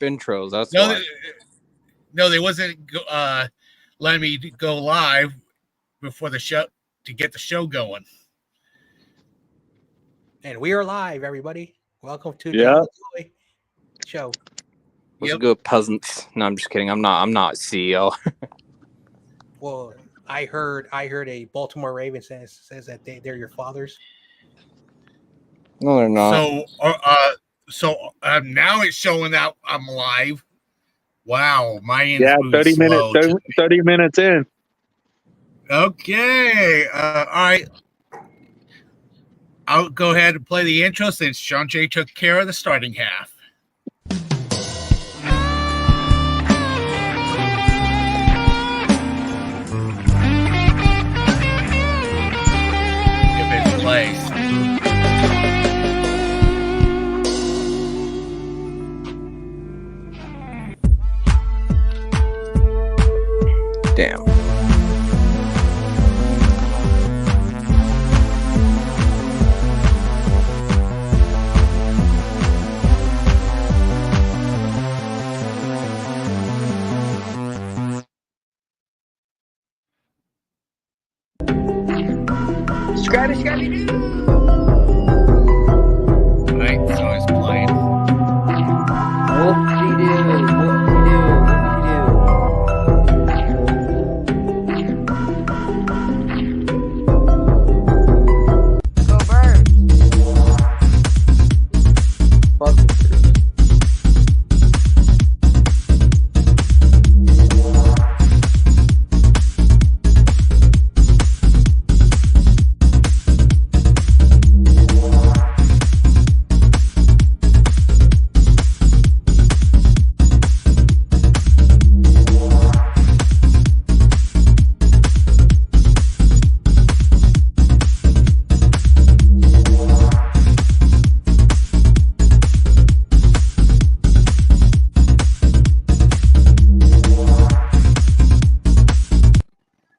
intros. That's No, why. no, they wasn't letting me go live before the show to get the show going. And we are live, everybody. Welcome to Yeah. the Toy Show. What's Yep. good, peasants? No, I'm just kidding. I'm not CEO. Well, I heard a Baltimore Raven says that they're your fathers. No, they're not. So now it's showing that I'm live. Wow, my Yeah, info's 30 minutes, slow. 30 minutes in. Okay, all right. I'll go ahead and play the intro since Sean J took care of the starting half. If it plays. Damn. Right, so it's playing. Go Birds.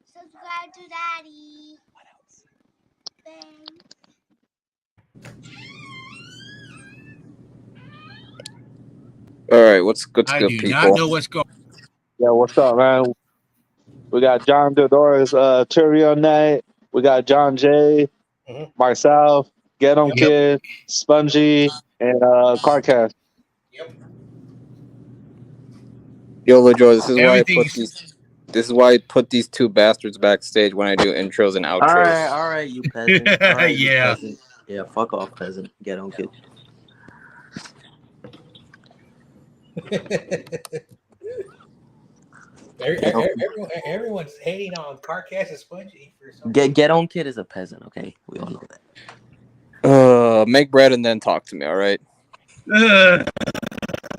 Subscribe to Daddy. What else? Thanks. All right, what's good, I good do people? not know what's going. Yeah, what's up, man? We got John Dodor's trivia night. We got John J, Mhm. myself, Get On Yep. Kid, Spongy, and Carcast. Yep. Yo, LaJoy, this is why I put Everything's these. This is why I put these two bastards backstage when I do intros and outros. All right, you peasant. All right, you Yeah. peasant. Yeah, fuck off, peasant. Get on, kid. Everyone's hating on Carcass and Spongy for some Get on, kid is a peasant. Okay, we all know that. Make bread and then talk to me. All right.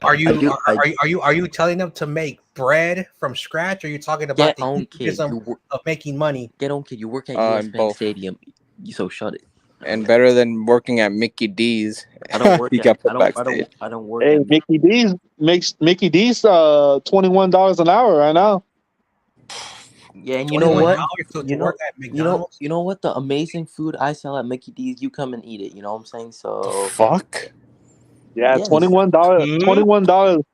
Are you I- are you telling them to make bread from scratch? Or are you talking about Get the on, kid. euphemism of making money? Get on, kid. You work at in US Bank both. Stadium. So shut it. And better than working at Mickey D's. I don't work. You at, got put I don't. backstage. I don't work. Hey, at Mickey D's makes Mickey D's $21 an hour right now. Yeah, and you know what? To You know- work at McDonald's? You know what? The amazing food I sell at Mickey D's, you come and eat it. You know what I'm saying? So Fuck. Yeah, Yes. $21. $21.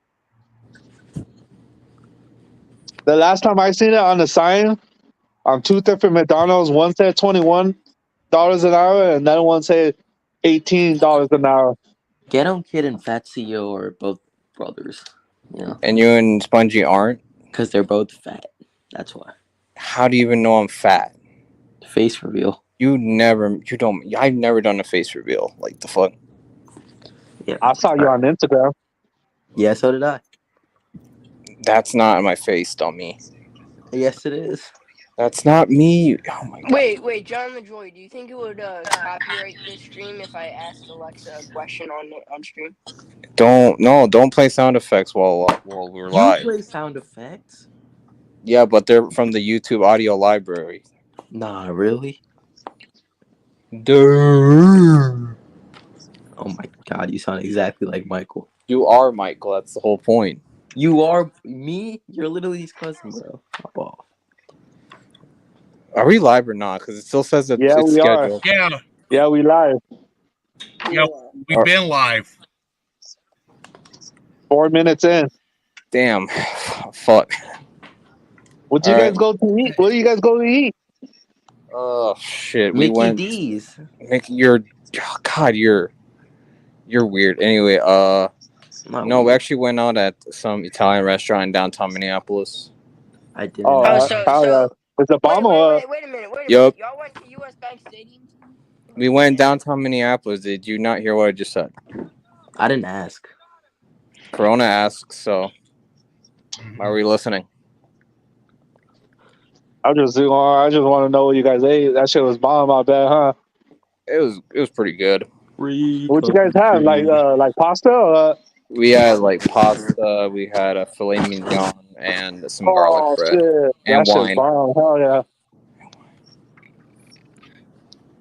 The last time I seen it on the sign on two different McDonald's, one said $21 an hour, and another one said $18 an hour. Get on, kid, and Fat CEO are both brothers. You know, And you and Spongy aren't. because they're both fat. That's why. How do you even know I'm fat? Face reveal. I've never done a face reveal. Like the fuck. Yeah. I saw you on Instagram. Yeah, so did I. That's not my face, dummy. Yes, it is. That's not me. Oh my god. Wait, John LaJoy, do you think it would copyright this stream if I asked Alexa a question on stream? Don't play sound effects while we're You live. play sound effects? Yeah, but they're from the YouTube audio library. Nah, really? Duh. Oh my god, you sound exactly like Michael. You are Michael. That's the whole point. You are me? You're literally his cousin, bro. Hop off. Are we live or not? Because it still says that Yeah, it's we are. scheduled. Yeah, we live. We've been live. 4 minutes in. Damn. Fuck. What do you All guys right. go to eat? What do you guys go to eat? Oh shit. We Mickey went. D's. Nick, you're. Oh, God, you're weird. Anyway, Not no, we weird. actually went out at some Italian restaurant in downtown Minneapolis. I didn't. Oh, Oh, hell yeah. It's a wait, bomb wait, or wait, wait a minute, wait a Yup. minute. Y'all went to US Bank Stadium too? We went downtown Minneapolis. Did you not hear what I just said? I didn't ask. Corona asks, so why are we listening? I just want to know what you guys ate. That shit was bomb, I bet, huh? It was pretty good. What you guys have? Like pasta? Or, We had like pasta. We had a filet mignon and some garlic bread shit. and That shit's wine. bomb. Hell yeah.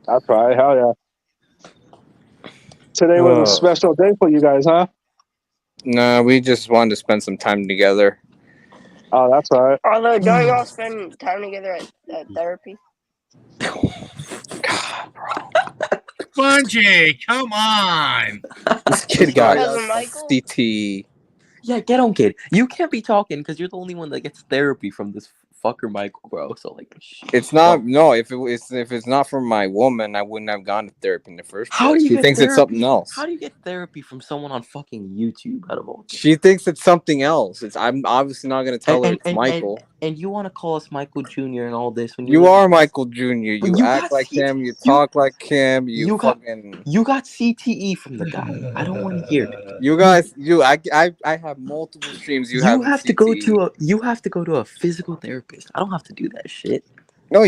That's right. Hell yeah. Today was a special day for you guys, huh? No, we just wanted to spend some time together. Oh, that's right. Although, don't y'all spend time together at therapy? God, Spongy, come on. this kid got Cousin Michael? CT. Yeah, get on, kid. You can't be talking because you're the only one that gets therapy from this fucker, Michael, bro. So like, It's not no. If it's not from my woman, I wouldn't have gone to therapy in the first place. How do you She get thinks it's therapy? something else. How do you get therapy from someone on fucking YouTube? Out of all things? She thinks it's something else. I'm obviously not gonna tell her it's Michael. And you want to call us Michael Jr. and all this when You are Michael Jr. But You act like him. You talk like him. You fucking. You got CTE from the guy. I don't want to hear it. You guys, I have multiple streams. You have to go to a physical therapist. I don't have to do that shit. No,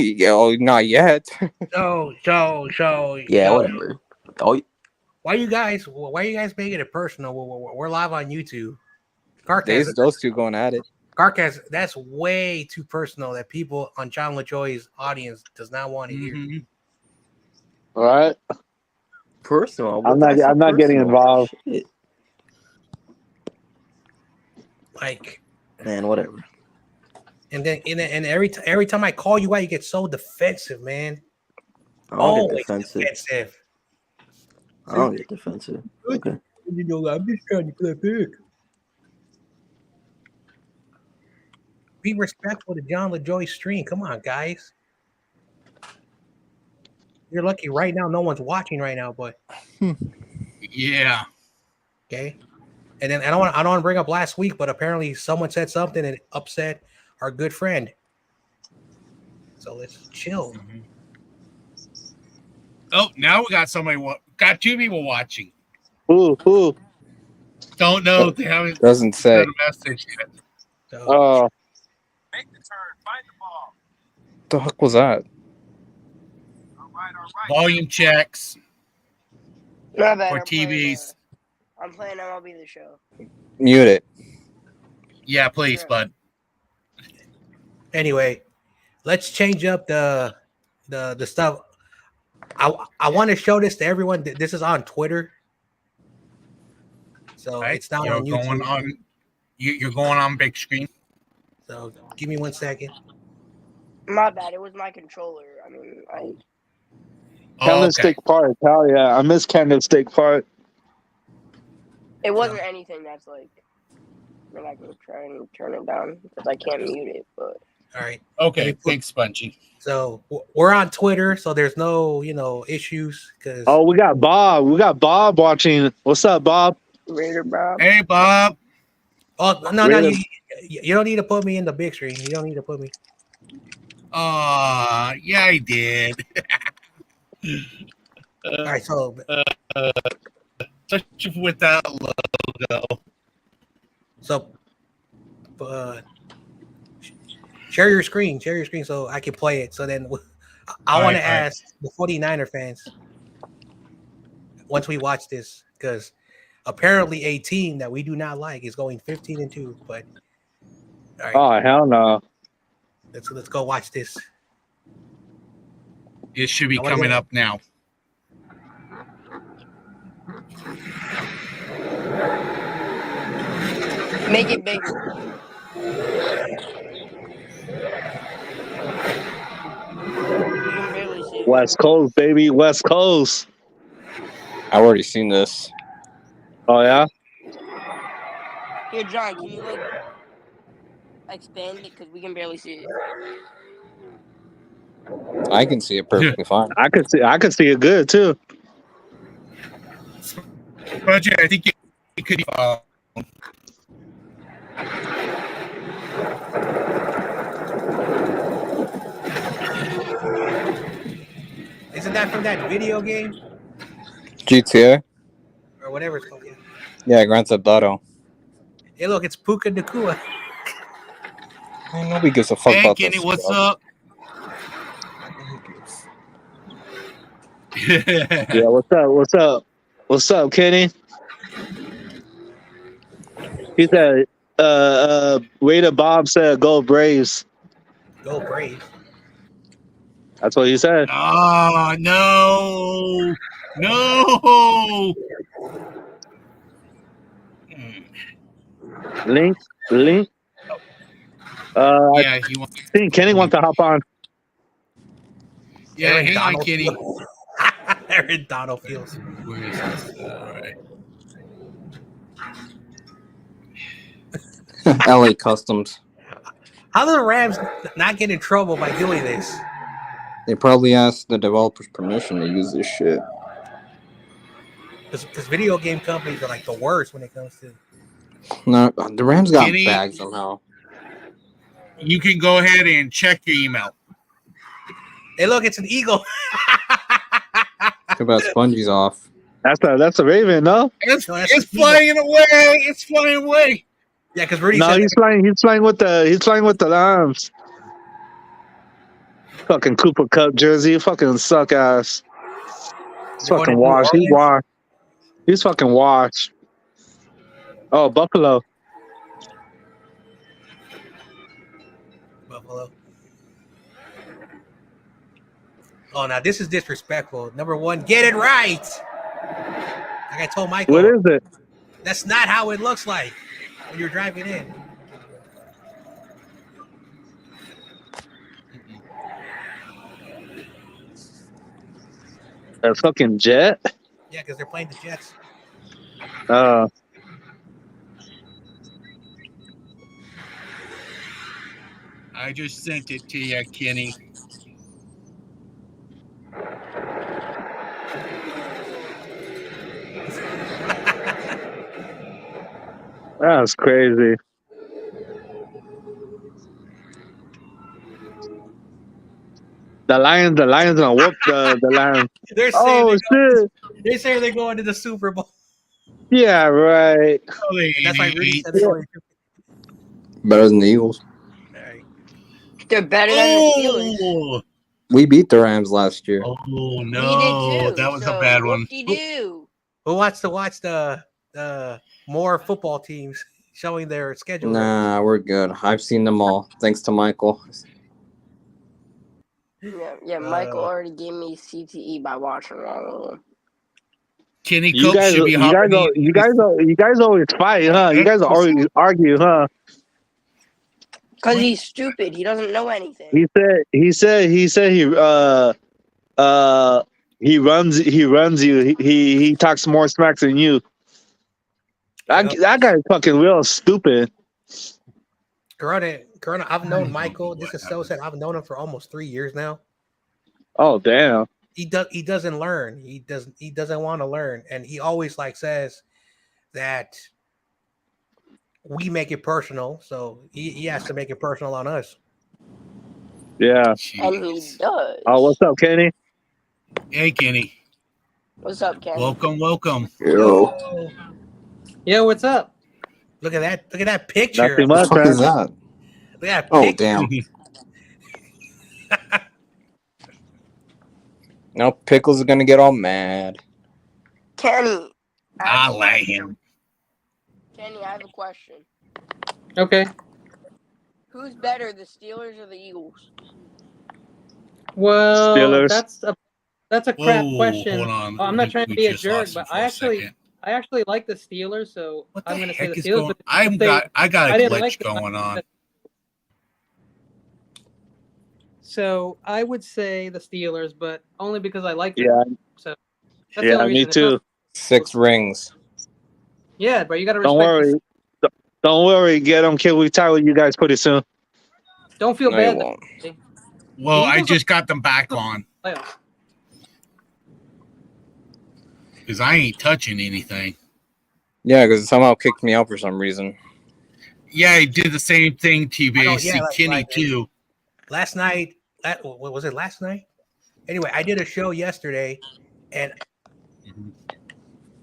not yet. So Yeah, whatever. Oh, Why you guys making it personal? We're live on YouTube. Carcast, Those two going at it. Carcast, that's way too personal that people on John LaJoy's audience does not want to hear. All right. personal. I'm not getting involved. Shit. Like, Man, whatever. and then every time I call you out, you get so defensive, man. I don't Always get defensive. I don't get defensive. Okay. You know, I'm just trying to play big. Be respectful to John LaJoy's stream. Come on, guys. You're lucky right now. No one's watching right now, but Yeah. okay. And then I don't want to bring up last week, but apparently someone said something and it upset our good friend. So let's chill. Oh, now we got somebody. Got two people watching. Who? Don't know. They haven't Doesn't say. sent a message yet. So, Make the turn. Find the ball. What the heck was that? All right. Volume checks Not bad. for TVs. I'm playing MLB The Show. Mute it. Yeah, please, bud. anyway, let's change up the stuff. I want to show this to everyone. This is on Twitter, so Right. it's not You're on YouTube. going on. You're going on big screen. So give me 1 second. My bad. It was my controller. I mean, Candlestick Park. Hell yeah. I miss Candlestick Park. it wasn't anything that's like. I'm not gonna try and turn it down because I can't mute it. But All right. Okay, thanks, Spongy. So we're on Twitter, so there's no issues because Oh, we got Bob. We got Bob watching. What's up, Bob? Raider Bob. Hey, Bob. no, Really? you don't need to put me in the big screen. You don't need to put me. Yeah, I did. All right, so Especially with that logo. share your screen so I can play it. So then I want to ask the 49er fans once we watch this, because apparently a team that we do not like is going 15-2. But all right, Oh, hell no. let's go watch this. It should be I wanna coming go- up now. Make it bigger. You can barely see it. West Coast, baby. West Coast. I've already seen this. Oh, yeah? Here, John, can you like expand it because we can barely see it. I can see it perfectly fine. I could see it good too. Roger, I think it could be. Isn't that from that video game GTA? or whatever it's called? Yeah. Yeah, Grand Theft Auto. Hey, look, it's Puka Nakua. Man, nobody gives a fuck Hey, about Kenny, this. what's stuff. up? Yeah, what's up, Kenny? He said, Waiter Bob said, "Go Braves." Go Braves. That's what he said. Oh, no. No. Link. Yeah, he wants. I think Kenny wants to hop on. Yeah, hang on, Kenny. Aaron Donald Fields. Where is this? All right. LA Customs. How do the Rams not get in trouble by doing this? They probably asked the developers permission to use this shit. Because video game companies are like the worst when it comes to. No, the Rams got Kenny- bagged somehow. You can go ahead and check your email. Hey, look, it's an eagle. Too bad Spongie's off. That's a Raven, no? It's, No, that's it's an eagle. flying away. It's flying away. Yeah, because Rudy No, said he's flying with the Lambs. Fucking Cooper Cup jersey, fucking suck ass. He's They're going fucking to New washed. He's Orleans? washed. He's fucking washed. Oh, Buffalo. Buffalo. Oh, now this is disrespectful. Number one, get it right. Like I told Michael, What is it? that's not how it looks like when you're driving in. A fucking jet? Yeah, because they're playing the Jets. I just sent it to you, Kenny. That's crazy. The Lions gonna whoop the Lions. They're saying Oh shit! they're saying they're going to the Super Bowl. Yeah, right. That's why Rudy said they're going to. Better than the Eagles. All right. They're better than the Steelers. Oh, We beat the Rams last year. oh We no, did too. that was so a bad one. whoop-de-doo. Who wants to watch the more football teams showing their schedule? Nah, we're good. I've seen them all. Thanks to Michael. Yeah, Michael already gave me CTE by watching all of them. Kenny You Cook guys, should be hopping you guys always fight, huh? You guys always argue, huh? Because he's stupid. He doesn't know anything. He said he runs you. He talks more smacks than you. That guy's fucking real stupid. Corona, I've known Michael. This is so sad. I've known him for almost 3 years now. Oh damn. He doesn't learn. He doesn't want to learn, and he always like says that we make it personal. So he has to make it personal on us. Yeah. And he does. Oh, what's up, Kenny? Hey, Kenny. What's up, Ken? Welcome. Yo. Yo, what's up? Look at that! Look at that picture! Nothing What much, the fuck is man. that? Look at that Oh, picture. damn. Now Pickles is going to get all mad. Kenny. I'll let him. Kenny, I have a question. Okay. Who's better, the Steelers or the Eagles? Well, Steelers. that's a crap Whoa, question. hold on. I'm not trying to We be a just jerk, lost him but for a second. I actually like the Steelers, so What I'm the going to say heck the is Steelers. going? But I got I a didn't glitch like the- going on. So I would say the Steelers, but only because I like them. Yeah, So that's the yeah, only me reason. It's not- too. 6 rings. yeah, but you got to respect. Don't worry. Don't worry, get him. Kid, we tie with you guys pretty soon. Don't feel No, you bad. won't. Well, I Eagles just got them back on Playoffs. because I ain't touching anything. Yeah, because it somehow kicked me out for some reason. Yeah, he did the same thing, I know, TBAC yeah, Kenny like- too. Last night, what was it last night? Anyway, I did a show yesterday, and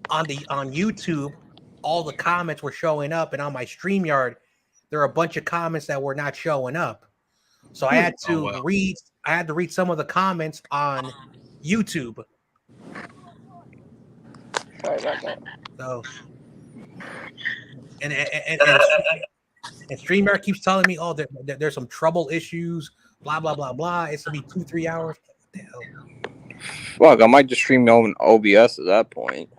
on YouTube, all the comments were showing up, and on my StreamYard, there are a bunch of comments that were not showing up. So I had to read. I had to read some of the comments on YouTube. Sorry about that. So, and StreamYard keeps telling me, oh, there's some trouble issues, blah blah blah blah. It's gonna be 2-3 hours. What the hell? Fuck, I might just stream on OBS at that point.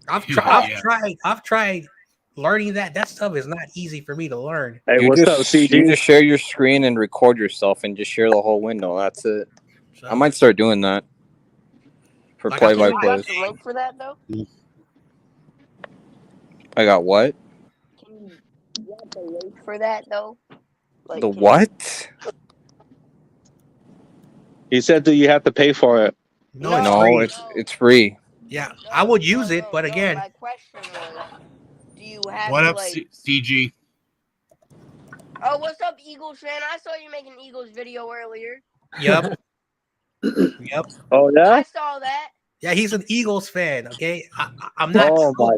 I've Yeah. tried learning that. That stuff is not easy for me to learn. Hey, You what's up, just, CG? you just share your screen and record yourself and just share the whole window. That's it. So, I might start doing that for Like I Can you play-by-play. drop the link for that though? I got what? Can you drop the link for that though? Like, The can- what? He said that you have to pay for it. no, No. it's No, free. it's free. Yeah, No, I would use it, no, but no, again, my question was, do you have What to, up, like? CG? Oh, what's up, Eagles fan? I saw you making Eagles video earlier. yep, yep. Oh I yeah. saw that. Yeah, he's an Eagles fan. Okay, I'm not. Oh my.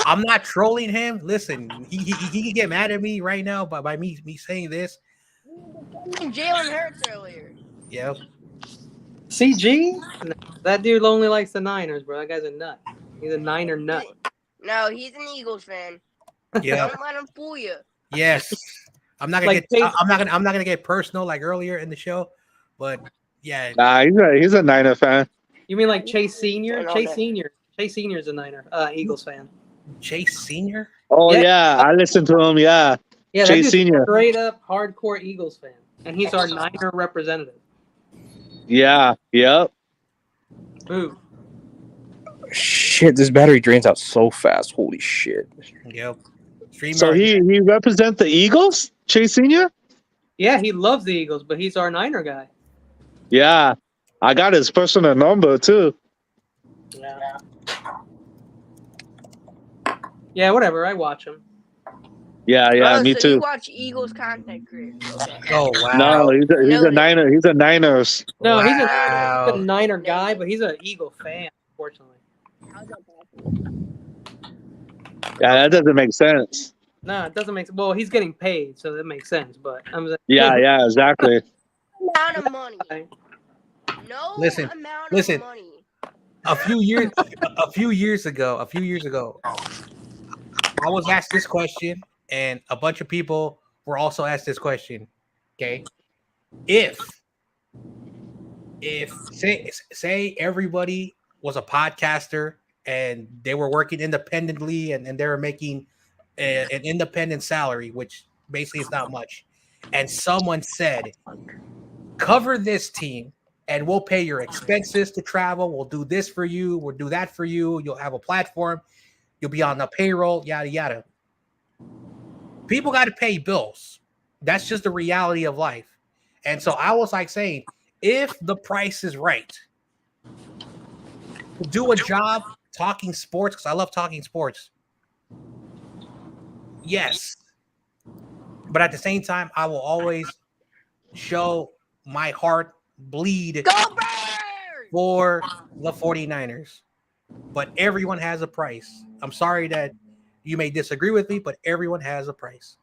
I'm not trolling him. Listen, he can get mad at me right now by me saying this. And Jalen Hurts earlier. Yep. CG? No, that dude only likes the Niners, bro. That guy's a nut. He's a Niner nut. No, he's an Eagles fan. Yeah. Don't let him fool you. Yes. I'm not gonna Like, get. I'm not gonna get personal like earlier in the show, but yeah. Nah, he's a Niner fan. You mean like Chase Senior? Turn on Chase that. Senior. Chase Senior's a Niner, Eagles fan. Chase Senior. Oh Yeah. yeah, I listened to him. Yeah, Yeah, that Chase dude's Senior. straight up hardcore Eagles fan, and he's our Niner representative. Yeah, yep. Boo. Shit, this battery drains out so fast. Holy shit. Yep. Streamer. So he represents the Eagles, Chase Senior. Yeah, he loves the Eagles, but he's our Niner guy. Yeah, I got his personal number too. Yeah. Yeah, whatever. I watch him. Yeah, yeah, Oh, me so too. You watch Eagles content, Chris. Okay. Oh wow. No, he's a Noted. Niner. He's a Niners. No, he's Wow. a Niner guy, but he's an Eagle fan, unfortunately. How's that possible? Yeah, that doesn't make sense. No, it doesn't make sense. Well, he's getting paid, so that makes sense. But I'm just, Yeah, yeah, exactly. Amount of money. No Listen, amount listen. of money. A few years ago, I was asked this question, and a bunch of people were also asked this question. Okay, if say everybody was a podcaster and they were working independently and they were making an independent salary, which basically is not much, and someone said, cover this team and we'll pay your expenses to travel. We'll do this for you. We'll do that for you. You'll have a platform. You'll be on the payroll, yada, yada. People got to pay bills. That's just the reality of life. And so I was like saying, if the price is right, to do a job talking sports, because I love talking sports. Yes. But at the same time, I will always show my heart bleed Go Birds! for the 49ers. But everyone has a price. I'm sorry that you may disagree with me, but everyone has a price.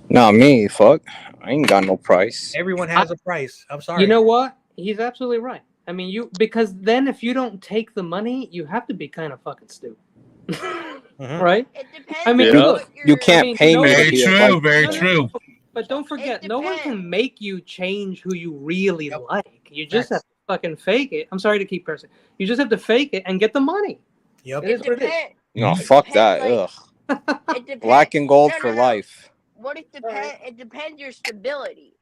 Not me, fuck. I ain't got no price. Everyone has a price. I'm sorry. you know what? He's absolutely right. I mean, because then if you don't take the money, you have to be kind of fucking stupid, Mhm. right? It depends. I mean, on Yeah. what You can't I mean, pay no, me to Very be a true. Viking Very fan. true. But don't forget, no one depends. can make you change who you really Yep. like. You just Facts. have to fucking fake it. I'm sorry to keep cursing. You just have to fake it and get the money. Yep. It is what it is. depends. No, It fuck that. depends, Ugh. It depends. Black and gold No, for no, no. life. What it depends? It depends your stability.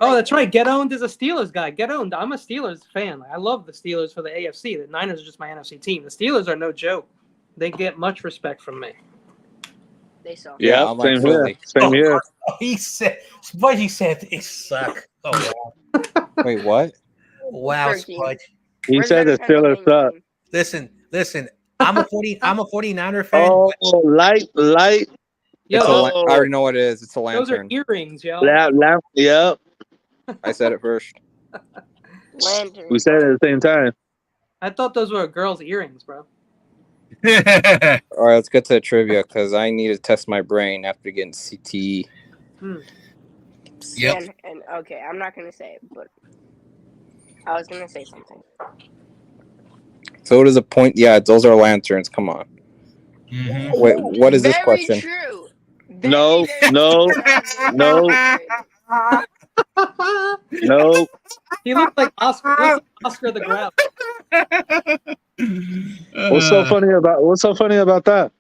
Oh, that's right. Get Owned is a Steelers guy. Get Owned. I'm a Steelers fan. I love the Steelers for the AFC. The Niners are just my NFC team. The Steelers are no joke. They get much respect from me. They suck. Yeah, Yeah, I'm like same here. Philly. Same here. He said, Spudgy said they suck. Oh, Wait, what? wow, 13. Spudge. He Where's said better the Steelers Pennsylvania suck. team? Listen. I'm a 49er fan. Oh, light. Yo, It's a those, I already know what it is. It's a those are lantern. earrings, yo. Lamp. Yep. I said it first. Lantern. We said it at the same time. I thought those were girls' earrings, bro. All right, let's get to the trivia because I need to test my brain after getting CTE. Yep. And okay, I'm not gonna say it, but I was gonna say something. So what is a point? Yeah, those are lanterns. Come on. Mhm. Wait, what is this Very question? true. No, Very no, true. no. No. He looked like Oscar the Grouch. What's so funny about that?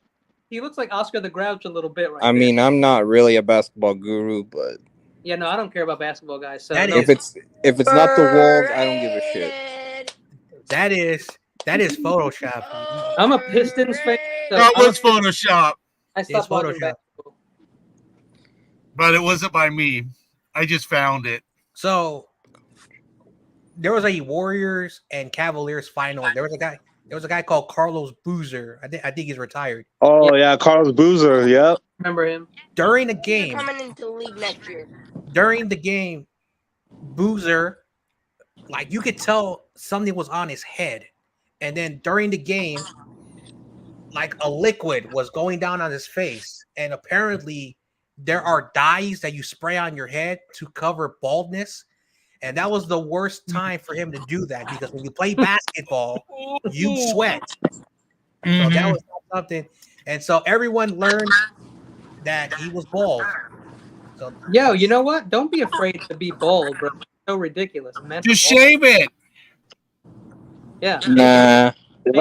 He looks like Oscar the Grouch a little bit right I there. mean, I'm not really a basketball guru, but Yeah, no, I don't care about basketball, guys. So That no, if it's not the Wolves, I don't give a shit. That is Photoshop. I'm a Pistons fan. So That was Photoshop, I stopped watching Photoshop. basketball. but it wasn't by me. I just found it. So there was a Warriors and Cavaliers final. There was a guy called Carlos Boozer. I think he's retired. Oh yeah, Carlos Boozer. Yep. Remember him? During the He's game, coming into the league next year. Boozer, like you could tell something was on his head. And then during the game, like a liquid was going down on his face. And apparently there are dyes that you spray on your head to cover baldness. And that was the worst time for him to do that because when you play basketball, you sweat. So that was not something. And so everyone learned that he was bald. So Yo, you know what? Don't be afraid to be bold, bro. It's so ridiculous. Man, Just shave it. Yeah. Nah, If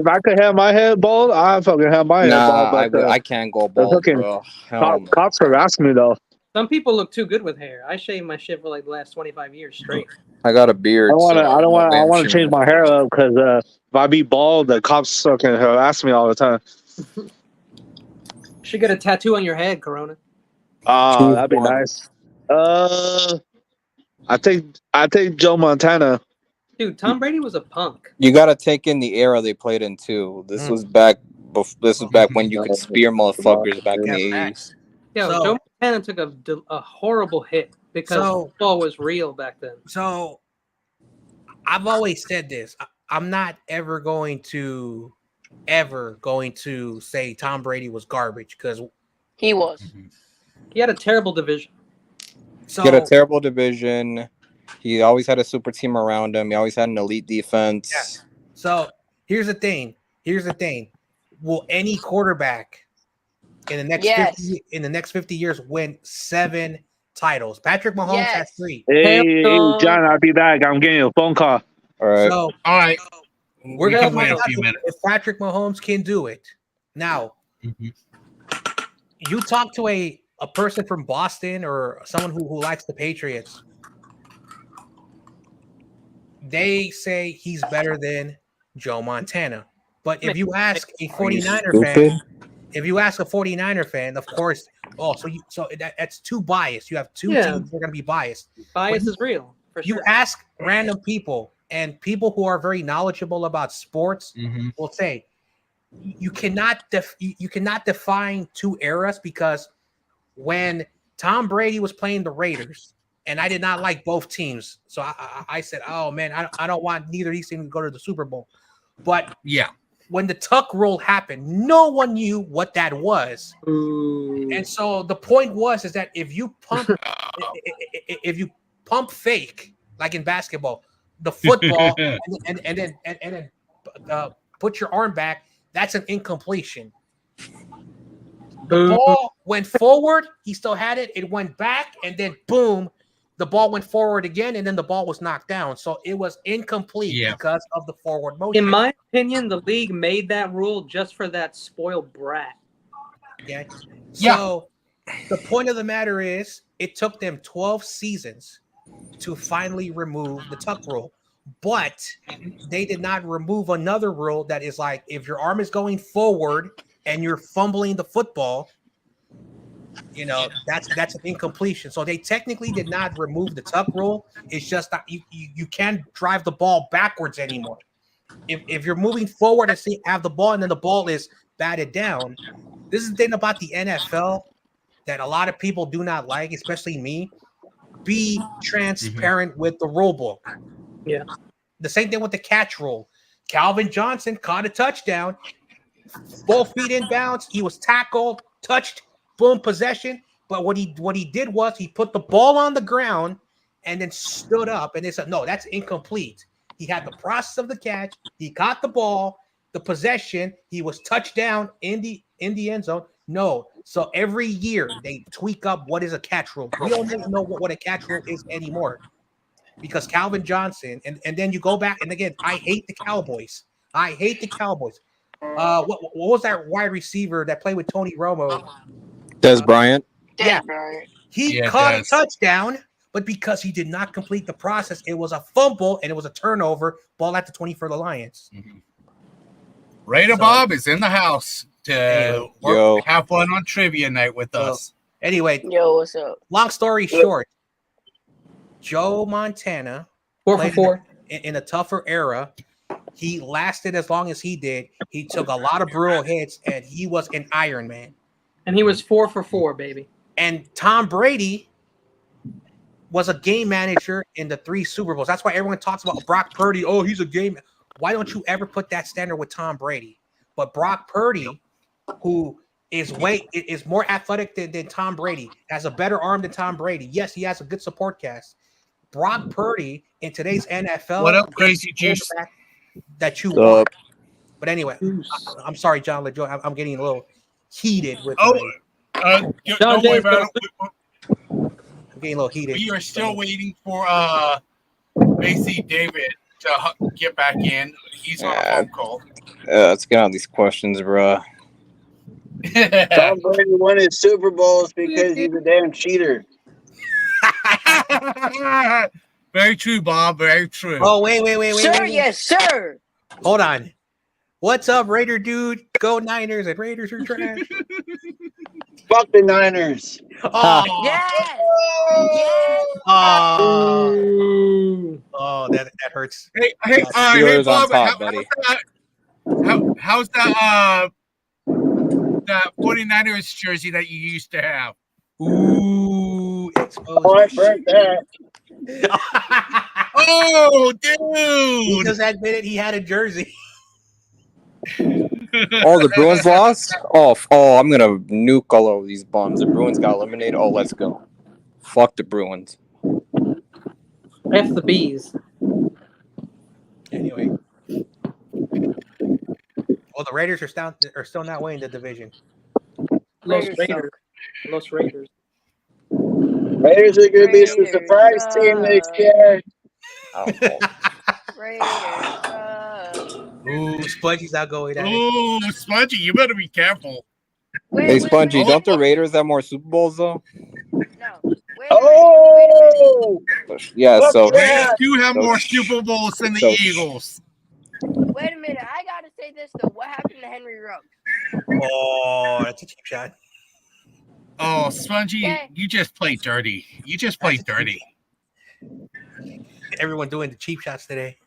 I could have my head bald, I'd fucking have my head nah, bald. But I can't go bald, fucking bro. Hell no. cops harass me though. Some people look too good with hair. I shaved my shit for like the last 25 years straight. I got a beard. I don't want to so change my hair up because if I be bald, the cops fucking harass me all the time. Should get a tattoo on your head, Corona. Oh, that'd be nice. I take Joe Montana. Dude, Tom Brady was a punk. You got to take in the era they played in too. This was back. This was back when you could spear motherfuckers back in the '80s. Yo, So- Joe Montana took a horrible hit because football was real back then. So I've always said this. I'm not ever going to say Tom Brady was garbage because He was. He had a terrible division. so He had a terrible division. He always had a super team around him. He always had an elite defense. Yeah. So here's the thing. Will any quarterback in the next 50 years win 7 titles? Patrick Mahomes has 3. Hey, John, I'll be back. I'm getting a phone call. All right. So All right. we're We gonna can wait find a out few minutes. if Patrick Mahomes can do it. Now, you talk to a person from Boston or someone who likes the Patriots, they say he's better than Joe Montana. But if you ask a 49er fan, of course, that's too biased. You have two teams that are going to be biased. Bias is real, for sure. You ask random people and people who are very knowledgeable about sports will say you cannot define 2 eras because when Tom Brady was playing the Raiders, and I did not like both teams, so I said, "Oh man, I don't want neither of these teams to go to the Super Bowl." But yeah, when the tuck rule happened, no one knew what that was, and so the point is that if you pump fake like in basketball, the football, and then put your arm back, that's an incompletion. The ball went forward, he still had it. It went back, and then boom, the ball went forward again, and then the ball was knocked down. So it was incomplete because of the forward motion. In my opinion, the league made that rule just for that spoiled brat. Yeah. So the point of the matter is, it took them 12 seasons to finally remove the tuck rule. But they did not remove another rule that is like, if your arm is going forward and you're fumbling the football, that's an incompletion. So they technically did not remove the tuck rule. It's just that you can't drive the ball backwards anymore. If you're moving forward and have the ball and then the ball is batted down, this is the thing about the NFL that a lot of people do not like, especially me. Be transparent with the rule book. Yeah. The same thing with the catch rule. Calvin Johnson caught a touchdown, 4 feet in bounds. He was tackled, touched, boom, possession. But what he did was he put the ball on the ground and then stood up, and they said, no, that's incomplete. He had the process of the catch. He caught the ball, the possession. He was touched down in the end zone. No. So every year they tweak up what is a catch rule. We don't even know what a catch rule is anymore because Calvin Johnson, and then you go back, and again, I hate the Cowboys. What was that wide receiver that played with Tony Romo? Des Bryant. Yeah. Right. He Yeah, caught a Des. touchdown, but because he did not complete the process, it was a fumble and it was a turnover. Ball at the 20 for the Lions. Raider So- Bob is in the house to Yo. have fun on trivia night with So- us. Anyway, Yo, what's up? long story short, Joe Montana 4 for played 4. in a tougher era. He lasted as long as he did. He took a lot of brutal hits, and he was an Iron Man. And he was 4 for 4, baby. And Tom Brady was a game manager in the 3 Super Bowls. That's why everyone talks about Brock Purdy. Oh, he's a game. Why don't you ever put that standard with Tom Brady? But Brock Purdy, who is more athletic than Tom Brady, has a better arm than Tom Brady. Yes, he has a good support cast. Brock Purdy in today's NFL. What up, Crazy Juice? That you Sup? want. But anyway, I'm sorry, John LeJoy. I'm getting a little heated with. Don't worry about it. I'm getting a little heated. We are still waiting for Macy David to get back in. He's on a phone call. Let's get on these questions, bro. Tom Brady won his Super Bowls because he's a damn cheater. Very true, Bob. Very true. Oh, wait. Sir, yes, sir. Hold on. What's up, Raider dude? Go Niners, and Raiders are trash. Fuck the Niners. Oh, Yes. oh, that hurts. Hey, Steelers on Bob, top, buddy. how's that 49ers jersey that you used to have? Ooh, Oh, I burnt that. Oh, He dude! just admitted he had a jersey. Oh, the Bruins lost? Oh, I'm going to nuke all over these bums. The Bruins got eliminated. Oh, let's go. Fuck the Bruins. F the bees. Anyway. Well, the Raiders are still not winning the division. Los Raiders Raiders. Los Raiders. Raiders are going to be some surprise team next year. Raiders. Ooh, Spongy's not going at it. Oh, Spongy, you better be careful. Hey, Spongy, don't the Raiders have more Super Bowls, though? No. Wait Oh! Yeah, Fuck so... yeah. Raiders do have So- more Super Bowls than the so- Eagles. a minute. I gotta say this though. What happened to Henry Ruggs? Oh, that's a cheap shot. Oh, Spongy, Yeah. you just play dirty. You just play dirty. Everyone doing the cheap shots today.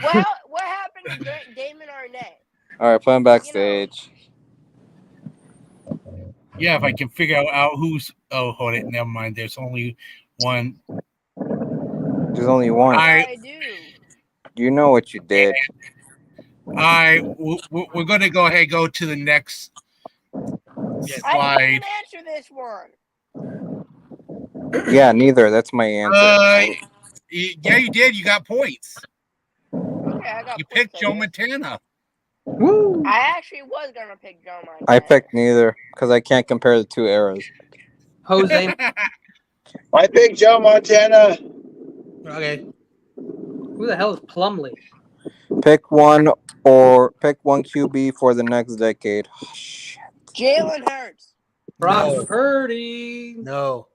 Well, what happened to Damon Arnett? All right, play him backstage. Yeah, if I can figure out who's. Oh, hold it. Never mind. There's only one. There's only one. I do. You know what you did. We're going to go ahead and go to the next I slide. didn't answer this one. Yeah, neither. That's my answer. Yeah, you did. You got points. Okay, I got. You points, picked I Joe guess. Montana. Woo! I actually was gonna pick Joe Montana. I picked neither because I can't compare the two eras. Jose. I picked Joe Montana. Okay. Who the hell is Plumlee? Pick one QB for the next decade. Oh, shit. Jalen Hurts. Brock No. Purdy. No.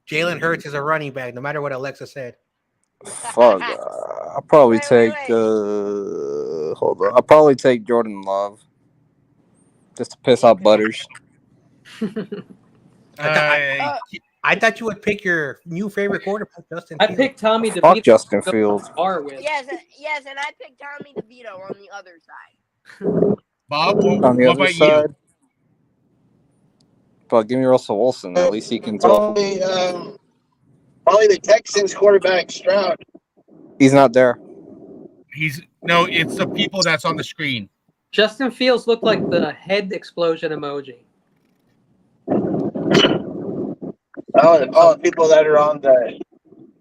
Jalen Hurts is a running back, no matter what Alexa said. Fuck. I'll probably Wait, take. wait. Hold on. I'll probably take Jordan Love, just to piss off Butters. I thought you would pick your new favorite quarterback, Justin. I Fields. picked Tommy Fuck DeVito. Justin to go Fields. to the bar with. Yes, and I picked Tommy DeVito on the other side. Bob, On the what other about side. But give me Russell Wilson. At least he can throw. Probably the Texans quarterback Stroud. He's not there. you? No, it's the people that's on the screen. Justin Fields looked like the head explosion emoji. Oh, the people that are on the.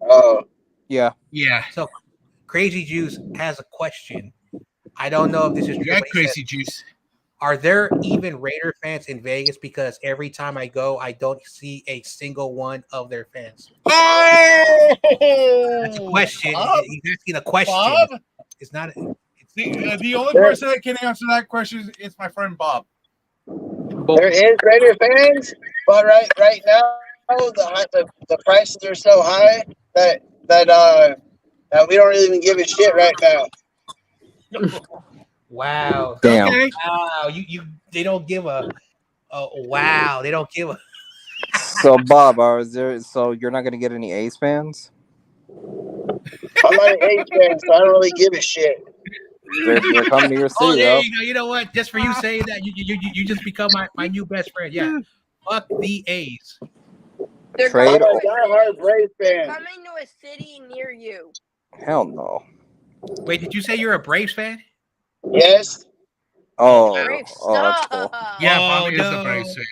Oh, Yeah. Yeah, So, Crazy Juice has a question. I don't know if this is true. yeah, but he Crazy said, Juice. are there even Raider fans in Vegas? Because every time I go, I don't see a single one of their fans. Oh, That's a question. Bob? He's asking a question. Bob? It's not. The only person that can answer that question is my friend Bob. there is Raider fans, but right now the prices are so high that we don't really even give a shit right now. Wow. Damn. Okay. Wow. You they don't give a wow. They don't give a So Bob, so you're not gonna get any A's fans? I'm not an A's fan, so I don't really give a shit. They're coming to your Oh, city, there though. you go. You know what? Just for you saying that, you just become my new best friend. Yeah. Fuck the A's. They're Trade- I'm coming, a diehard Braves fan. coming to a city near you. Hell no. Wait, did you say you're a Braves fan? Yes. Oh, Braves that's cool. suck. Yeah, Oh, Bobby is no. the Braves fan.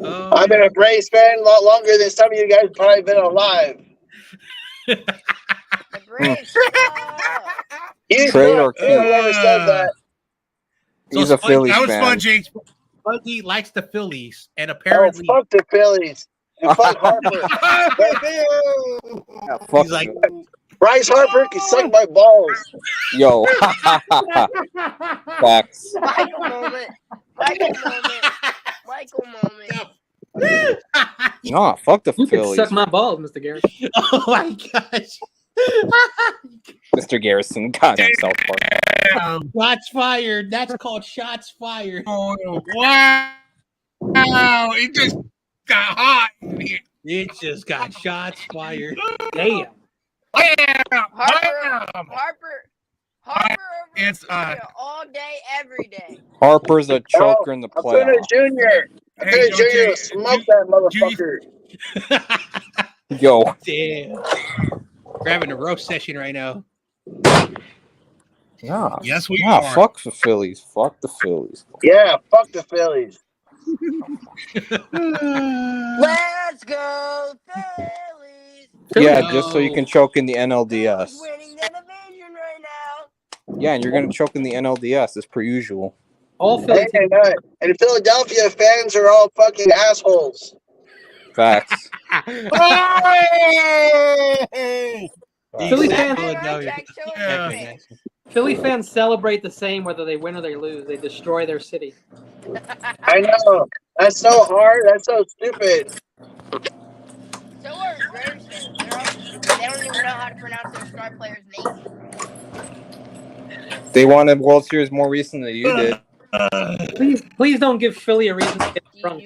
Oh, I've been a Braves fan a lot longer than some of you guys probably been alive. The Braves suck. You Trade or suck. Whoever said that. He's So a Phillies That was fan. fun, Jinx. Buddy likes the Phillies, and Oh, apparently fuck the Phillies. And fuck Harper. Yeah, fuck he's like, Bryce Harper can suck my balls. yo. Facts. Michael moment. Michael moment. No, fuck the You can Phillies. suck my balls, Mr. Garrett. oh my gosh. Mr. Garrison, goddamn South Park. Shots fired. That's called shots fired. Oh, wow. Wow. It just got hot in here. It just got shots fired. Damn. Harper over It's, here all day, every day. Harper's a choker in the Acuna playoffs. Jr. Hey, Acuna don't Jr. you- will smoke that motherfucker. Yo. Damn. We're having a roast session right now. Nah. Yes, we Nah, are. fuck the Phillies. Fuck the Phillies. Yeah, fuck the Phillies. Let's go, Phillies. Yeah, No. just so you can choke in the Who's NLDS. winning the division right now? Yeah, and you're gonna choke in the NLDS as per usual. All Philly teams. And Philadelphia fans are all fucking assholes. Facts. Philly fans- Yeah. Philly fans celebrate the same whether they win or they lose. They destroy their city. I know. That's so hard. That's so stupid. So are Braves fans. They're all stupid. They don't even know how to pronounce their star player's name. They won a World Series more recent than you did. Please don't give Philly a reason to get drunk.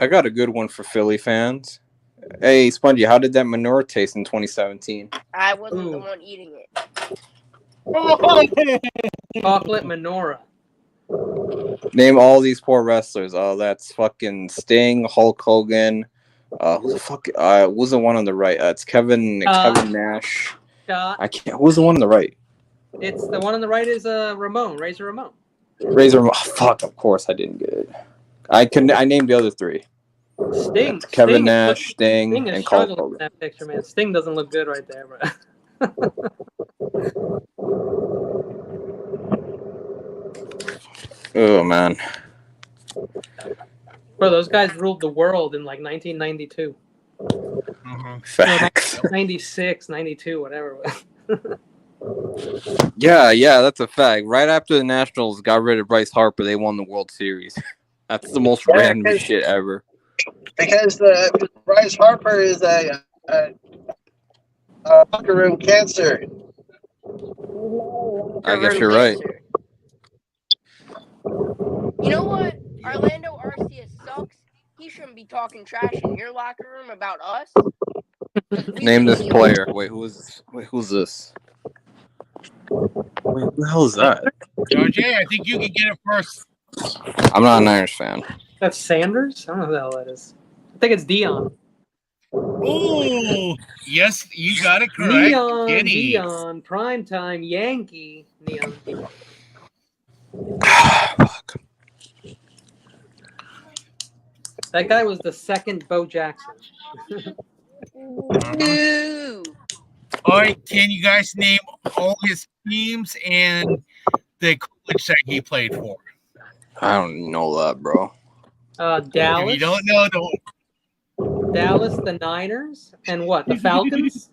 I got a good one for Philly fans. Hey, Spongy, how did that manure taste in 2017? I wasn't the Ooh. one eating it. Chocolate menorah. Name all these poor wrestlers. Oh, that's fucking Sting, Hulk Hogan. Who the fuck? Who's the one on the right? It's Kevin Nash. I can't. Who's the one on the right? It's the one on the right is Ramon, Razor Ramon. Razor. Oh, fuck. Of course, I didn't get it. I named the other three. Sting. Kevin Sting Nash, Sting, Sting is and Hulk struggling Hogan. with that picture, man. Sting doesn't look good right there, bro. Oh man. Bro, those guys ruled the world in like 1992. Facts. 96, 92, whatever. Yeah, that's a fact. Right after the Nationals got rid of Bryce Harper, they won the World Series. That's the most random shit ever. Because Bryce Harper is a locker room cancer. I guess you're right. You know what? Orlando Arcia sucks. He shouldn't be talking trash in your locker room about us. Name this player. Wait, who's this? Wait, who's this? Wait, who the hell is that? RJ, I think you can get it first. I'm not a Niners fan. That's Sanders? I don't know who the hell that is. I think it's Dion. Oh, yes, you got it correct. Dion, primetime Yankee. Neon. Fuck. That guy was the second Bo Jackson. Ooh. All right, can you guys name all his teams and the college that he played for? I don't know that, bro. Dallas. If you don't know, don't. Dallas, the Niners, and what? The Falcons?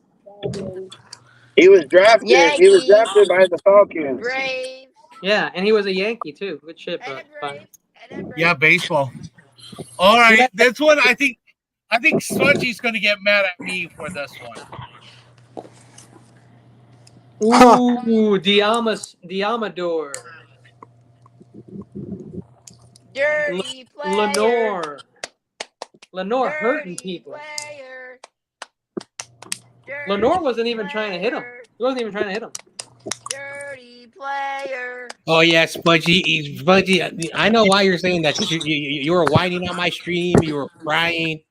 He was drafted. He was Yankees. drafted by the Falcons. Braves. Yeah, and he was a Yankee too. Good shit, And but the Braves. And the Braves. Yeah, baseball. All right, this one I think Smudgy's going to get mad at me for this one. Ooh, Diamador. Dirty player. Lenore hurting people. Player. Lenore wasn't even trying to hit him. He wasn't even trying to hit him. Dirty player. Oh yeah, Spudgy. I know why you're saying that. You were whining on my stream. You were crying.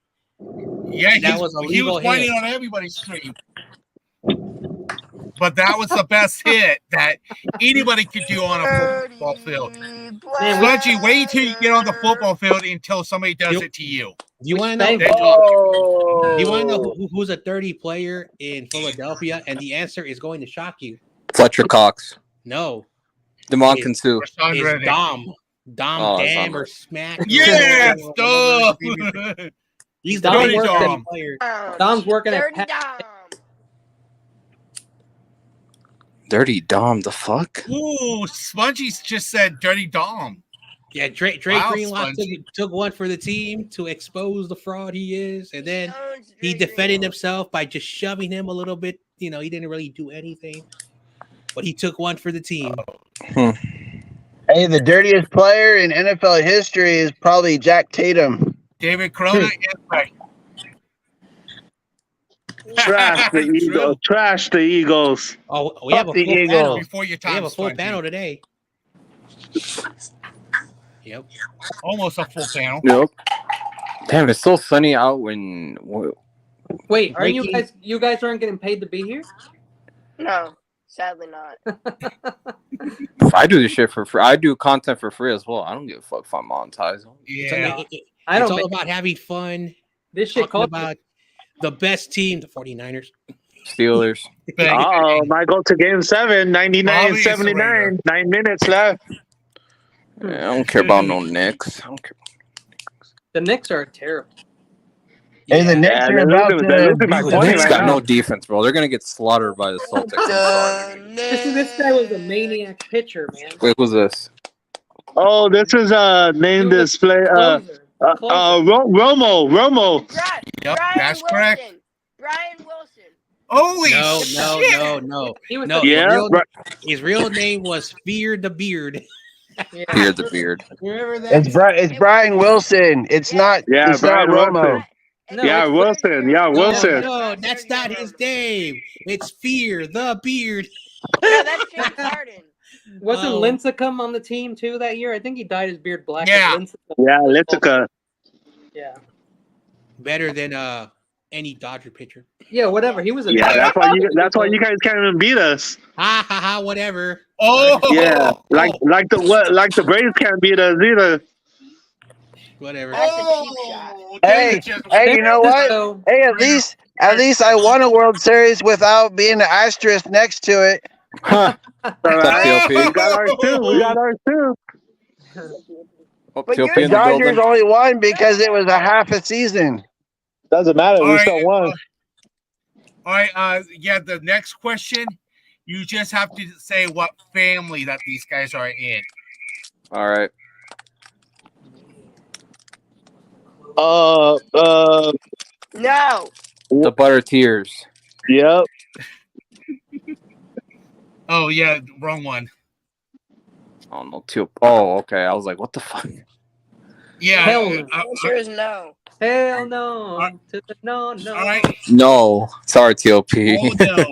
Yeah, That was a he legal was whining hit. on everybody's stream. But that was the best hit that anybody could do on a football field. Smudgy, wait till you get on the football field until somebody does it to you. Do you want to know? Then talk. Do you want to know who's a 30 player in Philadelphia? And the answer is going to shock you. Fletcher Cox. No. Demonkin Sue. Rashawn It's Reddick. Dom. Oh, Dam Dom. or Smack. Yes, Dom. He's the Dom biggest worked at- 30 player. Dom's working at Dirty Pat. Dom. Dirty Dom, the fuck? Ooh, Smudgy's just said Dirty Dom. Yeah, Drake Wow, Greenlock Spongy. took one for the team to expose the fraud he is, and then Owns he Drake defended Greenlow. himself by just shoving him a little bit. You know, he didn't really do anything, but he took one for the team. Hey, the dirtiest player in NFL history is probably Jack Tatum. David Corona is right. Trash the Eagles. Trash the Eagles. Oh, we have a Fuck the full Eagles. panel. Before your We time, have a full Spongy. panel today. Yep. Almost a full panel. Yep. Damn, it's so sunny out when. Wait, are you Mikey? guys? You guys aren't getting paid to be here? No, sadly not. I do this shit for free. I do content for free as well. I don't give a fuck if I'm monetized. Yeah. I It's don't. all Make, about having fun. this shit Talking costs. about the best team, the 49ers. Steelers. Bang. Oh, might go to game 7, 99, Bobby is the 79. Raider. 9 minutes left. I don't care about no Knicks. I don't care. The Knicks are terrible. Hey, the Knicks are they're about losing- they're losing by to. 20 Knicks right got now. no defense, bro. They're gonna get slaughtered by the Celtics. I'm sorry. This guy was a maniac pitcher, man. Wait, who's this? Oh, this is name He was display. Closer. Romo. Yep, Brian that's Wilson. correct. Brian Wilson. Holy No, shit. no. He was No, the- Yeah, his real name was Fear the Beard. yeah. Beard the beard. Remember that? It's Brian Wilson. It's not. Yeah, it's not Brian Romo. Wilson. No, Yeah, it's- Wilson. Yeah, Wilson. No, that's not his name. It's Fear the Beard. No, that's James Harden. Wasn't Oh. Lincecum on the team too that year? I think he dyed his beard black. Yeah. Lincecum. Yeah, Litica. Yeah. Better than any Dodger pitcher. Yeah, whatever. He was a Yeah, that's why you guys can't even beat us. Ha ha ha! Whatever. Oh, Yeah, like the Braves can't beat us either. Whatever. That's a cheap shot. Hey, hey, you know what? So, Hey, at least I won a World Series without being an asterisk next to it. Huh. All right. TLP. We got ours too. We got ours too. Oh, But TLP you're The in the Dodgers building. only won because it was a half a season. Doesn't matter. All We right, still won. All right. Yeah. The next question, you just have to say what family that these guys are in. All right. No. The Butter Tears. Yep. Oh yeah, wrong one. Oh no, Teal. Oh, okay. I was like, what the fuck? Yeah. Hell no. The answer is no. Hell no. To the no. All right. No, sorry, TOP. Oh no.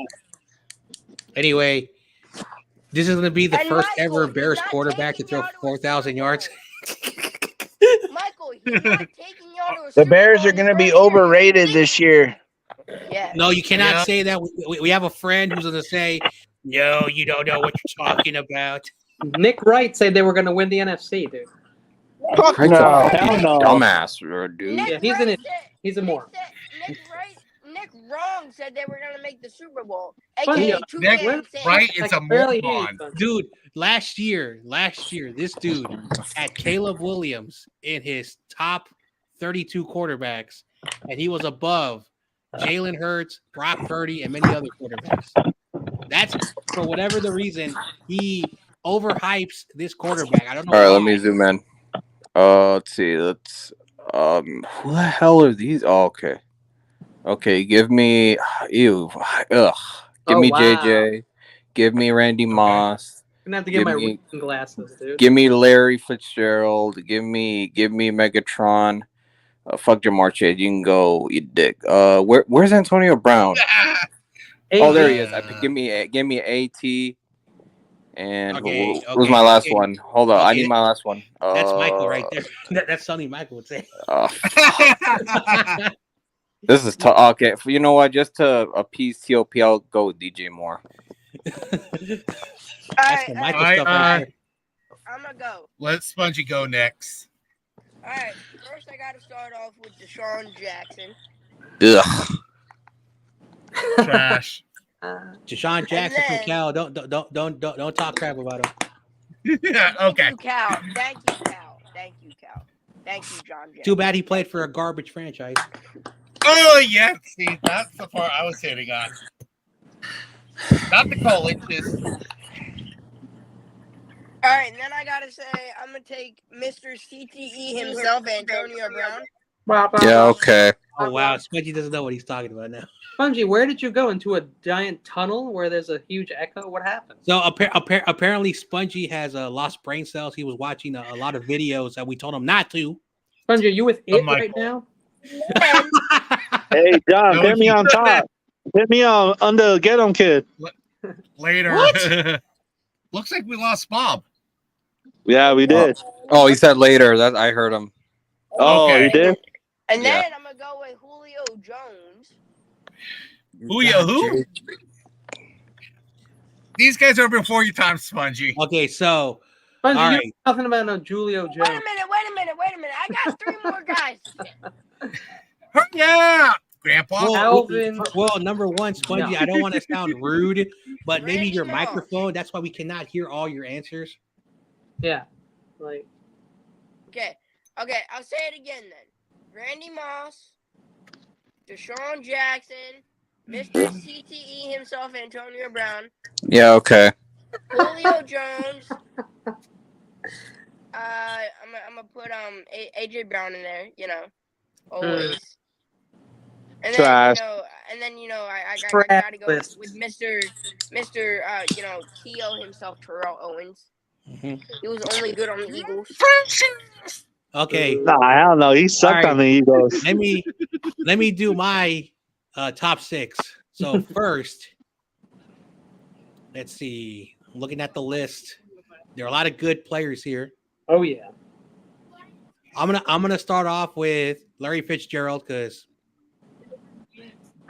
Anyway, this is going to be the And first Michael, ever he's Bears not quarterback to taking throw y'all to a 4,000 Super yards. Michael, he's not taking y'all to a The Super Bears Bowl are going to in be his first year. overrated this year. Yeah. No, you cannot Yeah. say that. We have a friend who's going to say, no, you don't know what you're talking about. Nick Wright said they were going to win the NFC, dude. Fuck no, hell no. Dumbass, dude. Nick Yeah, he's Wright an said- he's a moron. Nick Wrong said they were gonna make the Super Bowl. Funny, AKA two Nick games in. Wright I is a can barely hear you, moron. son. Dude, last year, this dude had Caleb Williams in his top 32 quarterbacks, and he was above Jalen Hurts, Brock Purdy, and many other quarterbacks. That's for whatever the reason he overhypes this quarterback. I don't know. All right, why. let me zoom in. Let's see. Let's who the hell are these? Oh, okay. Okay, give me Give Oh, me wow. JJ. Give me Randy Moss. I'm gonna have to get Give my me- reading glasses, dude. Give me Larry Fitzgerald. Give me Megatron. Fuck Jamar Chase. You can go eat dick. Where's Antonio Brown? Oh, there he is. Give me AT. And Okay, what was my last okay. one? Hold on, I Okay, need my last one. That's Michael right there. That's Sonny Michael would say. This is tough. Okay, you know what? Just to appease TOP, I'll go with DJ Moore. That's the Michael Alright, stuff right there. I'm gonna go. Let Spongy go next. All right. First, I gotta start off with Deshaun Jackson. Ugh. Trash. Deshaun Jackson from then- Cal. Don't talk crap about him. Yeah, okay. Thank you, Cal. Thank you, Cal. Thank you, Cal. Thank you, John Jackson. Too bad he played for a garbage franchise. Oh yeah, see, that's the part I was hitting on. Not the colleges. All right, and then I gotta say, I'm gonna take Mr. CTE himself, Antonio Brown. Yeah. Okay. Oh wow, Spongy doesn't know what he's talking about now. Spongy, where did you go? Into a giant tunnel where there's a huge echo? What happened? So apparently Spongy has lost brain cells. He was watching a lot of videos that we told him not to. Spongy, are you with it Michael. right now? Hey, John, No, hit me you on top. Hit me on under Get 'em Kid. Later. What? Looks like we lost Bob. Yeah, we did. Oh, he said later. That I heard him. Oh, Okay. you did? And then Yeah. I'm gonna go with Julio Jones. Who? These guys are before your time, Spongy. Okay, so Spongy, all you're right. talking about no Julio Jones. Wait a minute. I got three more guys. Yeah, Grandpa. Alvin. Well, number one, Spongy, No. I don't want to sound rude, but maybe Randy your Moss. microphone, that's why we cannot hear all your answers. Yeah. Like, Okay, I'll say it again then. Randy Moss, Deshaun Jackson, Mr. CTE himself, Antonio Brown, Yeah. Okay. Julio Jones. I'm gonna put AJ Brown in there. You know, always. And then Trash. I Trash gotta go list. with Mr. T.O. himself, Terrell Owens. Mhm. He was only good on the Eagles. Okay, Nah, I don't know. He sucked All right. on the Eagles. let me do my top six. So first, let's see. I'm looking at the list. There are a lot of good players here. oh yeah. I'm gonna start off with Larry Fitzgerald because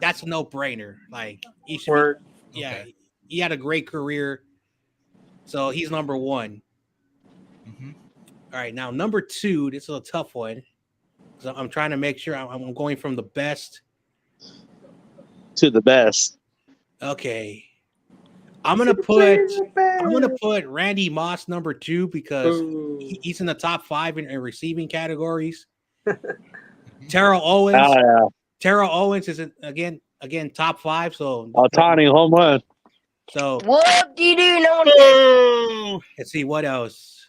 that's a no-brainer. Like he should Word. yeah, Okay. he had a great career. So he's number one. Mhm. All right, now number two, this is a tough one. So I'm trying to make sure I'm going from the best. To the best. Okay. I'm gonna put Randy Moss number two because Ooh. he's in the top five in receiving categories. Terrell Owens. Yeah. Terrell Owens is again top five. So Otani home run. so Whoop de doo, no one cares. Oh, let's see what else.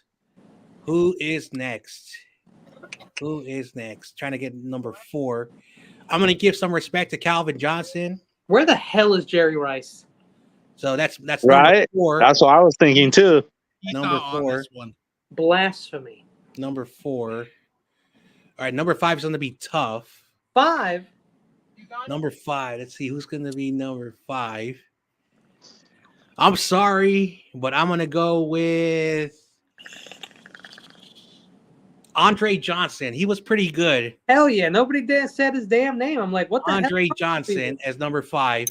Who is next? Trying to get number four. I'm gonna give some respect to Calvin Johnson. Where the hell is Jerry Rice? So that's Right? number four. That's what I was thinking too. He's Number not on 4. this one. Blasphemy. Number 4. All right, number 5 is going to be tough. 5. Number 5. Let's see who's going to be number 5. I'm sorry, but I'm going to go with Andre Johnson. He was pretty good. Hell yeah. Nobody said his damn name. I'm like, what the Andre hell? Johnson as number 5.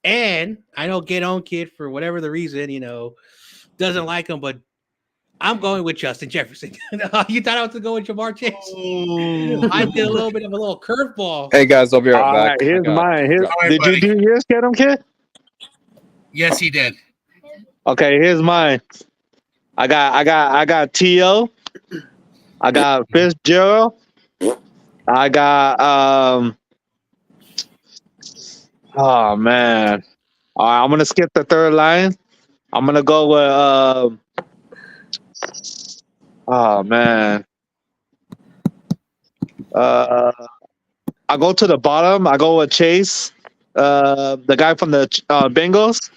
And I know Get On Kid, for whatever the reason, doesn't like him, but I'm going with Justin Jefferson. You thought I was going to go with Jamar Chase? Oh. I did a little bit of a little curveball. Hey guys, I'll be right All back. right, here's mine. All right, Did buddy. you do yours, Get 'em Kid? Yes, he did. Okay, here's mine. I got T.O. I got Fitzgerald. I got oh man. All right, I'm gonna skip the third line. I'm gonna go with oh man. I go to the bottom. I go with Chase, the guy from the Bengals.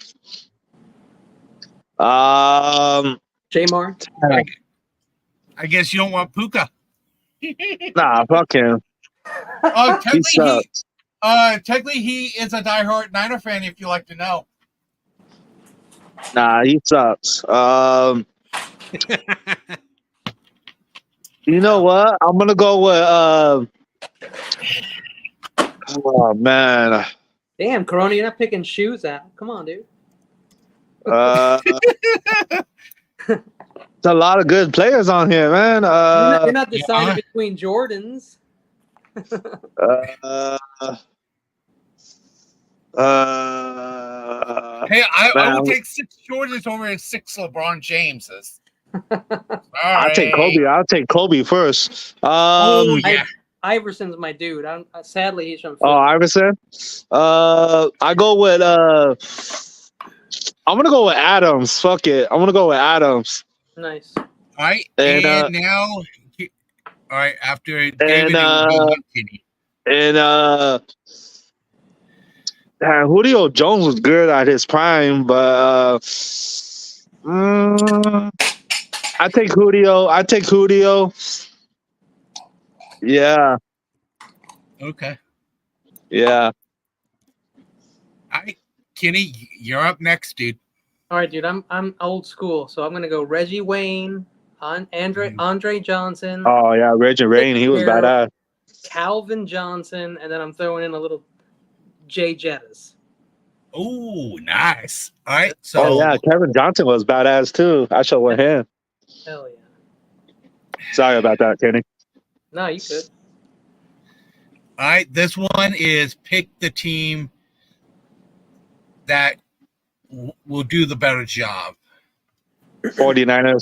Jamar. I guess you don't want Puka. Nah, fuck him. He sucks. Technically, he is a diehard Niner fan. If you like to know. Nah, he sucks. You know what? I'm gonna go with oh man. Damn, Corona, you're not picking shoes out. Come on, dude. It's a lot of good players on here, man. You're not deciding between Jordans. Hey, I man, would take 6 Jordans over 6 LeBron Jameses. I'll take Kobe. I'll take Kobe first. Oh yeah. Iverson's my dude. Sadly, he's from Philly. Oh, Iverson. I go with I'm gonna go with Adams. Fuck it. I'm gonna go with Adams. Nice. All right, And, and now, all right, after David, Julio Jones was good at his prime, but I take Julio. Yeah. Okay. Yeah. All right, Kenny, you're up next, dude. All right, dude. I'm old school, so I'm gonna go Reggie Wayne, Andre Johnson. Oh yeah, Reggie Rain, he was badass. Calvin Johnson, and then I'm throwing in a little Jay Jettas. Oh, nice. All right, so Oh yeah, Kevin Johnson was badass too. I should went him. Hell yeah. Sorry about that, Kenny. No, you could. all right, this one is pick the team that will do the better job. 49ers.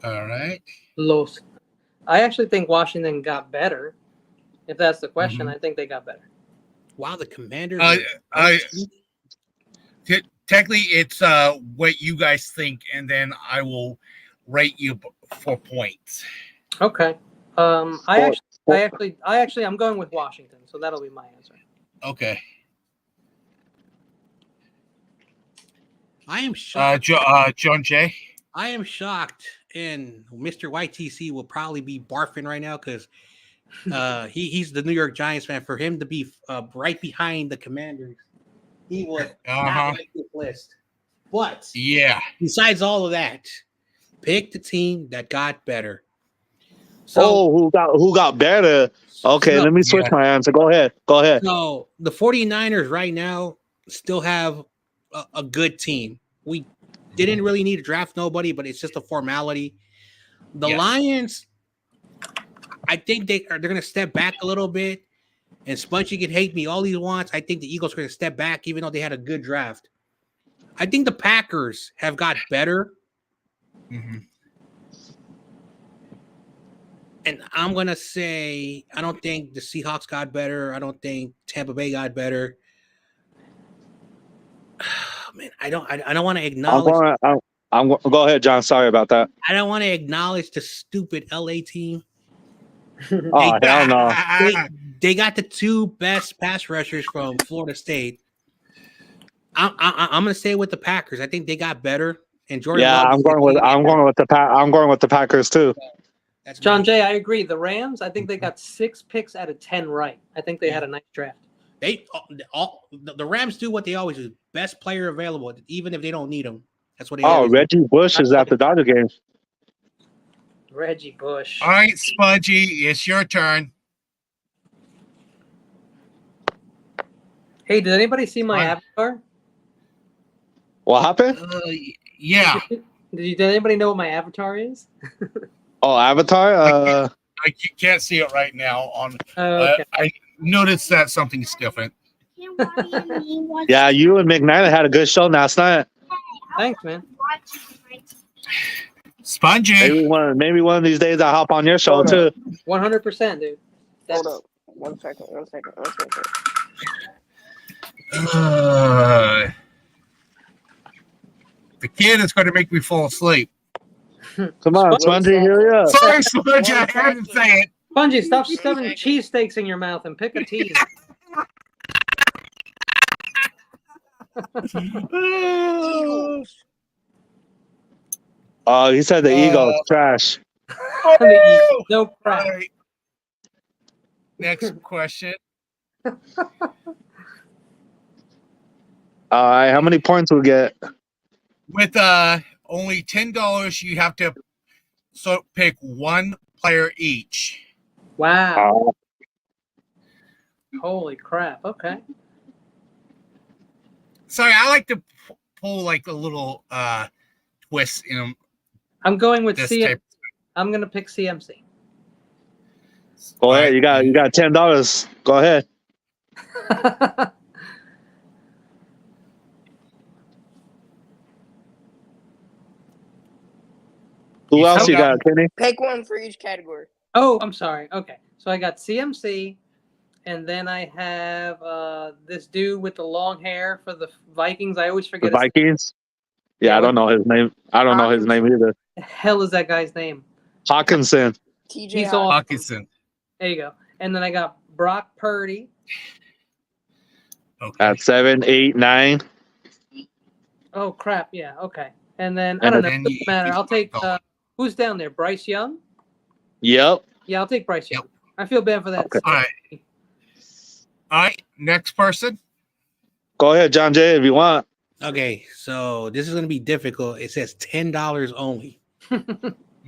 All right. Los. I actually think Washington got better. If that's the question, I think they got better. Wow, the Commanders. Technically, it's what you guys think, and then I will rate you for points. Okay. I'm going with Washington, so that'll be my answer. Okay. I am shocked. John Jay. I am shocked, and Mr. YTC will probably be barfing right now because he's the New York Giants fan. For him to be right behind the Commanders, he would not like this list. But yeah, besides all of that, pick the team that got better. So, who got better? Okay, let me switch my answer. Go ahead. So the 49ers right now still have a good team. We didn't really need to draft nobody, but it's just a formality. The Lions, I think they're going to step back a little bit. And Spongy can hate me all he wants. I think the Eagles are going to step back, even though they had a good draft. I think the Packers have got better. Mm-hmm. And I'm going to say I don't think the Seahawks got better. I don't think Tampa Bay got better. Man, I don't want to acknowledge. Go ahead, John. Sorry about that. I don't want to acknowledge the stupid LA team. Oh, hell no. They got the 2 best pass rushers from Florida State. I'm going to stay with the Packers. I think they got better. And Jordan. Yeah, Love I'm going with the Packers too. That's John Jay, I agree. The Rams, I think they got 6 picks out of 10 right. I think they had a nice draft. The Rams do what they always do. Best player available, even if they don't need him. That's what they always Reggie Bush is at the Dodger game. Reggie Bush. All right, Spudgy, it's your turn. Hey, did anybody see my avatar? What happened? Yeah. Did anybody know what my avatar is? Oh, Avatar. I can't see it right now. Okay. I noticed that something's different. Yeah, you and McKnight had a good show last night. Thanks, man. Spongy. Maybe one of these days I'll hop on your show too. 100%, dude. Hold up. One second. The kid is going to make me fall asleep. Come on, Spongy, hurry up. Sorry, Spongy, I had to say it. Spongy, stop stuffing cheesesteaks in your mouth and pick a team. Oh, he said the Eagles trash. No crap. All right. Next question. All right, how many points we get? With only $10, you have to pick one player each. Wow. Holy crap. Okay. Sorry, I like to pull like a little twist in them. I'm going with This CMC. type. I'm going to pick CMC. Go ahead, you got $10. Go ahead. Who else you got, Kenny? Pick one for each category. Oh, I'm sorry. Okay. So I got CMC, and then I have this dude with the long hair for the Vikings. I always The forget Vikings? Yeah, I don't know his name. I don't know his name either. the hell is that guy's name? Hawkinson. TJ He's awesome. Hawkinson. There you go. And then I got Brock Purdy. Okay. At 7, 8, 9. Oh crap! Yeah. Okay. And then I don't know. And Doesn't matter. I'll take who's down there. Bryce Young. Yep. Yeah, I'll take Bryce Young. I feel bad for that. Okay. All right. Next person. Go ahead, John Jay, if you want. Okay, so this is going to be difficult. It says $10 only.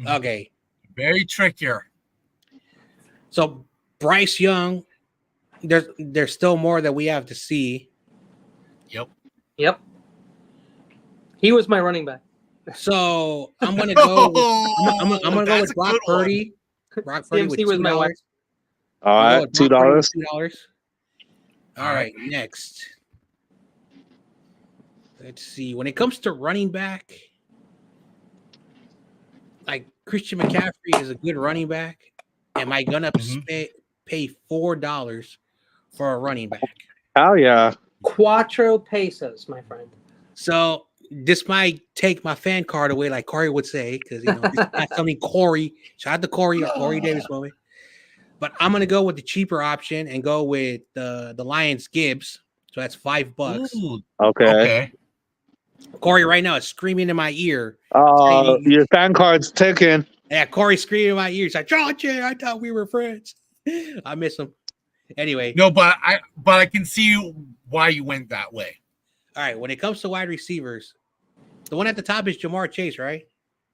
Okay. Very trickier. So Bryce Young, there's still more that we have to see. Yep. He was my running back. So I'm gonna go. I'm gonna go That's with a Brock good one. Purdy. Brock Purdy with CMC was my $2. wife. All I'm gonna right, go with Brock Purdy with $2. $2. All right, next. Let's see. When it comes to running back, like Christian McCaffrey is a good running back. Am I gonna pay $4 for a running back? Hell yeah. Cuatro pesos, my friend. So this might take my fan card away, like Corey would say, because this is not something Corey. Shout out to Corey or Corey Davis moment. But I'm gonna go with the cheaper option and go with the Lions Gibbs. So that's $5. Ooh, Okay. Corey right now is screaming in my ear. Oh, saying, your fan card's taken. yeah, Corey screaming in my ear. He's like, John Jay, I thought we were friends. I miss him. Anyway. No, but I can see why you went that way. All right. When it comes to wide receivers, the one at the top is Jamar Chase, right?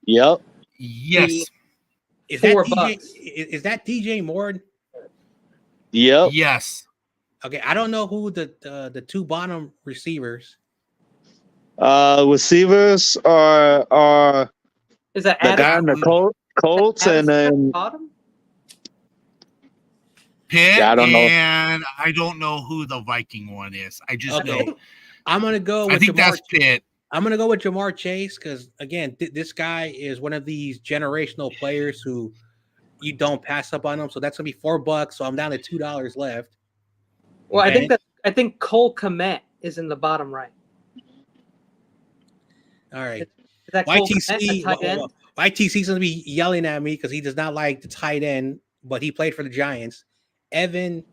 Yep. Yes. Is that $4. is that DJ Moore? Yep. Yes. Okay, I don't know who the two bottom receivers. Receivers are Is that the guy in the Colts and then bottom? Pitt, Yeah, I don't know. and I don't know who the Viking one is. I just know. I'm gonna go with I think that's Pitt. I'm gonna go with Jamar Chase because again, this guy is one of these generational players who you don't pass up on him. So that's gonna be $4. So I'm down to $2 left. Well, Okay. I think Cole Kmet is in the bottom right. All right. Is that Cole YTC Kmet, a tight end? YTC's gonna be yelling at me because he does not like the tight end, but he played for the Giants. Evan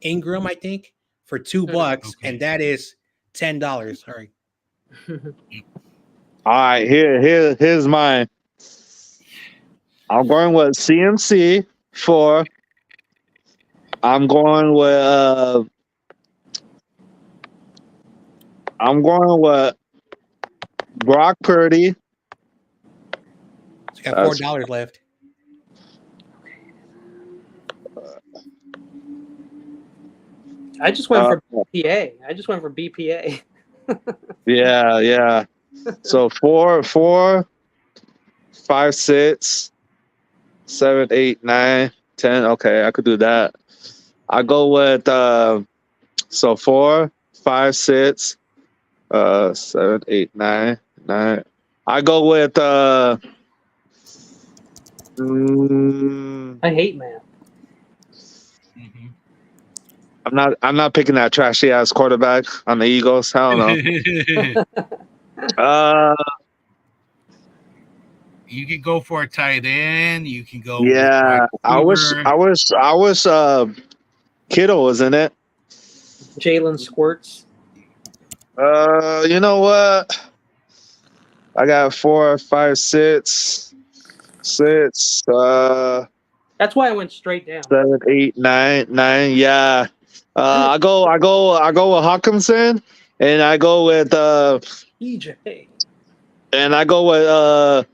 Ingram, I think, for $2, and that is $10. All right. All right, here's mine. I'm going with CMC 4. I'm going with Brock Purdy. It's got $4 left. I just went for BPA. I just went for BPA. Yeah. So 4, 5, 6, 7, 8, 9, 10. Okay, I could do that. I go with 4, 5, 6, 7, 8, 9. I go with I hate math. I'm not picking that trashy ass quarterback on the Eagles. Hell no. You can go for a tight end. You can go. Yeah, I wish Kittle was in it. Jalen Squirts. You know what? I got 4, 5, 6. That's why I went straight down. 7, 8, 9. Yeah. I go with Hawkinson, and I go with EJ. And I go with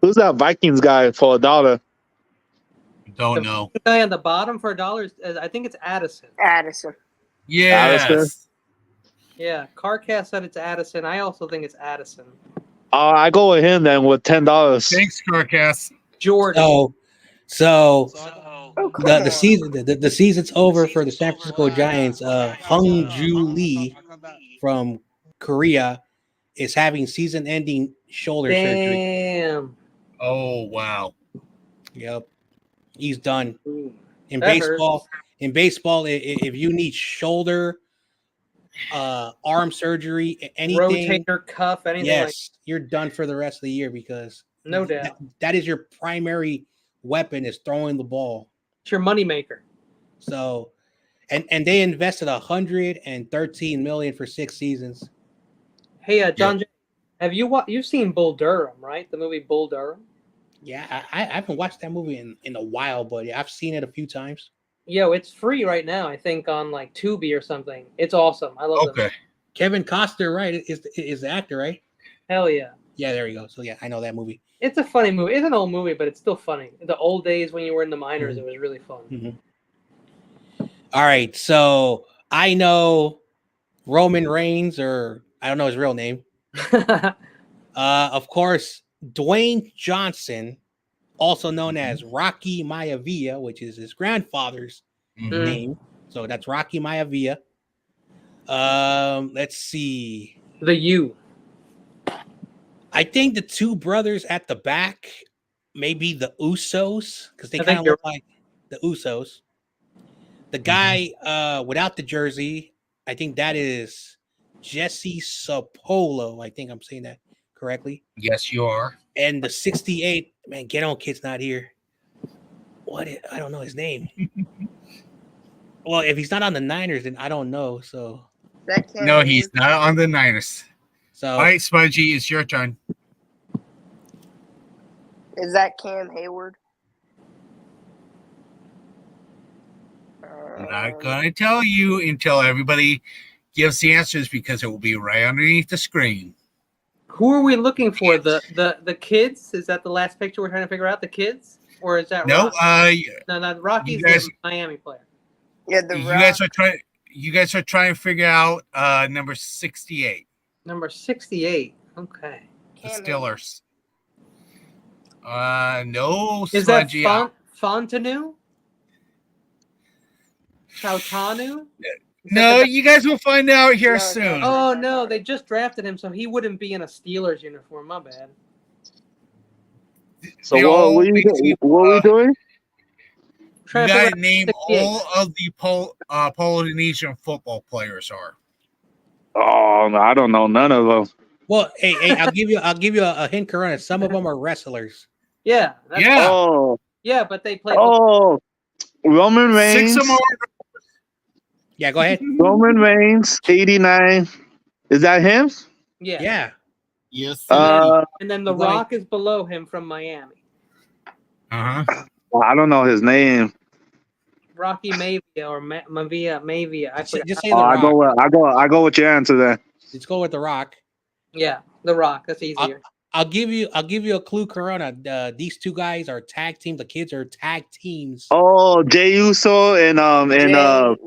who's that Vikings guy for $1? Don't know. The guy on the bottom for $1, I think it's Addison. Yes. Yeah, Carcast said it's Addison. I also think it's Addison. I go with him then with $10. Thanks, Carcass. Jordan. So the season's over for the San Francisco Giants. Hung-Ju Lee from Korea is having season-ending shoulder surgery. Damn. Oh wow. Yep, he's done. In That baseball, if you need shoulder, arm surgery, anything, rotator cuff, anything. yes, you're done for the rest of the year because no doubt that is your primary weapon is throwing the ball. It's your moneymaker. So, and they invested $113 million for 6 seasons. Hey, John, have you've seen Bull Durham, right? The movie Bull Durham. Yeah, I haven't watched that movie in a while, but yeah, I've seen it a few times. Yo, it's free right now. I think on like Tubi or something. It's awesome. I love it. Kevin Costner, right? Is the actor, right? Hell yeah. Yeah, there you go. So yeah, I know that movie. It's a funny movie. It's an old movie, but it's still funny. The old days when you were in the minors, it was really fun. Mm-hmm. All right, so I know Roman Reigns, or I don't know his real name. Of course, Dwayne Johnson, also known as Rocky Maivia, which is his grandfather's name. So that's Rocky Maivia. Let's see. The U. I think the two brothers at the back, maybe the Usos, because they kind of look like the Usos. The guy without the jersey, I think that is Jesse Sapolo. I think I'm saying that correctly. Yes, you are. And the 68, man, Get On Kid's not here. I don't know his name. Well, if he's not on the Niners, then I don't know. So no, he's not on the Niners. So all right, Smudgy, it's your turn. Is that Cam Hayward? I'm not gonna tell you until everybody gives the answers because it will be right underneath the screen. Who are we looking for? The kids? Is that the last picture we're trying to figure out? The kids, or is that no? No, not Rocky's the Miami player. Yeah, you guys are trying to figure out number 68. Number 68. Okay. The Steelers. No. Is that Fontenot? Chautanu? No, you guys will find out here soon. Oh no, they just drafted him, so he wouldn't be in a Steelers uniform. My bad. So what are we doing? You gotta name all of the Polynesian football players are. Oh, no, I don't know none of them. Well, hey, I'll give you a hint, Corona. Some of them are wrestlers. Yeah. Yeah. Oh. Yeah, but they play. Oh, Roman Reigns. 6 more. Yeah, go ahead. Roman Reigns, 89. Is that him? Yeah. Yeah. Yes. And then The He's like- Rock is below him from Miami. Uh-huh. I don't know his name. Rocky Maivia or Mavia. I forgot. Just say The Rock. I go with your answer then. Let's go with The Rock. Yeah, The Rock. That's easier. I'll give you a clue, Corona. These two guys are tag team. The kids are tag teams. Oh, Jey Uso and the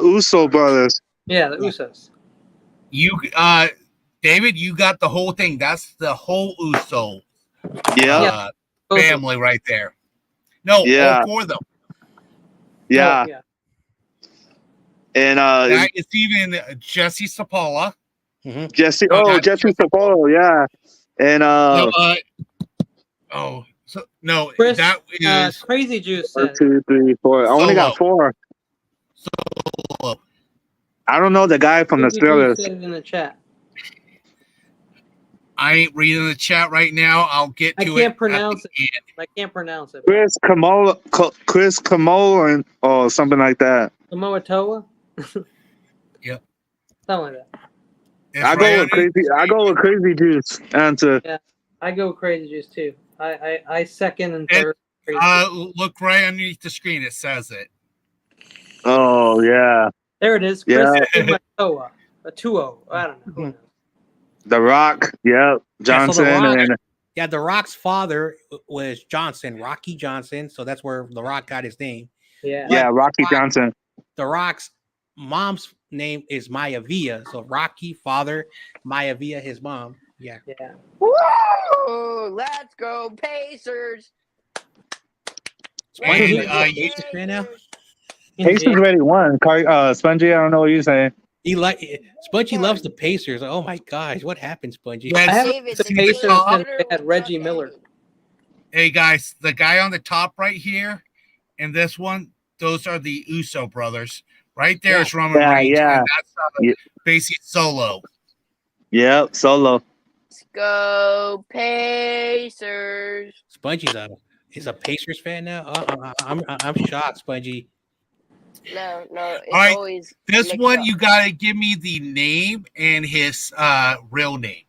Uso brothers. Yeah, the Usos. You David, you got the whole thing. That's the whole Uso family right there. No, all four of them. Yeah. Oh, yeah. And that is even Jesse Sapala. Jesse Sapolo, yeah. And Chris, that is Crazy Juice. 1, 2, 3, 4. I only got 4. Solo. I don't know the guy from the Steelers. Said it in the chat. I ain't reading the chat right now. I'll get to it. I can't pronounce it. I can't pronounce it. Chris Kamolo or something like that. Samoa Toa? Yep. Something like that. I go with Crazy Juice answer. Yeah, I go with Crazy Juice too. I second and third. Look right underneath the screen. It says it. Oh yeah. There it is. Yeah. Chris Toa. A 2-0. I don't know. Who knows? The Rock. Yep. Johnson The Rock's father was Johnson, Rocky Johnson. So that's where The Rock got his name. Yeah. Yeah, Rocky Johnson. The Rock's mom's name is Maivia. So Rocky, father, Maivia, his mom. Yeah. Yeah. Woo! Let's go, Pacers. Pacers already won. Spongy, I don't know what you're saying. Spongy loves the Pacers. Oh my gosh, what happened, Spongy? I have the Pacers since they had Reggie Miller. Hey guys, the guy on the top right here and this one, those are the Uso brothers. Right there is Roman Reigns. Yeah. And that's basically Solo. Yep, Solo. Let's go, Pacers. Spongy's a Pacers fan now. I'm shocked, Spongy. No, it's All right, always this mixed one up. you gotta give me the name and his Sting. real name.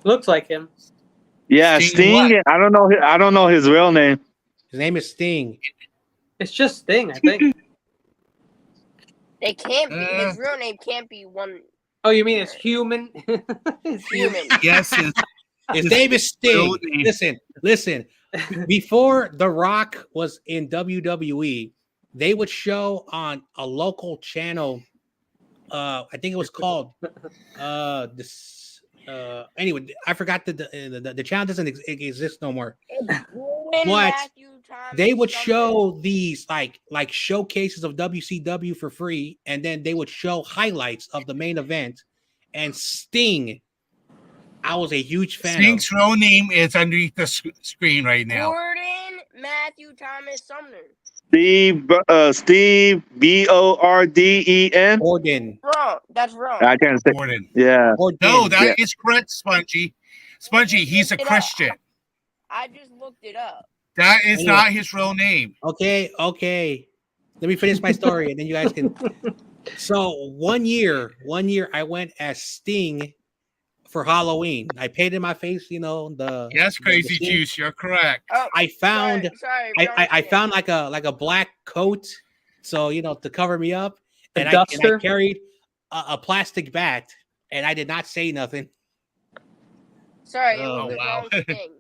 Looks like him. Yeah, Sting. I don't know his real name. His name is Sting. It's just Sting, I think. It can't be. His real name can't be one. Oh, you mean it's human? It's human. Yes, his name is Sting. Listen. Before The Rock was in WWE, they would show on a local channel. I think it was called anyway, I forgot the channel doesn't exist no more. But they would show these like showcases of WCW for free, and then they would show highlights of the main event. And Sting, I was a huge fan. Sting's real name is underneath the screen right now. Gordon Matthew Thomas Sumner. Steve Borden. Wrong. That's wrong. I can't say. Gordon. Yeah. No, that is correct, Spongy. Spongy, he's a Christian. I just looked it up. That is not his real name. Okay. Let me finish my story, and then you guys can. So one year, I went as Sting for Halloween. I painted my face, Yes, Crazy Juice, you're correct. I found Sorry, I found like a black coat, so to cover me up, and I carried a plastic bat, and I did not say nothing. Sorry, it was the wrong thing.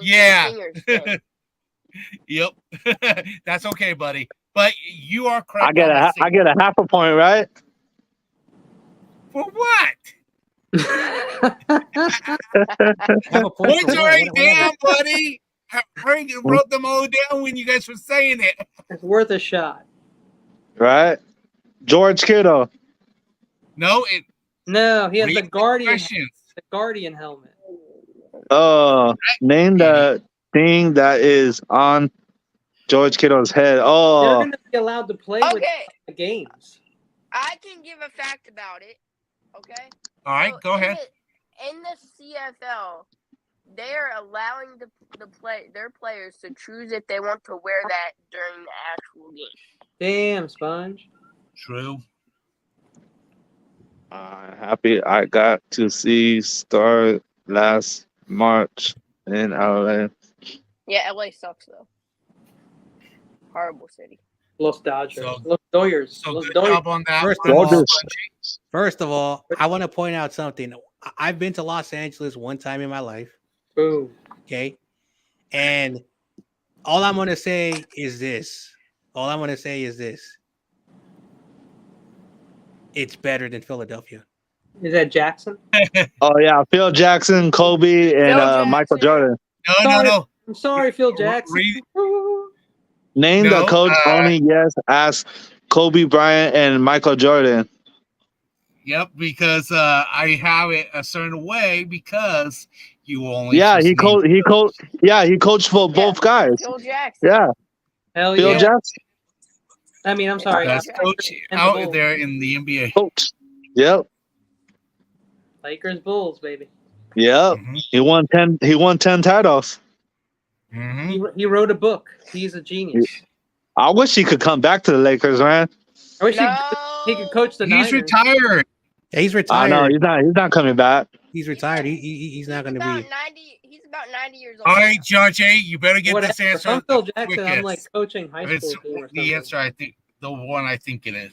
Yeah. Yep. That's okay, buddy. But you are correct. I get a half a point, right? For what? Points are right down, buddy. Hurry, wrote them all down when you guys were saying it. It's worth a shot. Right? George Kittle. No, he has the Guardian. The Guardian helmet. Name the thing that is on George Kittle's head. They're going to be allowed to play with the games. I can give a fact about it. Okay. All right, go ahead. In the CFL, they are allowing their players to choose if they want to wear that during the actual game. Damn, Sponge. True. Happy I got to see start last March in LA. Yeah, LA sucks though. Horrible city. Los Dodgers. So- Los Doyers. So Los good Doyers. job on that First one, of all- Spongy. First of all, I want to point out something. I've been to Los Angeles one time in my life. Boom. Okay. And all I'm going to say is this. It's better than Philadelphia. Is that Jackson? Oh yeah, Phil Jackson, Kobe, and Jackson. Michael Jordan. No. I'm sorry, Phil Jackson. Read- Name No, the coach only yes ask Kobe Bryant and Michael Jordan. Yep, because I have it a certain way because you only. Yeah, just he need- coached for both guys. Phil Jackson. Yeah, Hell Phil yeah. Jackson I mean, I'm sorry. Best coach And the out Bulls. there in the NBA. coach. Yep. Lakers Bulls, baby. Yep. Mhm. He won 10 titles. Mhm. He wrote a book. He's a genius. I wish he could come back to the Lakers, man. I wish No. he could coach the He's Niners. retired. Yeah, he's I retired. know he's not coming back. He's retired. He's not going to about be. 90. He's about 90 years old. All right, John Jay, you better get Whatever. this answer. If I'm Phil the Jackson, I'm like quickest. coaching high It's school team or something. the answer. I think the one I think it is.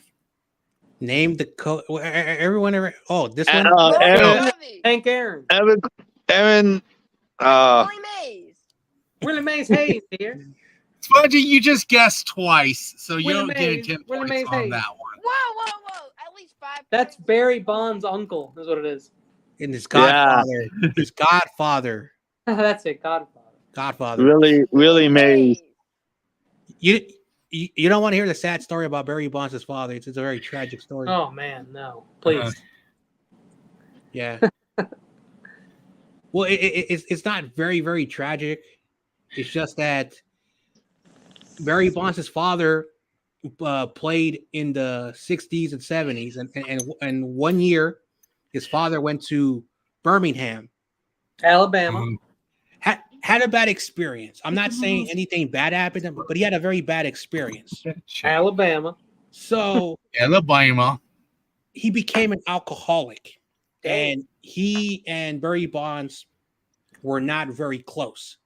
Name the coach. Everyone. Oh, this one. Aaron, Hank Aaron. Aaron. Willie Mays. Willie Mays Hayes here. Spongy, you just guessed twice, so you Willie don't get Mays. 10 Willie points Mays on Hayes. that one. Whoa. At least 5 That's points. Barry Bonds' uncle, is what it is. And his godfather. His godfather. That's it, Godfather. Godfather. Really Mays. You don't want to hear the sad story about Barry Bonds' father. It's a very tragic story. Oh man, no, please. Yeah. Well, it's not very, very tragic. It's just that Barry Bonds' father played in the 60s and 70s, and 1 year his father went to Birmingham, Alabama. had a bad experience. I'm not saying anything bad happened to him, but he had a very bad experience. Alabama. So Alabama. he became an alcoholic, and he and Barry Bonds were not very close.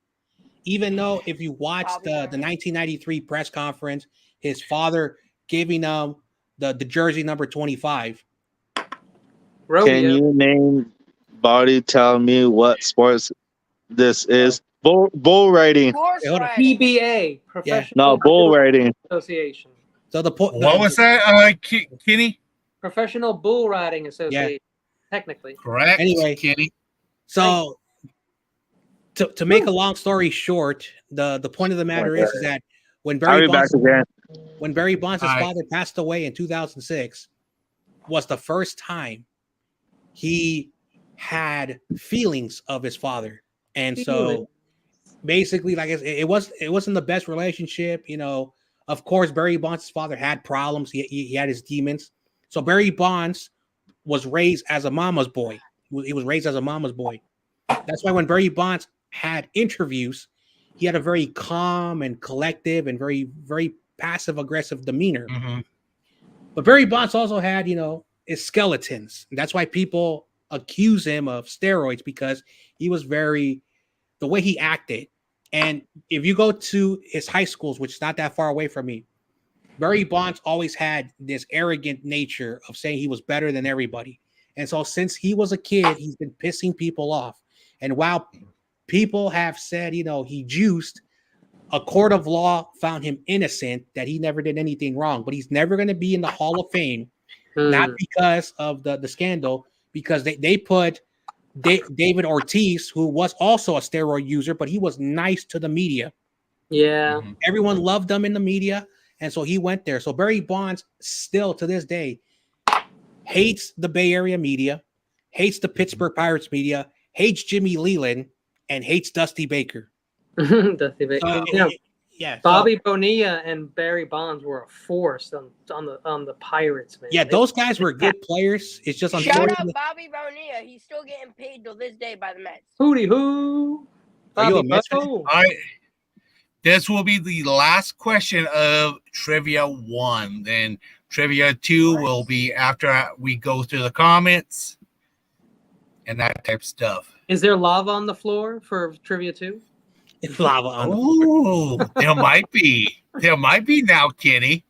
Even though if you watch the 1993 press conference, his father giving him the jersey number 25. Can you name Body? Tell me what sports this is. Bull riding. PBA, Professional No, bull riding. Association. So the point. What was that, Kenny? Professional Bull Riding Association. Technically. Correct. Anyway, Kenny. So to make a long story short, the point of the matter is that when Barry Bonds' father passed away in 2006, was the first time he had feelings of his father, and so basically, like it wasn't the best relationship, you know. Of course, Barry Bonds' father had problems. He had his demons. So Barry Bonds was raised as a mama's boy. He was raised as a mama's boy. That's why when Barry Bonds had interviews, he had a very calm and collective and very, very passive aggressive demeanor. Mm-hmm. But Barry Bonds also had, you know, his skeletons. And that's why people accuse him of steroids, because he was the way he acted. And if you go to his high schools, which is not that far away from me, Barry Bonds always had this arrogant nature of saying he was better than everybody. And so since he was a kid, he's been pissing people off. And while people have said, you know, he juiced, a court of law found him innocent, that he never did anything wrong. But he's never going to be in the Hall of Fame, not because of the scandal, because they put David Ortiz, who was also a steroid user, but he was nice to the media. Yeah. Everyone loved him in the media, and so he went there. So Barry Bonds still to this day hates the Bay Area media, hates the Pittsburgh Pirates media, hates Jimmy Leland, and hates Dusty Baker. Dusty Baker. So, You know, yeah, Bobby Bonilla and Barry Bonds were a force on the Pirates, man. Yeah, those guys were good players. It's just Shout out unfortunate. Bobby Bonilla. He's still getting paid till this day by the Mets. Hootie hoo. Are you a Bobby Mets fan? Bo. All right. This will be the last question of Trivia 1. Then Trivia 2 will be after we go through the comments and that type of stuff. Is there lava on the floor for Trivia 2? It's lava on the Oh, there might be. There might be now, Kenny.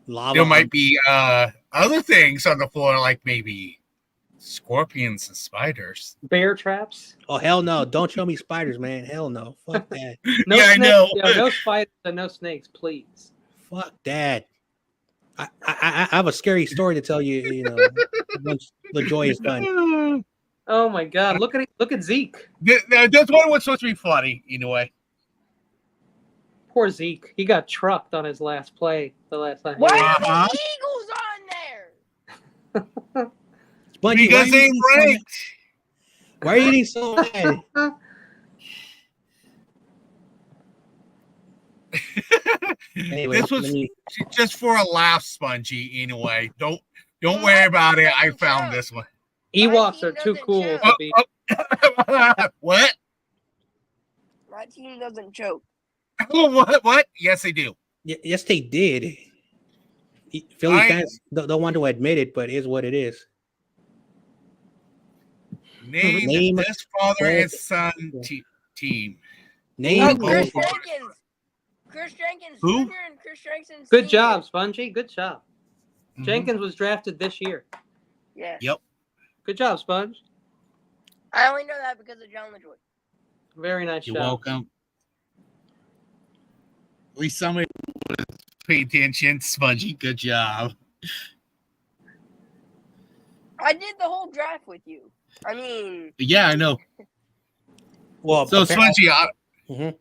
lava. There might be other things on the floor, like maybe scorpions and spiders. Bear traps? Oh hell no! Don't show me spiders, man. Hell no. Fuck that. No Yeah, I snakes. know. Yeah, no spiders and no snakes, please. Fuck that. I have a scary story to tell you. You know, once LaJoy is done. Oh my God! Look at Zeke. This one was supposed to be funny, anyway. Poor Zeke. He got trucked on his last play. The last time. Why are Uh-huh. the Eagles on there? Spongy, Because they ain't ranked. Why are you eating so mad? Anyway, This was let me- just for a laugh, Spongy. Anyway, don't worry about it. I found this one. Ewoks are too cool to be. What? My team doesn't choke. What? Yes, they do. Yes, they did. Philly fans don't want to admit it, but it is what it is. Name this father and son team. Name Chris Jenkins. Chris Jenkins Who? Jr. and Chris Jenkins. Good Sr. job, Spongy. Good job. Mhm. Jenkins was drafted this year. Yeah. Yep. Good job, Sponge. I only know that because of John LaJoy. Very nice You're job. welcome. At least somebody was paying attention. Spongy, good job. I did the whole draft with you. I mean, Yeah, I know. Well, So, Spongy, Mhm.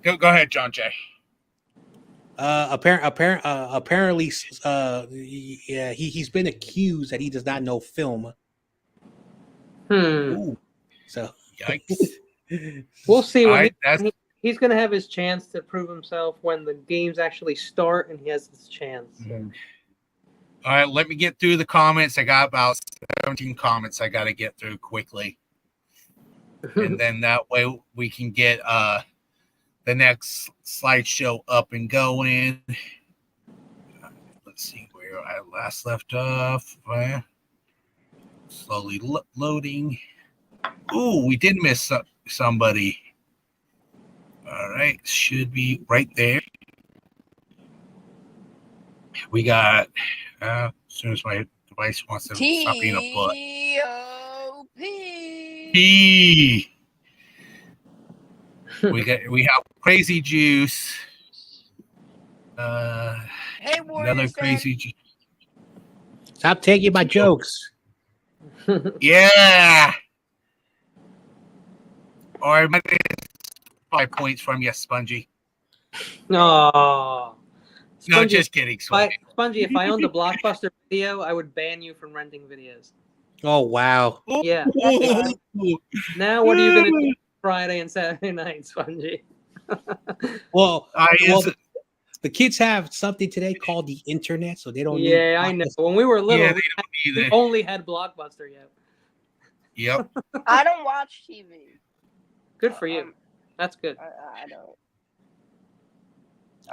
go ahead, John Jay. Apparently, yeah, he's been accused that he does not know film. Ooh, So, yikes. We'll see. When That's he's going to have his chance to prove himself when the games actually start, and he has his chance. all right. Let me get through the comments. I got about 17 comments I got to get through quickly, and then that way we can get the next slideshow up and going. Let's see where I last left off. Slowly loading. Ooh, we did miss somebody. All right, should be right there. We got, as soon as my device wants to stop being a butt. T.O.P. P. We have Crazy Juice. Hey, Another Crazy Juice. stop taking my jokes. Yeah. Or 5 points from you, Spongy. No. No, just kidding, Spongy. Spongy, if I owned a Blockbuster video, I would ban you from renting videos. Oh wow! Yeah. Ooh. Now what are you going to do Friday and Saturday night, Spongy? Well, the kids have something today called the internet, so they don't. Yeah, I know. When we were little, Yeah, they don't we either. only had Blockbuster yet. Yep. I don't watch TV. Good for you. That's good. I don't.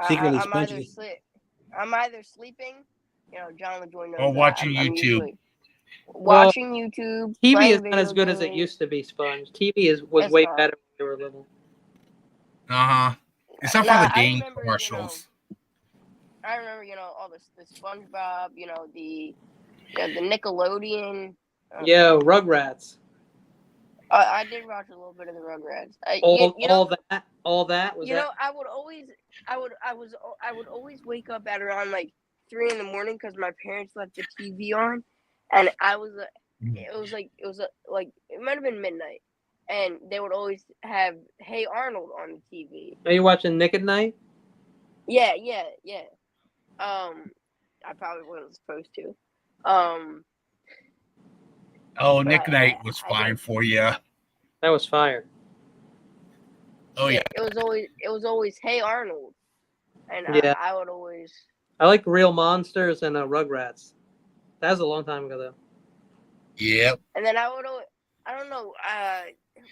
Secretly I'm either Spongy. I'm either sleeping, John LaJoy knows Or that. watching I'm YouTube. usually watching YouTube. TV playing is not as video good as it games. used to be, Sponge. TV was It's way not. better when we were little. Uh-huh. It's not Nah, for the I game remember, commercials. I remember, all the SpongeBob, the Nickelodeon. Yo, Rugrats. I did watch a little bit of the Rugrats. All that was that. I would always wake up at around like 3 a.m. because my parents left the TV on, and it might have been midnight, and they would always have Hey Arnold on the TV. Are you watching Nick at Night? Yeah. I probably wasn't supposed to. Oh, Nick Knight was fine for you. That was fire. Oh yeah. It was always Hey Arnold, and Yeah. I would always. I like Real Monsters and Rugrats. That was a long time ago, though. Yep. And then I don't know,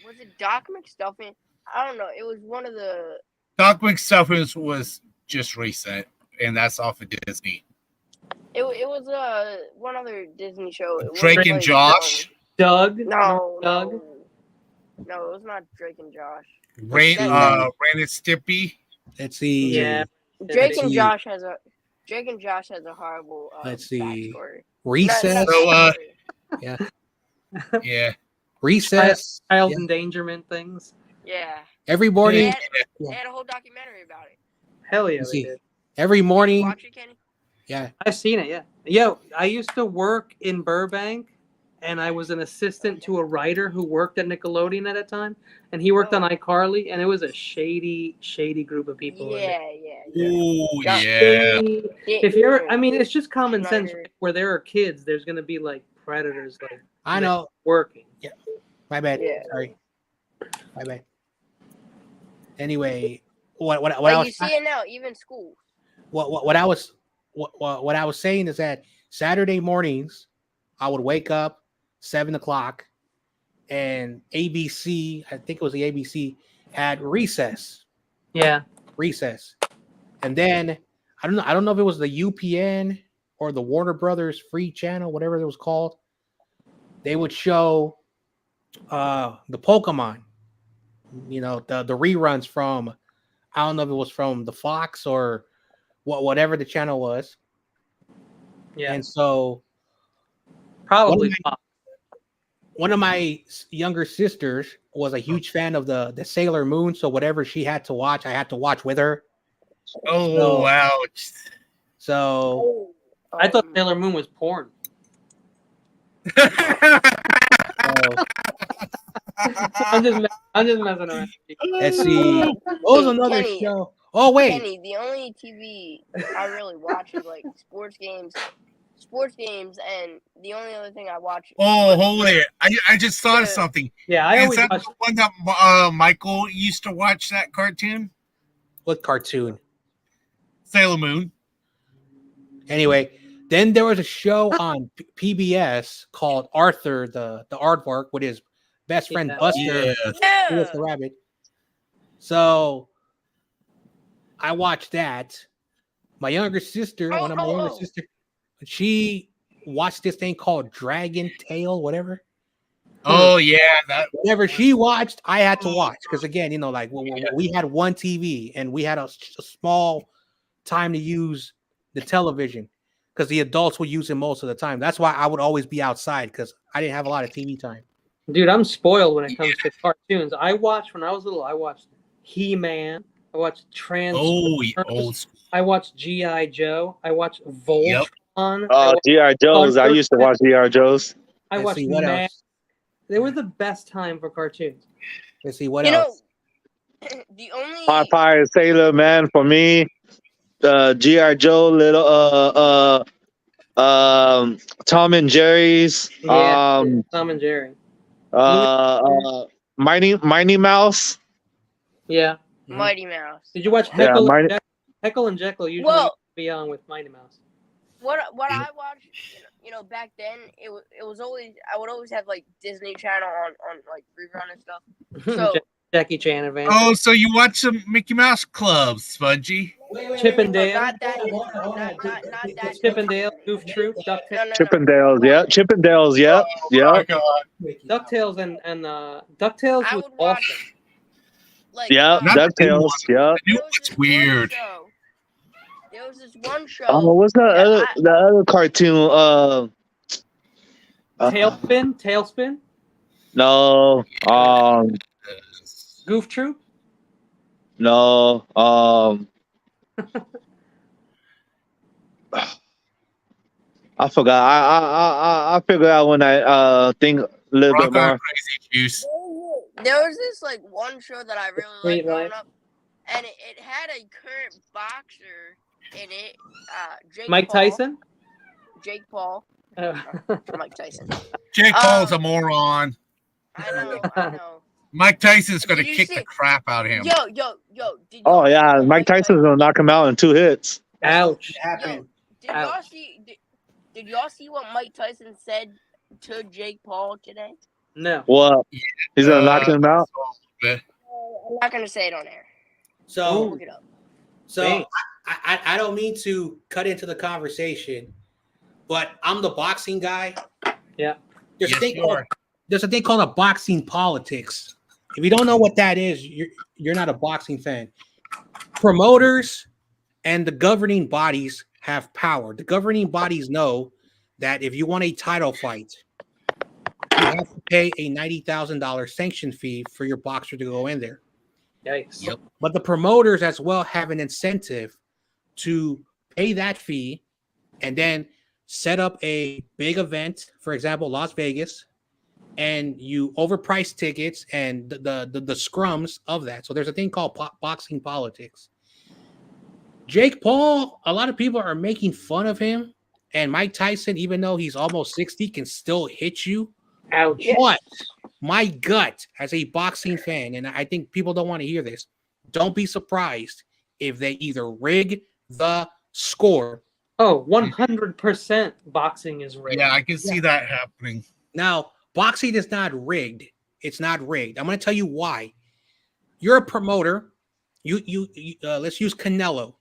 was it Doc McStuffin? I don't know. It was one of the. Doc McStuffins was just recent, and that's off of Disney. It was one other Disney show. It Drake wasn't and like, Josh. Doug. No, Doug. no, it was not Drake and Josh. Ren and Stimpy. Let's see. Yeah. Drake Let's and see. Josh has a horrible. Let's see. backstory. Recess. So, yeah. Yeah. Recess. Child Yeah. endangerment things. Yeah. Every morning. They had a whole documentary about it. Hell yeah, Let's they see. did. Every Did you morning. watch it, Kenny? Yeah. I've seen it, yeah. Yo, I used to work in Burbank, and I was an assistant to a writer who worked at Nickelodeon at that time, and he worked on iCarly, and it was a shady, shady group of people. in it. Yeah. Ooh, Yeah. yeah. If you're, I mean, it's just common sense. Schneider. Right? Where there are kids, there's gonna be like predators, like I know. working. My bad. Yeah. Sorry. My bad. Anyway, what I Like you was see it now, even schools. what I was saying is that Saturday mornings I would wake up 7:00 and ABC, I think it was the ABC, had recess. Yeah. Recess. And then I don't know if it was the UPN or the Warner Brothers free channel, whatever it was called. They would show the Pokemon, you know, the reruns from, I don't know if it was from the Fox or whatever the channel was. Yeah. And so Probably. one of my younger sisters was a huge fan of the Sailor Moon, so whatever she had to watch, I had to watch with her. Oh, So- wow. So I thought Sailor Moon was porn. I'm just messing around. let's see. What was another Kenny, show? Oh wait, Kenny, the only TV I really watch is like sports games, and the only other thing I watch. Oh, hold it. I just thought of something. Yeah, I Is always that watch. the one that Michael used to watch that cartoon? what cartoon? Sailor Moon. Anyway, then there was a show on PBS called Arthur, the aardvark, with his best friend Yeah. Buster, who was the rabbit. So I watched that. My younger sister, one of my younger sister, she watched this thing called Dragon Tail, whatever. Oh, yeah. That. Whatever she watched, I had to watch because again, you know, like we had one TV and we had a small time to use the television because the adults would use it most of the time. That's why I would always be outside because I didn't have a lot of TV time. Dude, I'm spoiled when it comes to cartoons. I watched when I was little. I watched He-Man. I watched Transformers. Old school. I watched G.I. Joe. I watched Voltron. G.I. Joes. I used to watch G.I. Joes. I Let's watched see what Man. else. They were the best time for cartoons. Let's see what You else. know, the only Popeye, Sailor Man for me. G.I. Joe, little Tom and Jerry's. Yeah, Tom and Jerry. Mighty Mouse. Yeah. Mighty Mouse. Did you watch Yeah, Heckle? Mighty- Heckle and Jekyll usually Well- be on with Mighty Mouse. What I watched, you know, back then it was always I would always have like Disney Channel on like rerun and stuff. So Jackie Chan advance. Oh, so you watch some Mickey Mouse Club, Spongy? Chippendale. not that. Chippendale, Goof Troop, DuckTales. Chippendales, yeah. Chippendales, yeah. Yeah. DuckTales and DuckTales I was would watch, awesome. like, Yeah, DuckTales, yeah. It's weird. There was this one show. Oh, what's the other cartoon? Tailspin? No. Goof Troop? No. I forgot. I figured out when I think a little Rock bit more. on Crazy Juice. There was this like one show that I really Sweet liked growing Life. up, and it had a current boxer in it. Jake Mike Paul. Tyson? Jake Paul. Oh. Mike Tyson. Jake Paul's a moron. I know. Mike Tyson's going to Did you kick see- the crap out of him. Yo. Did Oh y'all yeah, see Mike Tyson's gonna knock him out in 2 hits. Ouch. Yo, did y'all see? Did y'all see what Mike Tyson said to Jake Paul today? No. What? He's gonna knock him out. I'm not gonna say it on air. So Look it up. So I don't mean to cut into the conversation, but I'm the boxing guy. Yeah. There's Yes, you are. there's a thing called a boxing politics. If you don't know what that is, you're not a boxing fan. Promoters and the governing bodies have power. The governing bodies know that if you want a title fight, you have to pay a $90,000 sanction fee for your boxer to go in there. Yikes. Yep. But the promoters as well have an incentive to pay that fee and then set up a big event, for example, Las Vegas, and you overprice tickets and the scrums of that. So there's a thing called boxing politics. Jake Paul, a lot of people are making fun of him, and Mike Tyson, even though he's almost 60, can still hit you. Ouch. But my gut as a boxing fan, and I think people don't want to hear this, don't be surprised if they either rig the score. Oh, 100% boxing is rigged. Yeah, I can see that happening. Now, boxing is not rigged. It's not rigged. I'm going to tell you why. You're a promoter. Let's use Canelo.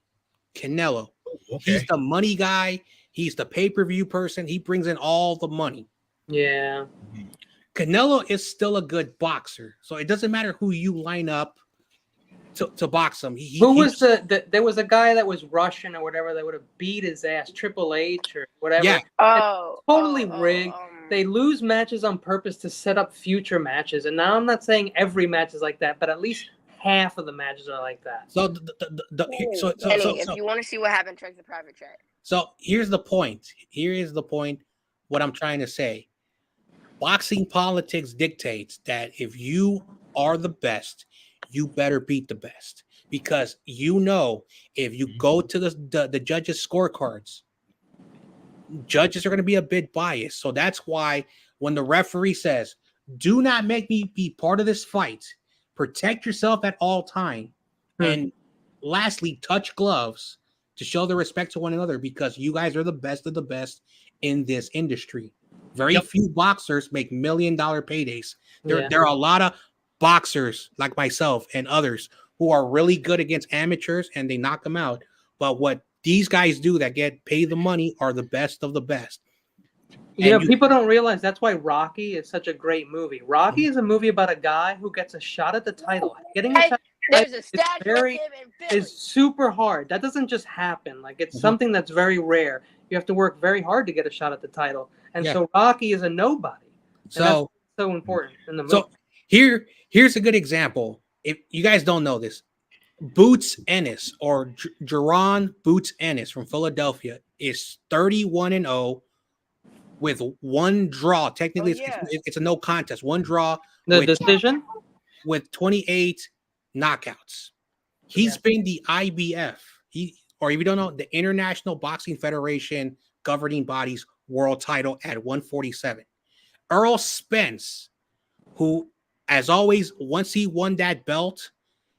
Canelo. Okay. He's the money guy. He's the pay-per-view person. He brings in all the money. Yeah. Canelo is still a good boxer. So it doesn't matter who you line up to box him. Who was there was a guy that was Russian or whatever that would have beat his ass, Triple H or whatever. Yeah. Totally rigged. They lose matches on purpose to set up future matches. And now I'm not saying every match is like that, but at least half of the matches are like that. So, if you want to see what happened, check the private chat. So here's the point. Here is the point. What I'm trying to say. Boxing politics dictates that if you are the best, you better beat the best, because you know if you go to the judges' scorecards, judges are going to be a bit biased. So that's why when the referee says, "Do not make me be part of this fight. Protect yourself at all time," and lastly, touch gloves to show the respect to one another, because you guys are the best of the best in this industry. Very few boxers make $1 million paydays. There are a lot of boxers like myself and others who are really good against amateurs and they knock them out. But what these guys do that get paid the money are the best of the best. Yeah, people don't realize that's why Rocky is such a great movie. Rocky is a movie about a guy who gets a shot at the title. Getting a shot There's a statue of him in Philly. is super hard. That doesn't just happen. Like, it's something that's very rare. You have to work very hard to get a shot at the title. And so Rocky is a nobody. So that's so important in the movie. So here's a good example. If you guys don't know this, Boots Ennis or Jaron Boots Ennis from Philadelphia is 31-0 with one draw. Technically, it's a no contest. One draw. The decision? With 28 knockouts. He's been the IBF. Or if you don't know, the International Boxing Federation governing body's world title at 147. Earl Spence, who, as always, once he won that belt,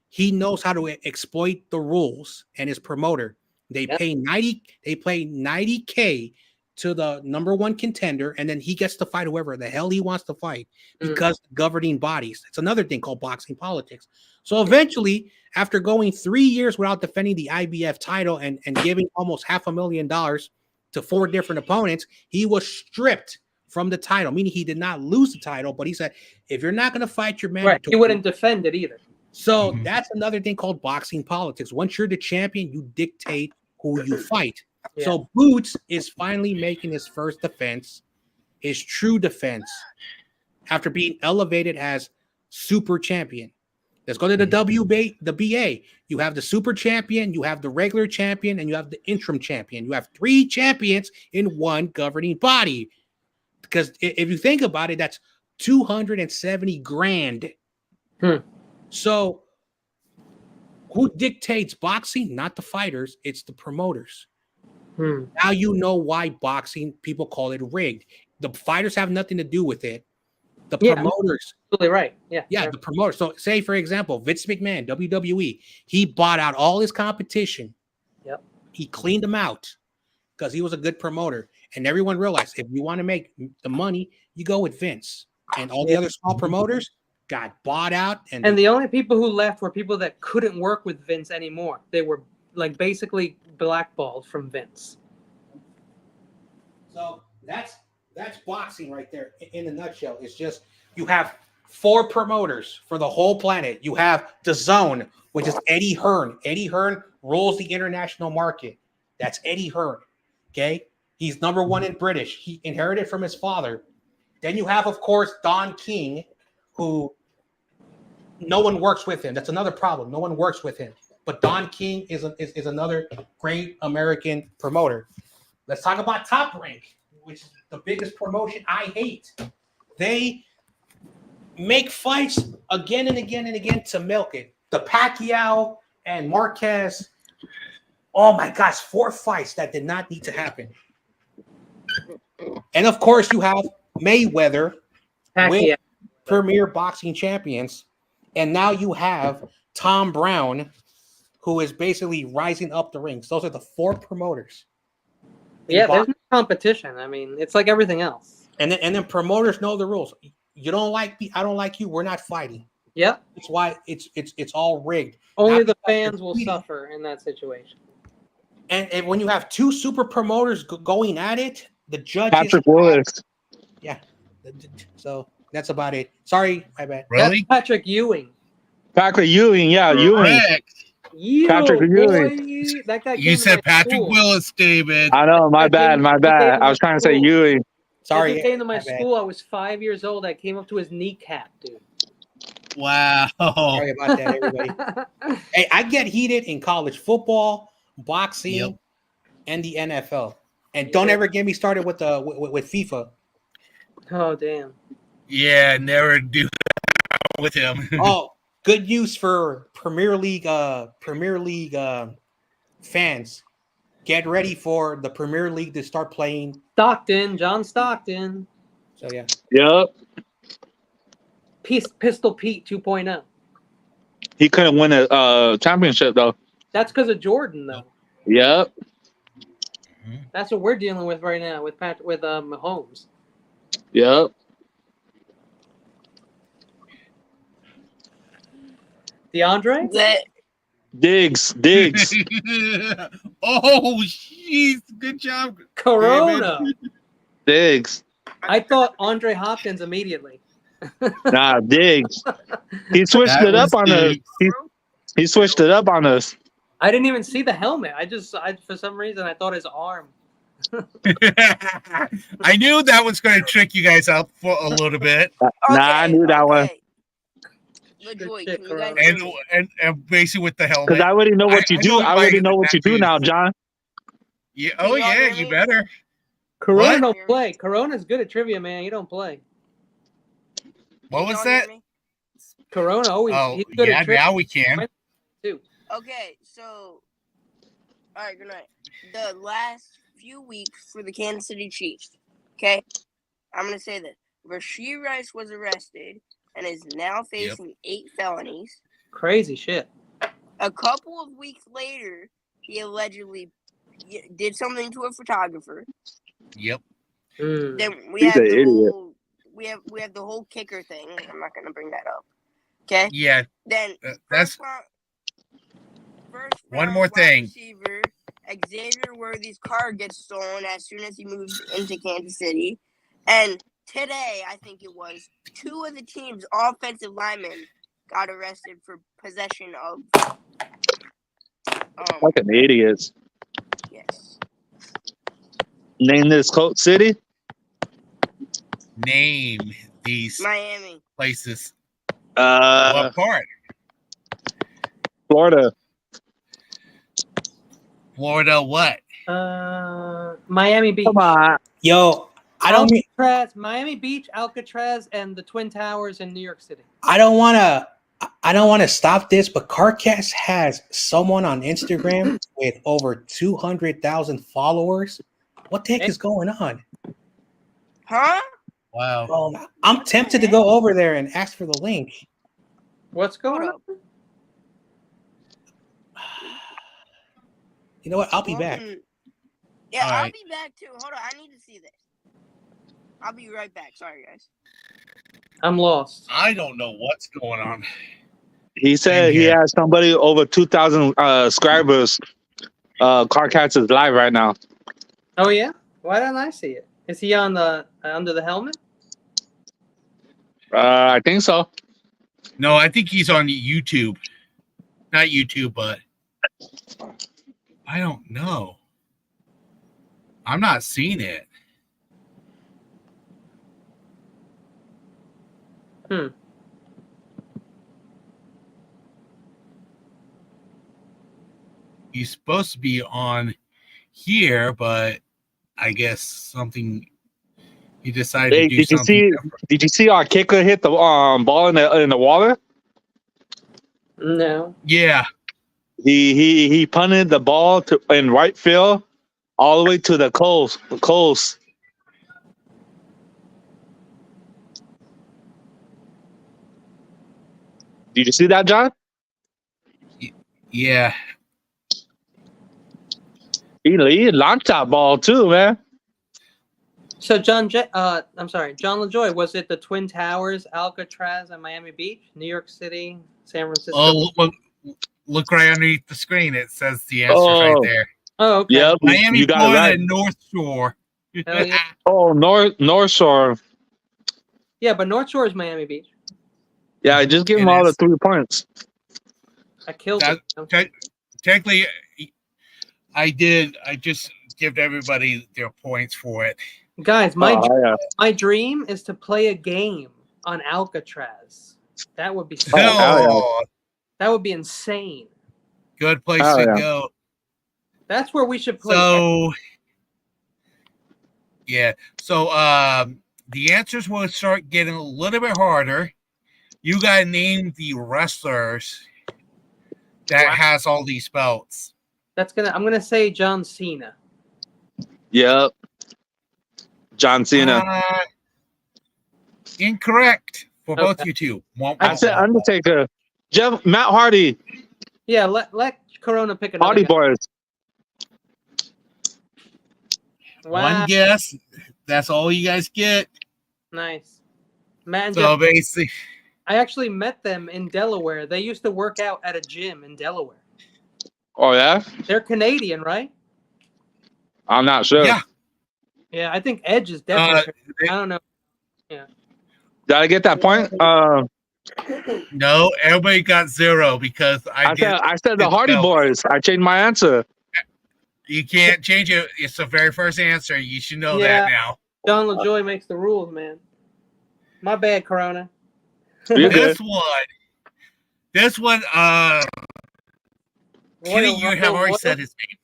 he knows how to exploit the rules, and his promoter. They pay $90K to the number one contender, and then he gets to fight whoever the hell he wants to fight because the governing bodies. It's another thing called boxing politics. So eventually, after going 3 years without defending the IBF title and giving almost $500,000 to 4 different opponents, he was stripped from the title, meaning he did not lose the title, but he said, if you're not going to fight your mandatory, he wouldn't defend it either. So that's another thing called boxing politics. Once you're the champion, you dictate who you fight. Yeah. So Boots is finally making his first defense, his true defense, after being elevated as super champion. Let's go to the WBA. You have the super champion, you have the regular champion, and you have the interim champion. You have 3 champions in one governing body. Because if you think about it, that's $270,000. So who dictates boxing? Not the fighters, it's the promoters. Now you know why boxing, people call it rigged. The fighters have nothing to do with it. The promoters. Absolutely right. The promoters. So say, for example, Vince McMahon, WWE, he bought out all his competition. He cleaned them out because he was a good promoter. And everyone realized if you want to make the money, you go with Vince. And all the other small promoters got bought out. And the only people who left were people that couldn't work with Vince anymore. They were like basically blackballed from Vince. So that's boxing right there in a nutshell. It's just you have 4 promoters for the whole planet. You have DAZN, which is Eddie Hearn. Eddie Hearn rules the international market. That's Eddie Hearn. Okay, he's #1 in British. He inherited from his father. Then you have, of course, Don King, who no one works with him. That's another problem. No one works with him. But Don King is another great American promoter. Let's talk about Top Rank, which is the biggest promotion I hate. They make fights again and again and again to milk it. The Pacquiao and Marquez, oh my gosh, 4 fights that did not need to happen. And of course, you have Mayweather with Premier Boxing Champions. And now you have Tom Brown, who is basically rising up the ranks. Those are the 4 promoters. Yeah, there's no competition. I mean, it's like everything else. And then promoters know the rules. You don't like me, I don't like you. We're not fighting. Yep. That's why it's all rigged. Only the fans will suffer in that situation. And when you have 2 super promoters going at it, the judges. Patrick Willis. Yeah. So that's about it. Sorry, my bad. Really? That's Patrick Ewing. Patrick Ewing, yeah, Ewing. Patrick Ewing. That guy You said Patrick Willis, David. I know, my bad. I was trying to say Ewing. Sorry. He came to my school. I was 5 years old. I came up to his kneecap, dude. Wow. Sorry about that, everybody. Hey, I get heated in college football, boxing, and the NFL. And don't ever get me started with FIFA. Oh, damn. Yeah, never do that with him. Oh, good news for Premier League fans. Get ready for the Premier League to start playing. John Stockton. So yeah. Yep. Pistol Pete 2.0. He couldn't win a championship though. That's because of Jordan, though. Yep. That's what we're dealing with right now with Mahomes. Yep. DeAndre? Diggs. Oh, jeez. Good job. Corona. Diggs. I thought Andre Hopkins immediately. Nah, Diggs. He switched it up on us. He switched it up on us. I didn't even see the helmet. I for some reason I thought his arm. I knew that was going to trick you guys up for a little bit. I knew that one. And basically with the helmet. Because I already know what you do. I already know what you do now, John. Yeah. Oh yeah, you better. Corona don't play. Corona's good at trivia, man. You don't play. What was that? Corona always. Oh, he's good at trivia. Now we can. Okay, so all right, good night. The last few weeks for the Kansas City Chiefs. Okay, I'm gonna say this: Rashee Rice was arrested and is now facing 8 felonies. Crazy shit. A couple of weeks later, he allegedly did something to a photographer. Yep. Then we have we have the whole kicker thing. I'm not gonna bring that up. Okay. Yeah. Then that's first one more thing. Receiver Xavier Worthy's car gets stolen as soon as he moves into Kansas City, and today I think it was 2 of the team's offensive linemen got arrested for possession of. Fucking idiots. Yes. Name this Coach City. Name these Miami places. What part? Florida. Florida what? Miami Beach. Come on. Yo, I don't mean Miami Beach, Alcatraz, and the Twin Towers in New York City. I don't want to stop this, but CarCast has someone on Instagram with over 200,000 followers. What the heck is going on? Huh? Wow. I'm tempted to go over there and ask for the link. What's going on? You know what? I'll be back. Yeah, All I'll right. be back too. Hold on, I need to see this. I'll be right back. Sorry, guys. I'm lost. I don't know what's going on. He said he has somebody over 2,000 subscribers Carcats is live right now. Oh yeah. Why don't I see it? Is he on the under the helmet? I think so. No, I think he's on YouTube. Not YouTube, but I don't know. I'm not seeing it. He's supposed to be on here, but I guess something he decided to do something different. Did you see our kicker hit the ball in the water? No. Yeah. He punted the ball in right field all the way to the coast. Did you see that, John? Yeah. He launched that ball too, man. So John LaJoy, was it the Twin Towers, Alcatraz, and Miami Beach, New York City, San Francisco? Oh, look right underneath the screen. It says the answer right there. Oh, okay. Yep, Miami, you got Florida, it right. and North Shore. Hell yeah. Oh, North Shore. Yeah, but North Shore is Miami Beach. Yeah, just give him all the 3 points. I killed That- it. Technically, I did. I just give everybody their points for it. Guys, yeah. my dream is to play a game on Alcatraz. That would be so Oh, that would be insane. good place Oh, to yeah. go. That's where we should play. So, yeah. So, the answers will start getting a little bit harder. You got to name the wrestlers that has all these belts. I'm gonna say John Cena. Yep. John Cena. Incorrect for both Okay. you two. I said Undertaker. Matt Hardy. Yeah, let Corona pick another Hardy guy. Boys. Wow, One guess. That's all you guys get. nice. Man, So basically, I actually met them in Delaware. They used to work out at a gym in Delaware. Oh yeah. They're Canadian, right? I'm not sure. yeah. Yeah, I think Edge is definitely. I don't know. Did I get that point? No, everybody got 0 because I said the Hardy Boys. I changed my answer. You can't change it. It's the very first answer. You should know Yeah. that now. John LaJoy makes the rules, man. My bad, Corona. You're good. This one, Kenny, you have already said his name.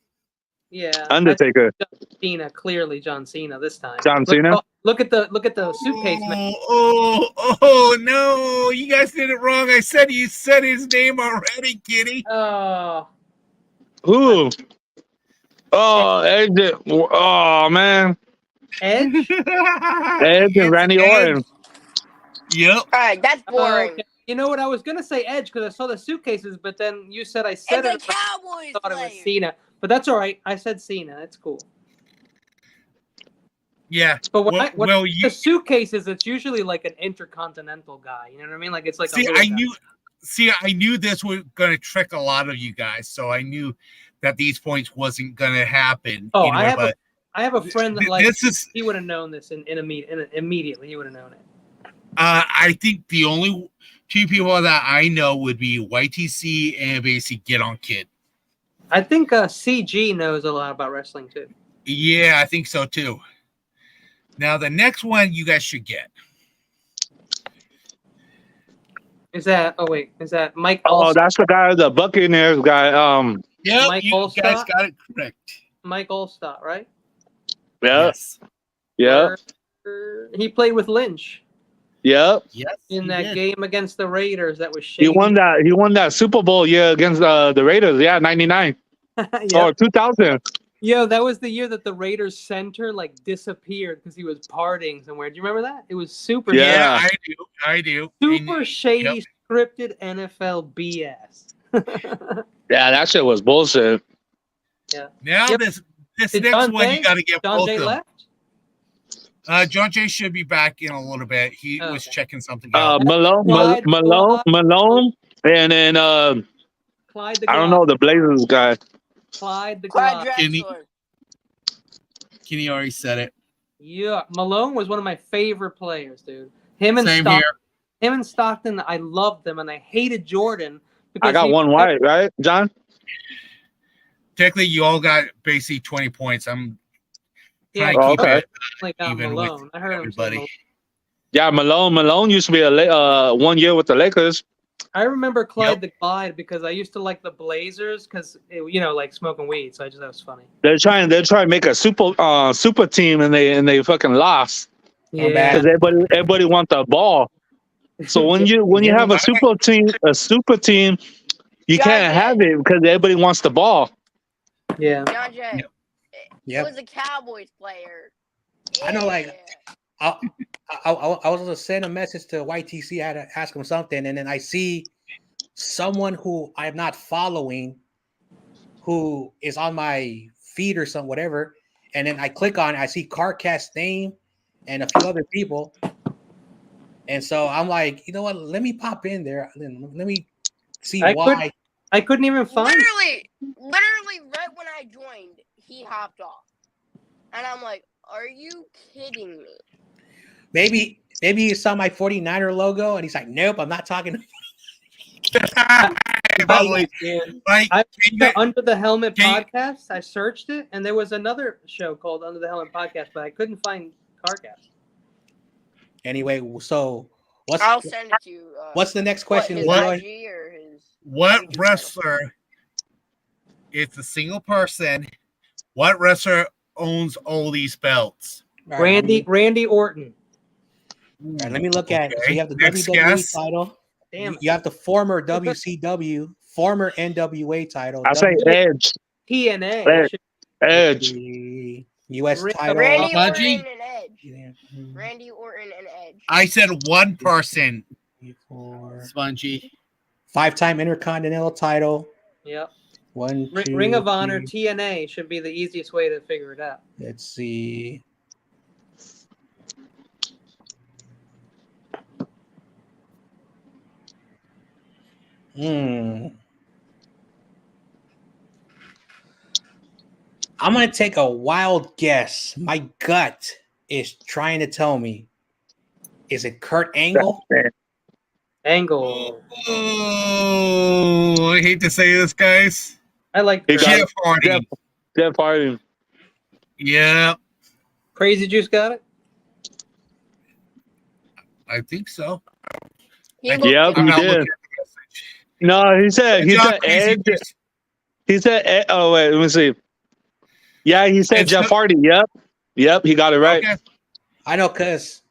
Yeah. Undertaker. John Cena, clearly John Cena this time. John Cena? Look at the suitcase, man. Oh no! You guys did it wrong. I said you said his name already, Kenny. Oh. Who? Oh, Edge. Oh man. Edge? Edge and Randy Orton. Yep. All right, that's boring. Okay. You know what? I was gonna say Edge because I saw the suitcases, but then you said I said It's it. a Cowboys I thought it was player. Cena, but that's all right. I said Cena. That's cool. Yeah. But when You the suitcases, it's usually like an intercontinental guy. You know what I mean? Like it's like. see. a little I guy. knew this was going to trick a lot of you guys, so I knew that these points wasn't going to happen. Oh, anyway, I have a friend that like this is. he would have known this immediately. He would have known it. I think the only 2 people that I know would be YTC and basically Get On Kid. I think CG knows a lot about wrestling too. Yeah, I think so too. Now the next one you guys should get. Is that Mike? Oh, Allstott? that's the guy, the Buccaneers guy. Yeah, Mike you Allstott? guys got it correct. Mike Allstott, right? Yeah. Yes. Yeah. He played with Lynch Yep. Yes. in he that did. game against the Raiders. That was shady. He won that Super Bowl year against the Raiders. Yeah, 99 Yeah. or 2000. Yo, that was the year that the Raiders center like disappeared because he was partying somewhere. Do you remember that? It was super. Yeah. Yeah, I do. Super shady, Yep. scripted NFL BS. Yeah, that shit was bullshit. Now Yep. this Did next John one Jay? you got to get John both Jay of them. left. John Jay should be back in a little bit. He was Okay. checking something out. Malone, and then Clyde. I don't know the Blazers guy. Clyde the Clyde Glide. Drexler. Kenny already said it. Yeah, Malone was one of my favorite players, dude. Him and Same Stockton. here. Him and Stockton, I loved them, and I hated Jordan because I got one white, right, John? Technically, you all got basically 20 points. I'm Yeah, trying to keep okay. it like even Malone. with I heard him say everybody. Malone. Yeah, Malone used to be a 1 year with the Lakers. I remember Clyde the Glide because I used to like the Blazers because like smoking weed. So I just thought it was funny. They're trying to make a super team, and they fucking lost Yeah. because everybody want the ball. So when you have a super team, you can't have it because everybody wants the ball. Yeah. John Jay. Yep. It was a Cowboys player. I know, like, I was gonna send a message to YTC. I had to ask him something, and then I see someone who I'm not following, who is on my feed or some whatever, and then I click on it. I see CarCast's name and a few other people, and so I'm like, you know what? Let me pop in there. Let me see why. I couldn't even find. Literally, right when I joined, he hopped off, and I'm like, "Are you kidding me?" Maybe he saw my 49er logo and he's like, "Nope, I'm not talking." Probably. I Under the Helmet podcast. I searched it, and there was another show called Under the Helmet podcast, but I couldn't find CarCast. Anyway, so I'll send it to you. What's the next question? What wrestler? It's a single person. What wrestler owns all these belts? Right, Randy Orton. All right, let me look at it. So you have the Next WWE guess. title. Damn. You have the former WCW, former NWA title. I say Edge. TNA. Edge. US title. Randy Orton Spongy? and Edge. Randy Orton and Edge. I said one person. Spongy. 5-time Intercontinental title. Yep. One, two, Ring of Honor, three. TNA should be the easiest way to figure it out. Let's see. I'm going to take a wild guess. My gut is trying to tell me, is it Kurt Angle? Angle. Oh, I hate to say this, guys. I like Jeff Hardy. Jeff Hardy. Yeah, Crazy Juice got it? I think so. Yep, he did. No, he said Edge. He said, oh, wait, let me see. Yeah, he said Jeff Hardy. Yep, he got it right. Okay. I know, because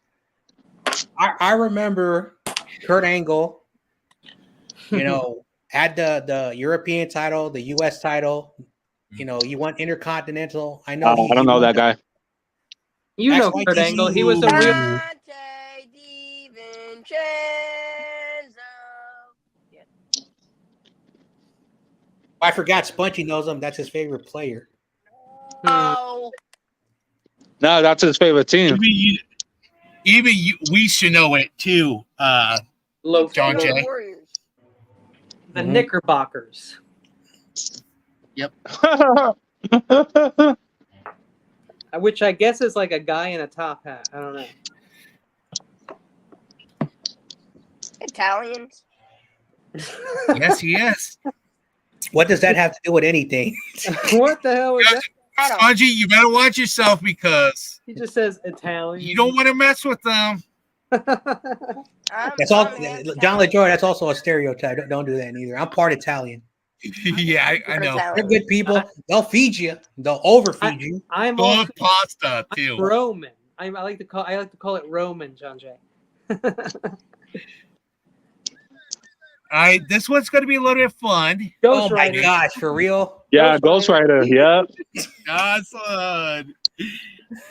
I remember Kurt Angle, had the European title, the US title. He won Intercontinental. I know. I don't know that guy. You know Kurt Angle. He was a real. I forgot Spongy knows him. That's his favorite player. Oh. No, that's his favorite team. Even we should know it too. John Jay. The Knickerbockers. Yep. Which I guess is like a guy in a top hat. I don't know. Italians. Yes, he is. What does that have to do with anything? What the hell is that? Spongy, you better watch yourself because he just says Italian. You don't want to mess with them. That's all, John LaJoy. That's also a stereotype. Don't do that neither. I'm part Italian. Yeah, I know. They're good people. They'll feed you. They'll overfeed you. I'm good pasta too. Roman. I like to call it Roman, John Jay. All right, this one's going to be a little bit fun. Oh my gosh, for real? Yeah, Ghost Rider. Yep. That's fun.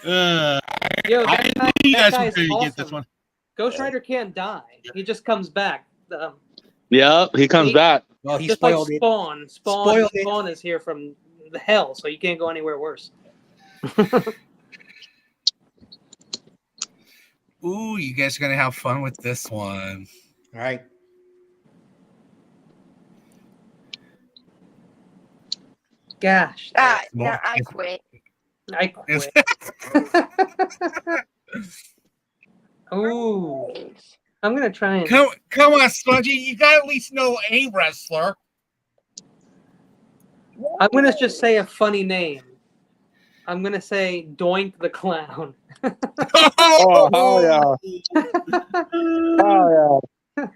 Yo, you guys guy's will awesome. get this one. Ghost Rider can't die. He just comes back. Yep, he comes back. Well, he just spoiled like it. Spawn. Spoiled it. Spawn is here from the hell, so you can't go anywhere worse. Ooh, you guys are going to have fun with this one. All right. Gosh. No, I quit. I quit. Ooh. I'm gonna try and come on, Spongy. You got to at least know a wrestler. I'm gonna just say a funny name. I'm gonna say Doink the Clown. Oh, hell yeah. Oh, yeah.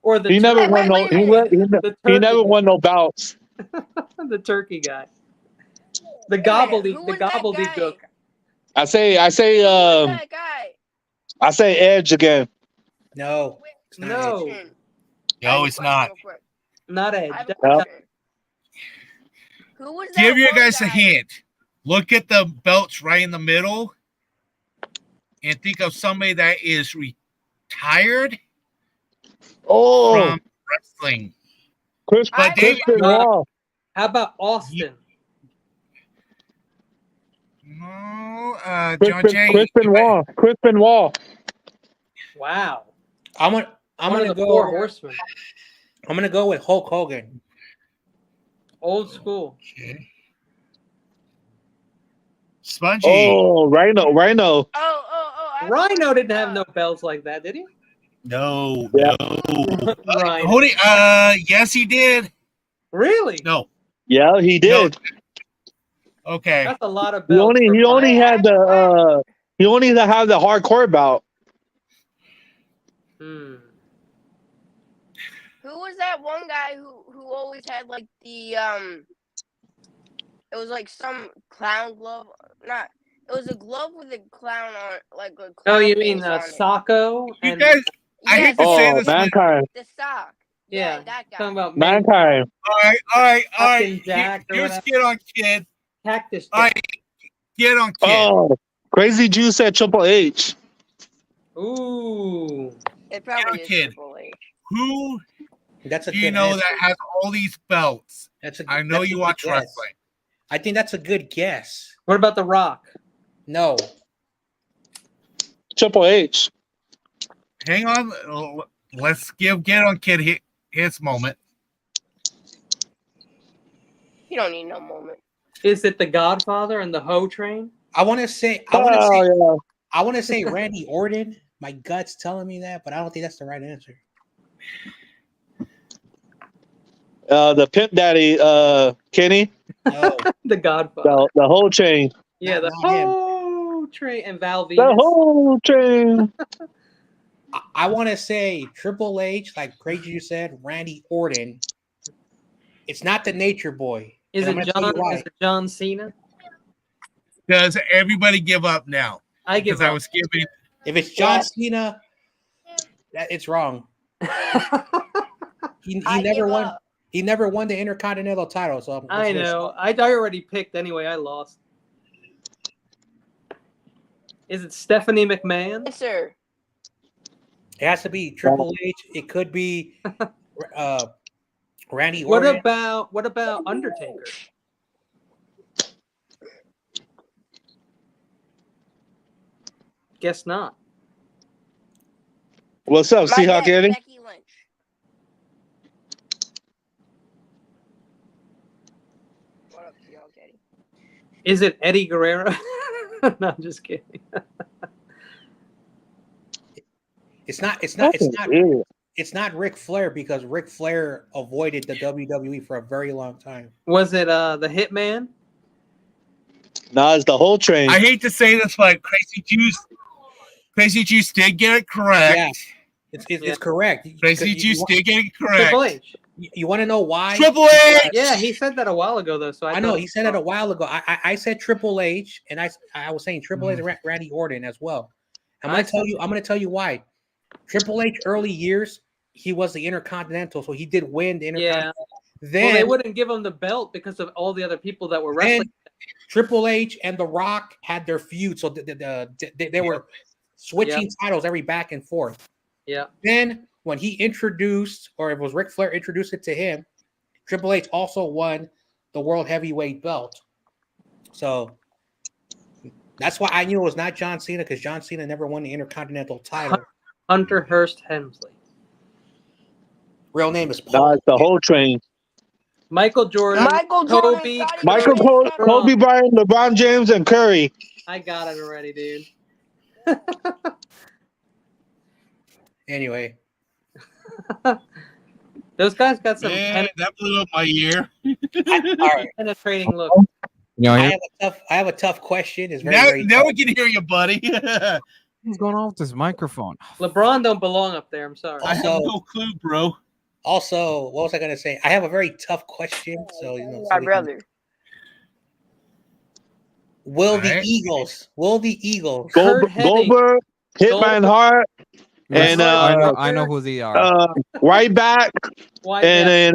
Or the He never Wait, won no. wait, wait. He never won no bouts. The turkey guy. The Who was that gobbledygook. I say Who was that guy? I say Edge again. No. It's not No. Edge. No, it's not. Not Edge. I have a No. question. Who was that Give you one guys guy? a hint. Look at the belts right in the middle, and think of somebody that is retired from wrestling. Chris David, Benoit. How about Austin? No, John Jay. Chris Benoit. Chris Benoit. Wow. I'm One gonna of the go. four horsemen. I'm gonna go with Hulk Hogan. Old school. Okay. Spongy. Oh, Rhino. Rhino didn't have no belts like that, did he? No. Rhino. Hold it. Yes, he did. Really? No. Yeah, he did. Okay. That's a lot of He belts. only had the he only had the hardcore bout. Hmm. Who was that one guy who always had like the it was like some clown glove. It was a glove with a clown on, like a clown. Oh, you mean face on it. Sacco? You guys, I hate to say this. Mankind. The sock. Yeah, that guy. talking about Mankind. All right. Captain Jack or Here's whatever. Get on Kid. Cactus All right, Get on Kid. Oh, Crazy Juice said Triple H. Ooh. It probably Get on is Kid. Triple H. Who That's a do you good know answer. that has all these belts? I know that's you a watch good guess. wrestling. I think that's a good guess. What about The Rock? No. Triple H. Hang on. Let's give Get on Kid his moment. You don't need no moment. Is it The Godfather and the Ho Train? I want to say Randy Orton. My gut's telling me that, but I don't think that's the right answer. The Pimp Daddy, Kenny. No. The Godfather. The whole chain. Yeah, the not him. Ho Train and Val Venus. The whole chain. I want to say Triple H, like Crazy you said, Randy Orton. It's not the Nature Boy. Is And I'm it gonna tell you why. John Cena? Does everybody give up now? I give Because I up. was giving. If it's John Cena, it's wrong. He never won. up. He never won the Intercontinental title. So I know. I already picked anyway. I lost. Is it Stephanie McMahon? Yes, sir. It has to be Triple H. It could be Randy What Orton. about Undertaker? Guess not. What's up, My Seahawk guess, Eddie? Becky Lynch. What up, Seahawk Eddie? Is it Eddie Guerrero? No, I'm just kidding. It's not Idiot. it's not Ric Flair because Ric Flair avoided the WWE for a very long time. Was it the Hitman? Nah, it's the whole train. I hate to say this, but Crazy Juice did get it correct. Yeah. It's correct. Crazy Juice did get it correct. Triple H. You want to know why? Triple H. Yeah, he said that a while ago though. So I know he said it a while ago. I said Triple H, and I was saying Triple H and Randy Orton as well. I'm gonna tell you why. Triple H early years, he was the Intercontinental, so he did win the Intercontinental. Yeah. Then they wouldn't give him the belt because of all the other people that were wrestling. Triple H and The Rock had their feud, so they were switching titles every back and forth. Yeah. Then when he introduced, or it was Ric Flair introduced it to him, Triple H also won the World Heavyweight belt. So that's why I knew it was not John Cena, because John Cena never won the Intercontinental title. Hunter Hearst Helmsley. Real name is Nah, Paul. it's the whole train. Michael Jordan, Michael Jordan, Kobe, Scottie Michael Pippen, Cole, Kobe Bryant, LeBron James, and Curry. I got it already, dude. Anyway, Those guys got some Man, that blew up my ear. all right. penetrating look. I have a tough question. It's very Now we can hear you, buddy. What's going on with this microphone? LeBron don't belong up there. I'm sorry. I have no clue, bro. Also, what was I gonna say? I have a very tough question. So My brother. Will All the right. Eagles? Goldberg, Hitman Hart, and I know who they are. right back, and then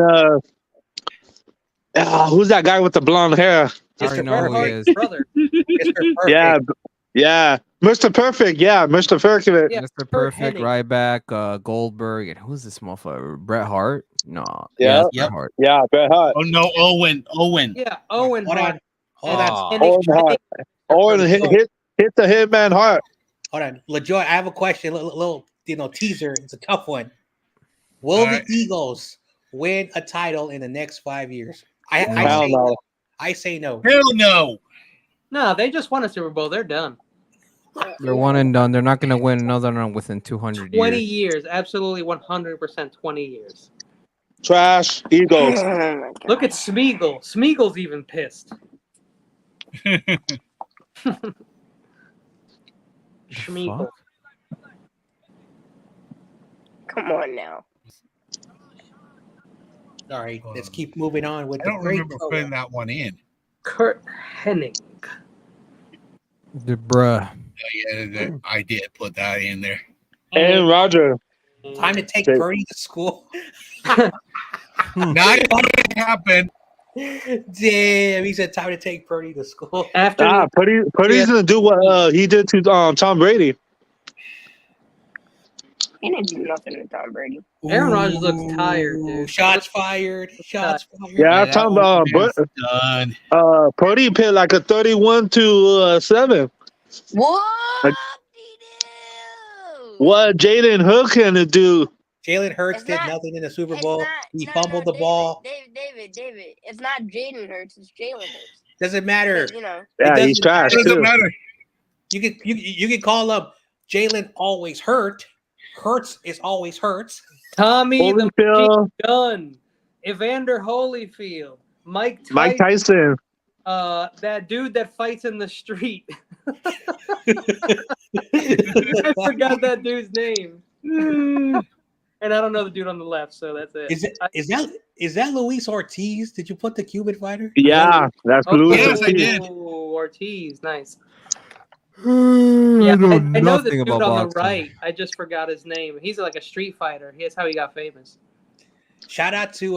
who's that guy with the blonde hair? I already know who he is. Brother. Mr. Perfect. Yeah, Mr. Perfect. Yeah, Mr. Perfect. Yeah, Mr. Kurt Perfect, Hennig. Ryback, Goldberg, and who's this motherfucker? Bret Hart? No. Yeah. it's Bret Hart. Yeah, Bret Hart. Oh no, Owen. Yeah, Owen. Hold on. Hold on. And Owen Hart. Owen hit the Hitman Hart. Hold on. LaJoy, I have a question. Little teaser. It's a tough one. Will All the right. Eagles win a title in the next 5 years? Hell say no. I say no. Hell no. No, they just won a Super Bowl. They're done. They're one and done. They're not going to win another one within 200 20 years. years. Absolutely 100% 20 years. Trash Eagles. Look at Smeagol. Smeagol's even pissed. Schmeagol. Come on now. All right, let's keep moving on with I the don't great remember putting that one in. Kurt Hennig. The bruh. Yeah, I did put that in there. And Roger. Time to take Purdy to school. Not going to happen. Damn, he said time to take Purdy to school. After Purdy's gonna do what he did to Tom Brady. He didn't do nothing to Tom Brady. Aaron Rodgers looks tired, dude. Shots fired. Shots fired. Yeah, I'm talking about done. Purdy put like a 31-7. What? What Jaden Hook gonna do? Jalen Hurts did nothing in the Super Bowl. He fumbled the ball. David. It's not Jaden Hurts. It's Jalen Hurts. Doesn't matter. You know. Yeah, he's trash. It Too. matter. You can call up Jalen always hurt. Hurts is always hurts. Tommy the Holyfield. Machine Gun, Evander Holyfield, Mike Tyson. Mike Tyson. That dude that fights in the street. I forgot that dude's name. And I don't know the dude on the left, so that's it. Is that Luis Ortiz? Did you put the Cuban fighter? Yeah, that's Luis Yes, I Ortiz. did. Ortiz, nice. I I know the nothing dude about on the boxing. right. I just forgot his name. He's like a street fighter. That's how he got famous. Shout out to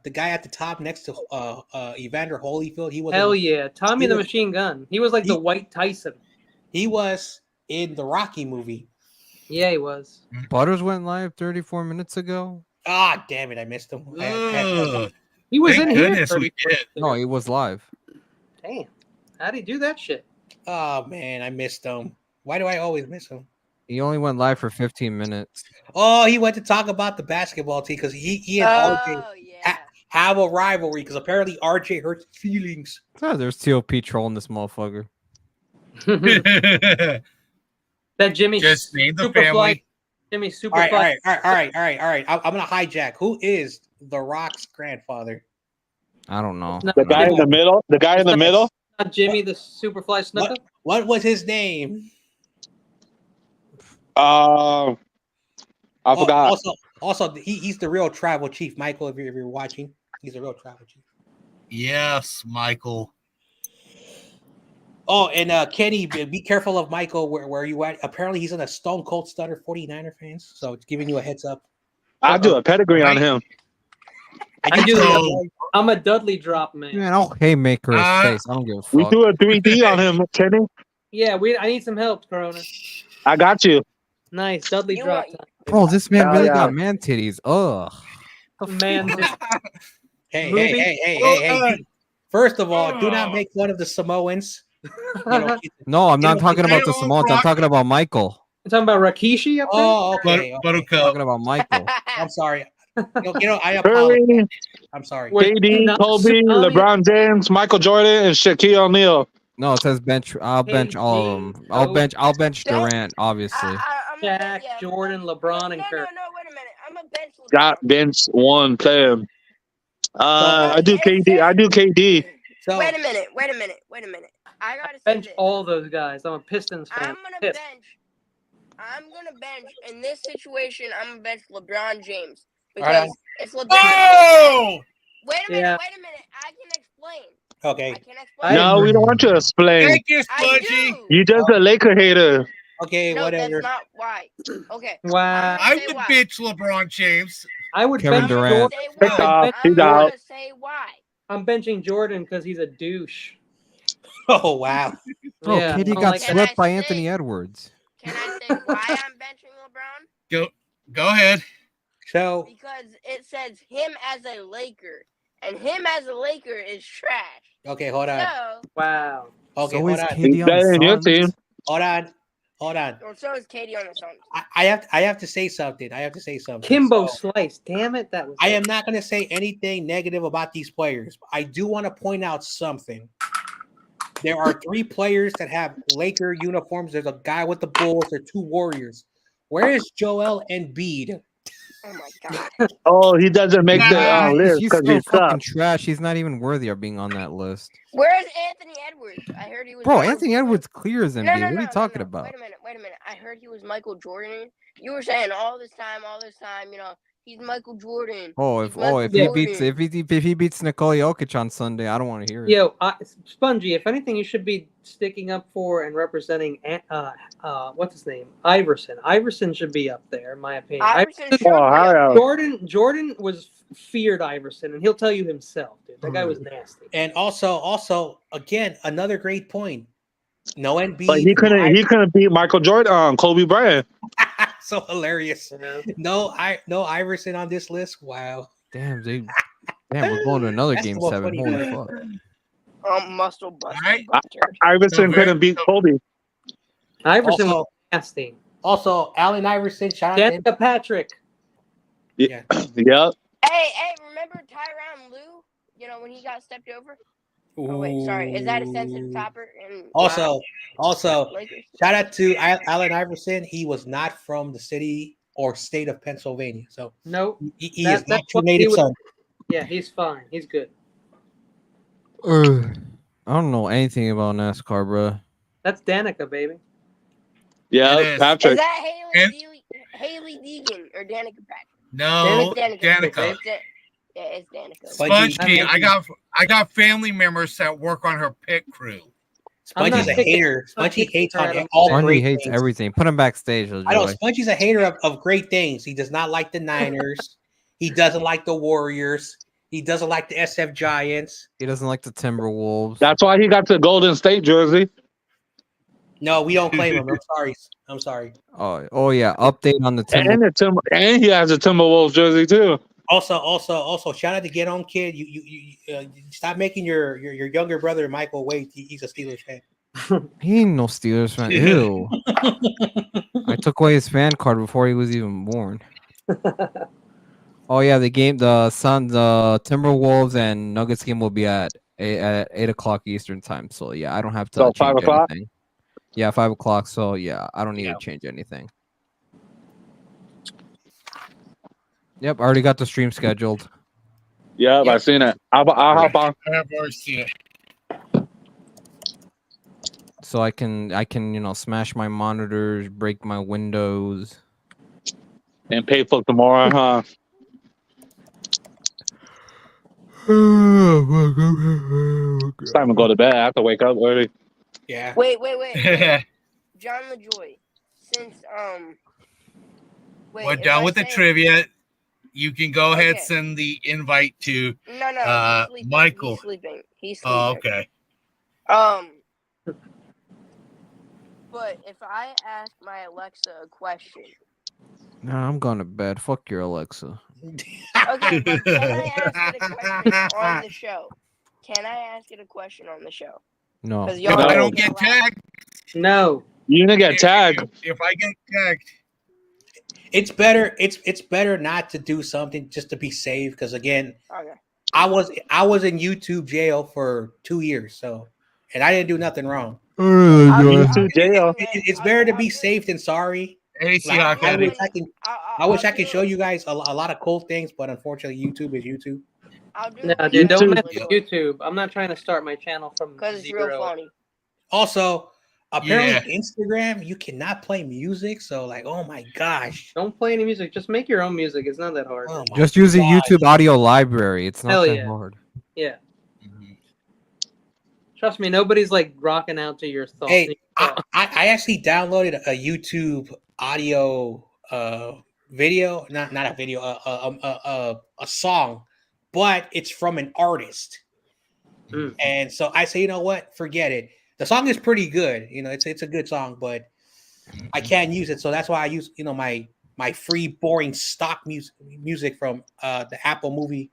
the guy at the top next to Evander Holyfield. He was Hell yeah, Tommy he the was- Machine Gun. He was like the White Tyson. He was in the Rocky movie. Yeah, he was. Butters went live 34 minutes ago. Ah, damn it, I missed him. Ugh. He was Thank in here. goodness we 34 did. No, he was live. Damn, how'd he do that shit? Oh man, I missed him. Why do I always miss him? He only went live for 15 minutes. Oh, he went to talk about the basketball team because he and RJ have a rivalry because apparently RJ hurts his feelings. Oh, there's TOP trolling this motherfucker. That Jimmy Just name the Superfly. family. Jimmy All Superfly. right. I'm gonna hijack. Who is The Rock's grandfather? I don't know. No, The guy in the middle. The guy in the middle. Not Jimmy the Superfly Snuka. What was his name? I forgot. Also, he's the real tribal chief. Michael, if you're watching, he's the real tribal chief. Yes, Michael. Oh, and Kenny, be careful of Michael where you at. Apparently, he's in a Stone Cold Stunner 49er fans, so it's giving you a heads up. I'll do a pedigree on him. I do. I'm a Dudley drop man. Man, I'll haymaker his face. I don't give a fuck. We do a 3D on him, Kenny. Yeah, I need some help, Corona. I got you. Nice, Dudley drop time. Bro, this man Hell really yeah. got man titties. Ugh. Man, Hey. First of all, do not make fun of the Samoans. No, I'm not talking about the Samoans. I'm talking about Michael. You talking about Rikishi up there? Oh, okay. Buttercup. I'm talking about Michael. I'm sorry. apologize. I'm sorry. KD, Kobe, LeBron James, Michael Jordan, and Shaquille O'Neal. No, it says bench. I'll bench all of them. I'll bench Durant, obviously. Shaq, Jordan, LeBron, and Kirk. No, wait a minute. I'm a bench LeBron. Got bench one player. I do KD. I do KD. So, wait a minute. I gotta bench all those guys. I'm a Pistons fan. I'm gonna bench in this situation. I'm gonna bench LeBron James Right. because it's LeBron. Oh! Wait a minute. I can explain. Okay. I can explain. No, we don't want you to explain. Thank you, Smudgy. You just a Laker hater. Okay, No, whatever. that's not why. Okay. Wow. I would bitch LeBron James. I would Kevin bench Durant. Jordan. He's out. Say why. I'm benching Jordan because he's a douche. Oh wow. Bro, Yeah, KD I'm got like- swept by Anthony Edwards. Can I say why I'm benching LeBron? Go ahead. So Because it says him as a Laker, and him as a Laker is trash. okay, hold on. So, Wow. Okay, So hold is on. KD on Better than your Suns? team. Hold on. or so is Katie on the Suns. I have to say something. Kimbo So, Slice. Damn it. That was. I am not going to say anything negative about these players. I do want to point out something. There are 3 players that have Laker uniforms. There's a guy with the Bulls. There are 2 Warriors. Where is Joel Embiid? Oh my god. Oh, he doesn't make the list He's because so he fucking sucks. trash. He's not even worthy of being on that list. Where's Anthony Edwards? I heard he was. Bro, Michael Anthony Jordan. Edwards clears Embiid. No, What are you talking about? Wait a minute. I heard he was Michael Jordan. You were saying all this time, he's Michael Jordan. If he beats Nikola Jokic on Sunday, I don't want to hear it. Yo, Spongy. If anything, you should be sticking up for and representing. What's his name? Iverson. Iverson should be up there, in my opinion. Jordan was feared Iverson, and he'll tell you himself, dude. That guy was nasty. And also, again, another great point. No Embiid. But he couldn't beat Michael Jordan, Kobe Bryant. So hilarious. No Iverson on this list. Wow. Damn, dude. Damn, we're going to another That's game the most 7. funny Holy thing. fuck. Muscle buster. Iverson couldn't beat Kobe. Iverson was nasty. Also, Allen Iverson, shout out to him. Danica Patrick. Yeah. Hey, remember Tyronn Lue? When he got stepped over? Oh wait, sorry. Is that a sensitive topic? Also, shout out to Allen Iverson. He was not from the city or state of Pennsylvania, so no, he is not your native son. Yeah, he's fine. He's good. I don't know anything about NASCAR, bro. That's Danica, baby. Yeah, Patrick. Is that Haley Deegan or Danica Patrick? No, Danica. Yeah, it's Danica. Spongy, I got family members that work on her pit crew. Spongy's a hater. Spongy hates on all Spongy great hates things. everything. Put him backstage. I know Spongy's a hater of great things. He does not like the Niners. He doesn't like the Warriors. He doesn't like the SF Giants. He doesn't like the Timberwolves. That's why he got the Golden State jersey. No, we don't claim him. I'm sorry. Oh yeah. Update on the Timberwolves. And he has a Timberwolves jersey too. Also, shout out to Get On Kid. You stop making your younger brother Michael wait. He's a Steelers fan. He ain't no Steelers fan. Ew. I took away his fan card before he was even born. Oh yeah, the Timberwolves and Nuggets game will be at 8 o'clock Eastern time. So yeah, I don't have to change 5 o'clock? anything. Yeah, 5 o'clock. So yeah, I don't need to change anything. Yep, I already got the stream scheduled. Yeah, I've seen it. I'll hop on. I've already seen it. So I can smash my monitors, break my windows, and pay for tomorrow, huh? It's time to go to bed. I have to wake up early. Yeah. Wait. John LaJoy, since we're done with the trivia. You can go ahead and send the invite to he's Michael. He's sleeping. Oh, okay. But if I ask my Alexa a question. Nah, I'm going to bed. Fuck your Alexa. Okay, but can I ask it a question on the show? Can I ask it a question on the show? No. If I don't get tagged. No. You didn't get tagged. If I get tagged. It's better. It's better not to do something just to be safe. Because again, Okay. I was in YouTube jail for 2 years, so and I didn't do nothing wrong. YouTube jail. It's better to be safe than sorry. Hey, Like, Seahawk I Eddie. wish I could show you guys a lot of cool things, but unfortunately, YouTube is YouTube. No, dude, don't mess YouTube. with YouTube. I'm not trying to start my channel from Because it's real zero. funny. Also, apparently Instagram you cannot play music. So like, oh my gosh, Don't play any music. Just make your own music. It's not that hard. oh my Just use a gosh. YouTube audio library. It's not Hell that yeah. hard. Yeah. Trust me, nobody's like rocking out to your thoughts. Hey, I actually downloaded a YouTube audio video, not a video, a song, but it's from an artist. And so I say, you know what? Forget it. The song is pretty good. You know, it's a good song, but I can't use it. So that's why I use, you know, my free boring stock music from the Apple movie.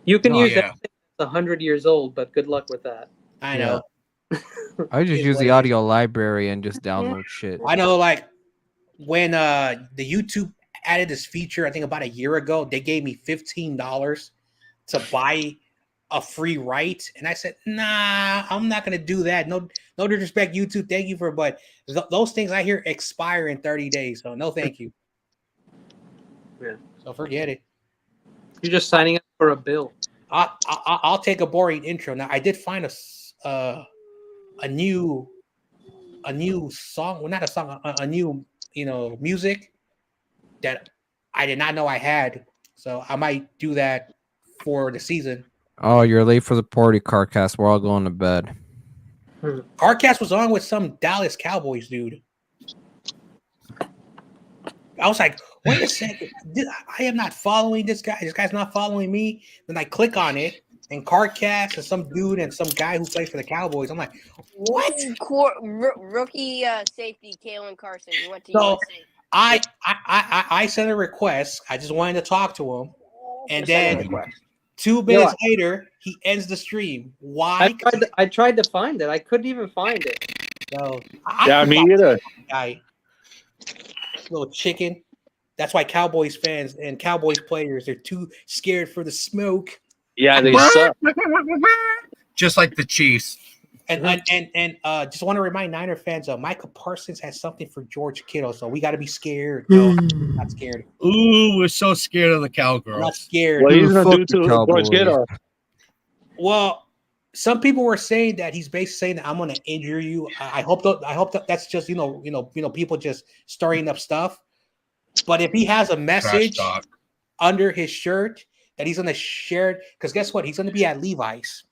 You can use yeah. it. It's 100 years old, but good luck with that. I know. I just It's use what the it is. audio library and just download shit. I know, like when the YouTube added this feature, I think about a year ago, they gave me $15 to buy a free right, and I said, "Nah, I'm not gonna do that. No disrespect, YouTube. Thank you but those things I hear expire in 30 days, so no, thank you. Yeah. So forget it. You're just signing up for a bill. I'll take a boring intro. Now I did find a new song. Well, not a song. A new music that I did not know I had. So I might do that for the season. Oh, you're late for the party, Carcast. We're all going to bed. Carcast was on with some Dallas Cowboys dude. I was like, wait a second. I am not following this guy. This guy's not following me. Then I click on it, and Carcast and some dude and some guy who plays for the Cowboys. I'm like, what? Rookie safety Kalen Carson. You went to So USC. I sent a request. I just wanted to talk to him. And then 2 minutes later, he ends the stream. Why? I tried to find it. I couldn't even find it. So Me either. Guy, little chicken. That's why Cowboys fans and Cowboys players, they're too scared for the smoke. Yeah, they suck. Just like the Chiefs. And just want to remind Niner fans, Micah Parsons has something for George Kittle, so we got to be scared. No, I'm not scared. Ooh, we're so scared of the Cowgirls. I'm not scared. What are you gonna do to George Kittle? Well, some people were saying that he's basically saying that I'm going to injure you. I hope that that's just people just stirring up stuff. But if he has a message under his shirt that he's going to share it, because guess what? He's going to be at Levi's.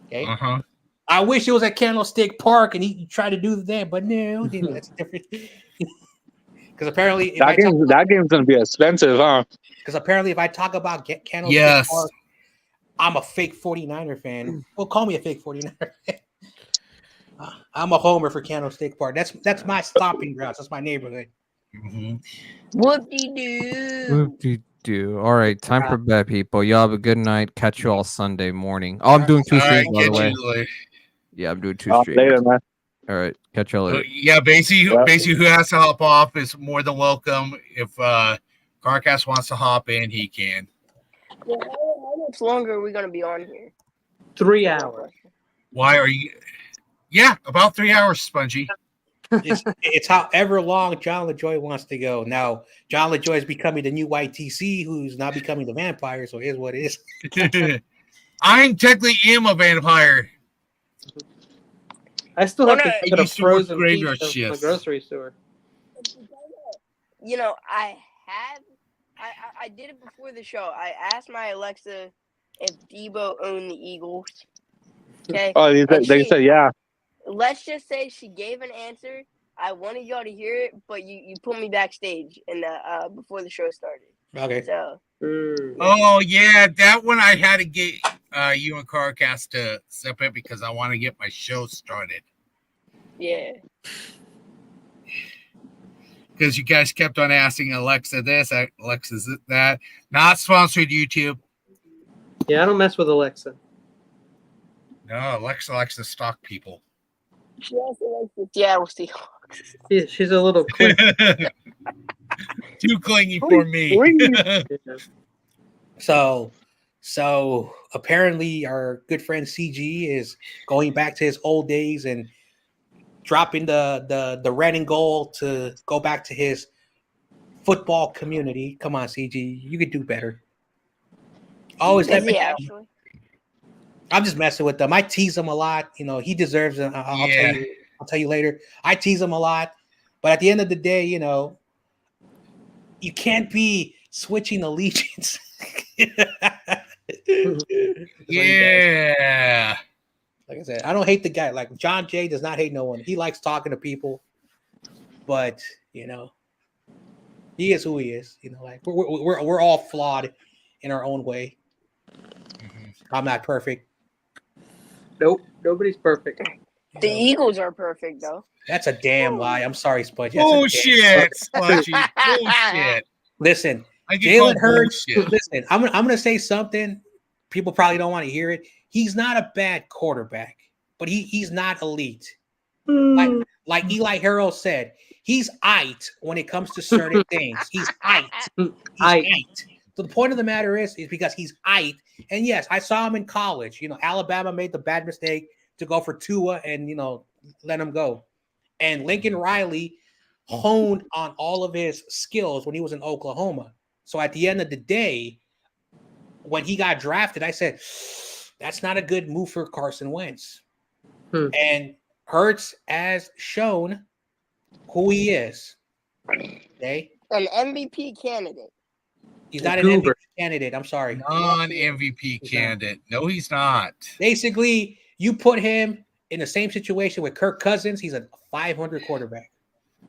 Okay. Uh-huh. I wish it was at Candlestick Park and he tried to do that, but no, that's different. Because apparently that game's gonna be expensive, huh? Because apparently if I talk about Candlestick Park, I'm a fake 49er fan. Well, call me a fake 49er fan. I'm a homer for Candlestick Park. That's my stomping grounds. That's my neighborhood. Whoop-de-doo. Whoop-de-doo. All right, time for bed, people. Y'all have a good night. Catch you all Sunday morning. Oh, I'm doing 2 streams, by the way. Yeah, I'm doing 2 streams. Later, man. All right, catch y'all later. Yeah, basically, who has to hop off is more than welcome. If Carcast wants to hop in, he can. Yeah, how much longer are we going to be on here? 3 hours. Why are you? Yeah, about 3 hours, Spongy. It's however long John LaJoy wants to go. Now, John LaJoy is becoming the new YTC, who's now becoming the vampire. So here's what it is. I technically am a vampire. I still have to get a frozen graveyard pizza from the shifts. grocery store. You know, I did it before the show. I asked my Alexa if Debo owned the Eagles. Okay. Oh, they said yeah. Let's just say she gave an answer. I wanted y'all to hear it, but you put me backstage in the before the show started. Okay. So. Oh yeah, that one I had to get you and Carcast to step in because I want to get my show started. Yeah. Because you guys kept on asking Alexa this, Alexa that. Not sponsored YouTube. Yeah, I don't mess with Alexa. No, Alexa likes to stalk people. Yes, Alexa. Seattle Seahawks. She's a little quick. Too clingy for me. So apparently our good friend CG is going back to his old days and dropping the running goal to go back to his football community. Come on, CG, you could do better. Always let me down. I'm just messing with them. I tease him a lot. You know, he deserves it. I'll tell you later. I tease him a lot, but at the end of the day, you know, you can't be switching allegiance. Yeah. Like I said, I don't hate the guy. Like John Jay does not hate no one. He likes talking to people, but you know, he is who he is. You know, like we're all flawed in our own way. I'm not perfect. Nope, nobody's perfect. The Eagles are perfect, though. That's a damn lie. I'm sorry, Spudge. Bullshit, Spudgy. Bullshit. Listen, Jalen Hurts. Listen, I'm gonna say something. People probably don't want to hear it. He's not a bad quarterback, but he's not elite. Like Eli Harold said, he's aight when it comes to certain things. He's aight. He's aight. So the point of the matter is because he's aight. And yes, I saw him in college. You know, Alabama made the bad mistake to go for Tua and, you know, let him go. And Lincoln Riley honed on all of his skills when he was in Oklahoma. So at the end of the day, when he got drafted, I said, that's not a good move for Carson Wentz. And Hurts has shown who he is. Okay? An MVP candidate. He's not an MVP candidate. I'm sorry. Non-MVP candidate. No, he's not. Basically, you put him in the same situation with Kirk Cousins. He's a 500 quarterback.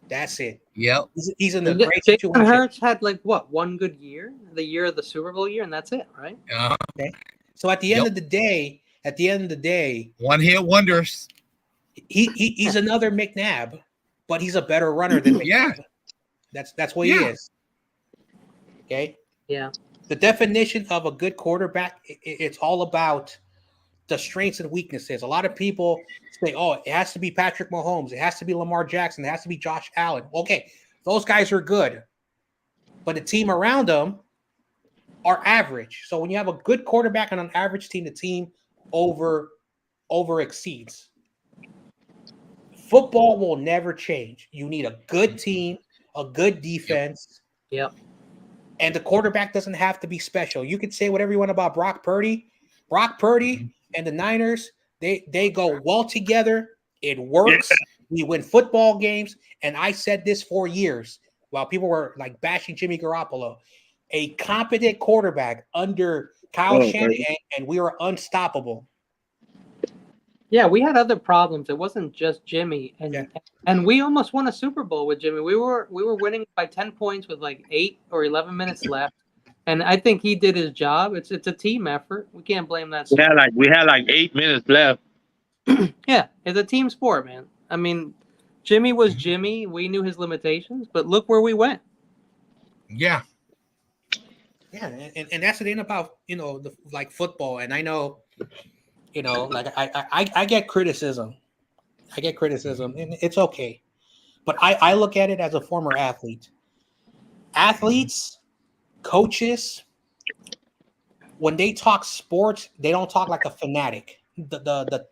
That's it. Yep. He's in the great situation. Hurts had like what, one good year, the year of the Super Bowl year, and that's it, right? Okay. So at the end of the day, one hit wonders. He's another McNabb, but he's a better runner than McNabb. That's what he is. Okay. Yeah. The definition of a good quarterback, it's all about the strengths and weaknesses. A lot of people say, oh, it has to be Patrick Mahomes. It has to be Lamar Jackson. It has to be Josh Allen. Okay, those guys are good. But the team around them are average. So when you have a good quarterback on an average team, the team over exceeds. Football will never change. You need a good team, a good defense. Yep. And the quarterback doesn't have to be special. You could say whatever you want about Brock Purdy. Brock Purdy and the Niners, they go well together. It works. Yeah. We win football games. And I said this for years while people were like bashing Jimmy Garoppolo. A competent quarterback under Kyle Shanahan, and we were unstoppable. Yeah, we had other problems. It wasn't just Jimmy, and we almost won a Super Bowl with Jimmy. We were winning by 10 points with like 8 or 11 minutes left, and I think he did his job. It's a team effort. We can't blame that. We had like 8 minutes left. Yeah, it's a team sport, man. I mean, Jimmy was Jimmy. We knew his limitations, but look where we went. Yeah. Yeah, and that's the thing about, you know, like football. And I know, you know, like I get criticism. I get criticism, and it's okay. But I look at it as a former athlete. Athletes, coaches, when they talk sports, they don't talk like a fanatic. The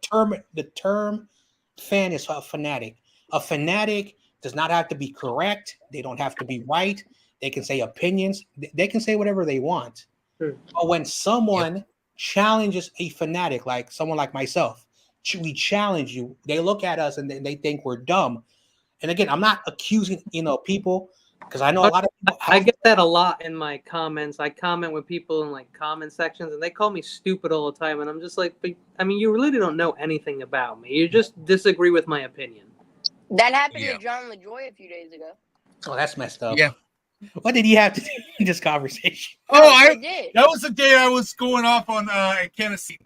term fan is a fanatic. A fanatic does not have to be correct. They don't have to be right. They can say opinions. They can say whatever they want. But when someone challenges a fanatic, like someone like myself, we challenge you. They look at us and they think we're dumb. And again, I'm not accusing, you know, people, because I know a lot of people. I get that a lot in my comments. I comment with people in like comment sections, and they call me stupid all the time. And I'm just like, I mean, you really don't know anything about me. You just disagree with my opinion. That happened to John LaJoy a few days ago. Oh, that's messed up. Yeah. What did he have to do in this conversation? Oh, that was the day I was going off on Tennessee.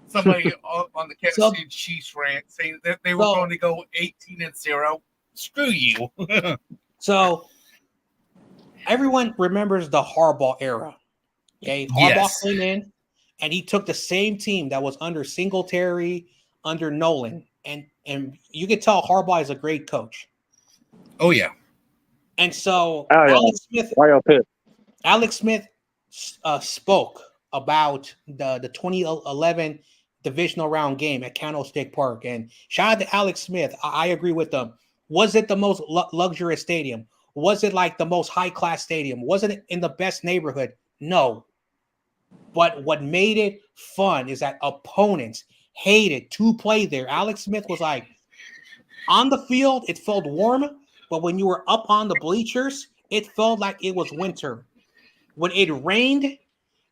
Somebody on the Tennessee Chiefs rant saying that they were going to go 18-0. Screw you. So everyone remembers the Harbaugh era. Okay, Harbaugh came in and he took the same team that was under Singletary, under Nolan, and and you can tell Harbaugh is a great coach. Oh yeah. And so Oh, Alex Smith spoke about the 2011 divisional round game at Candlestick Park. And shout out to Alex Smith. I agree with them. Was it the most luxurious stadium? Was it like the most high-class stadium? Was it in the best neighborhood? No. But what made it fun is that opponents hated to play there. Alex Smith was like, on the field, it felt warm, but when you were up on the bleachers, it felt like it was winter. When it rained,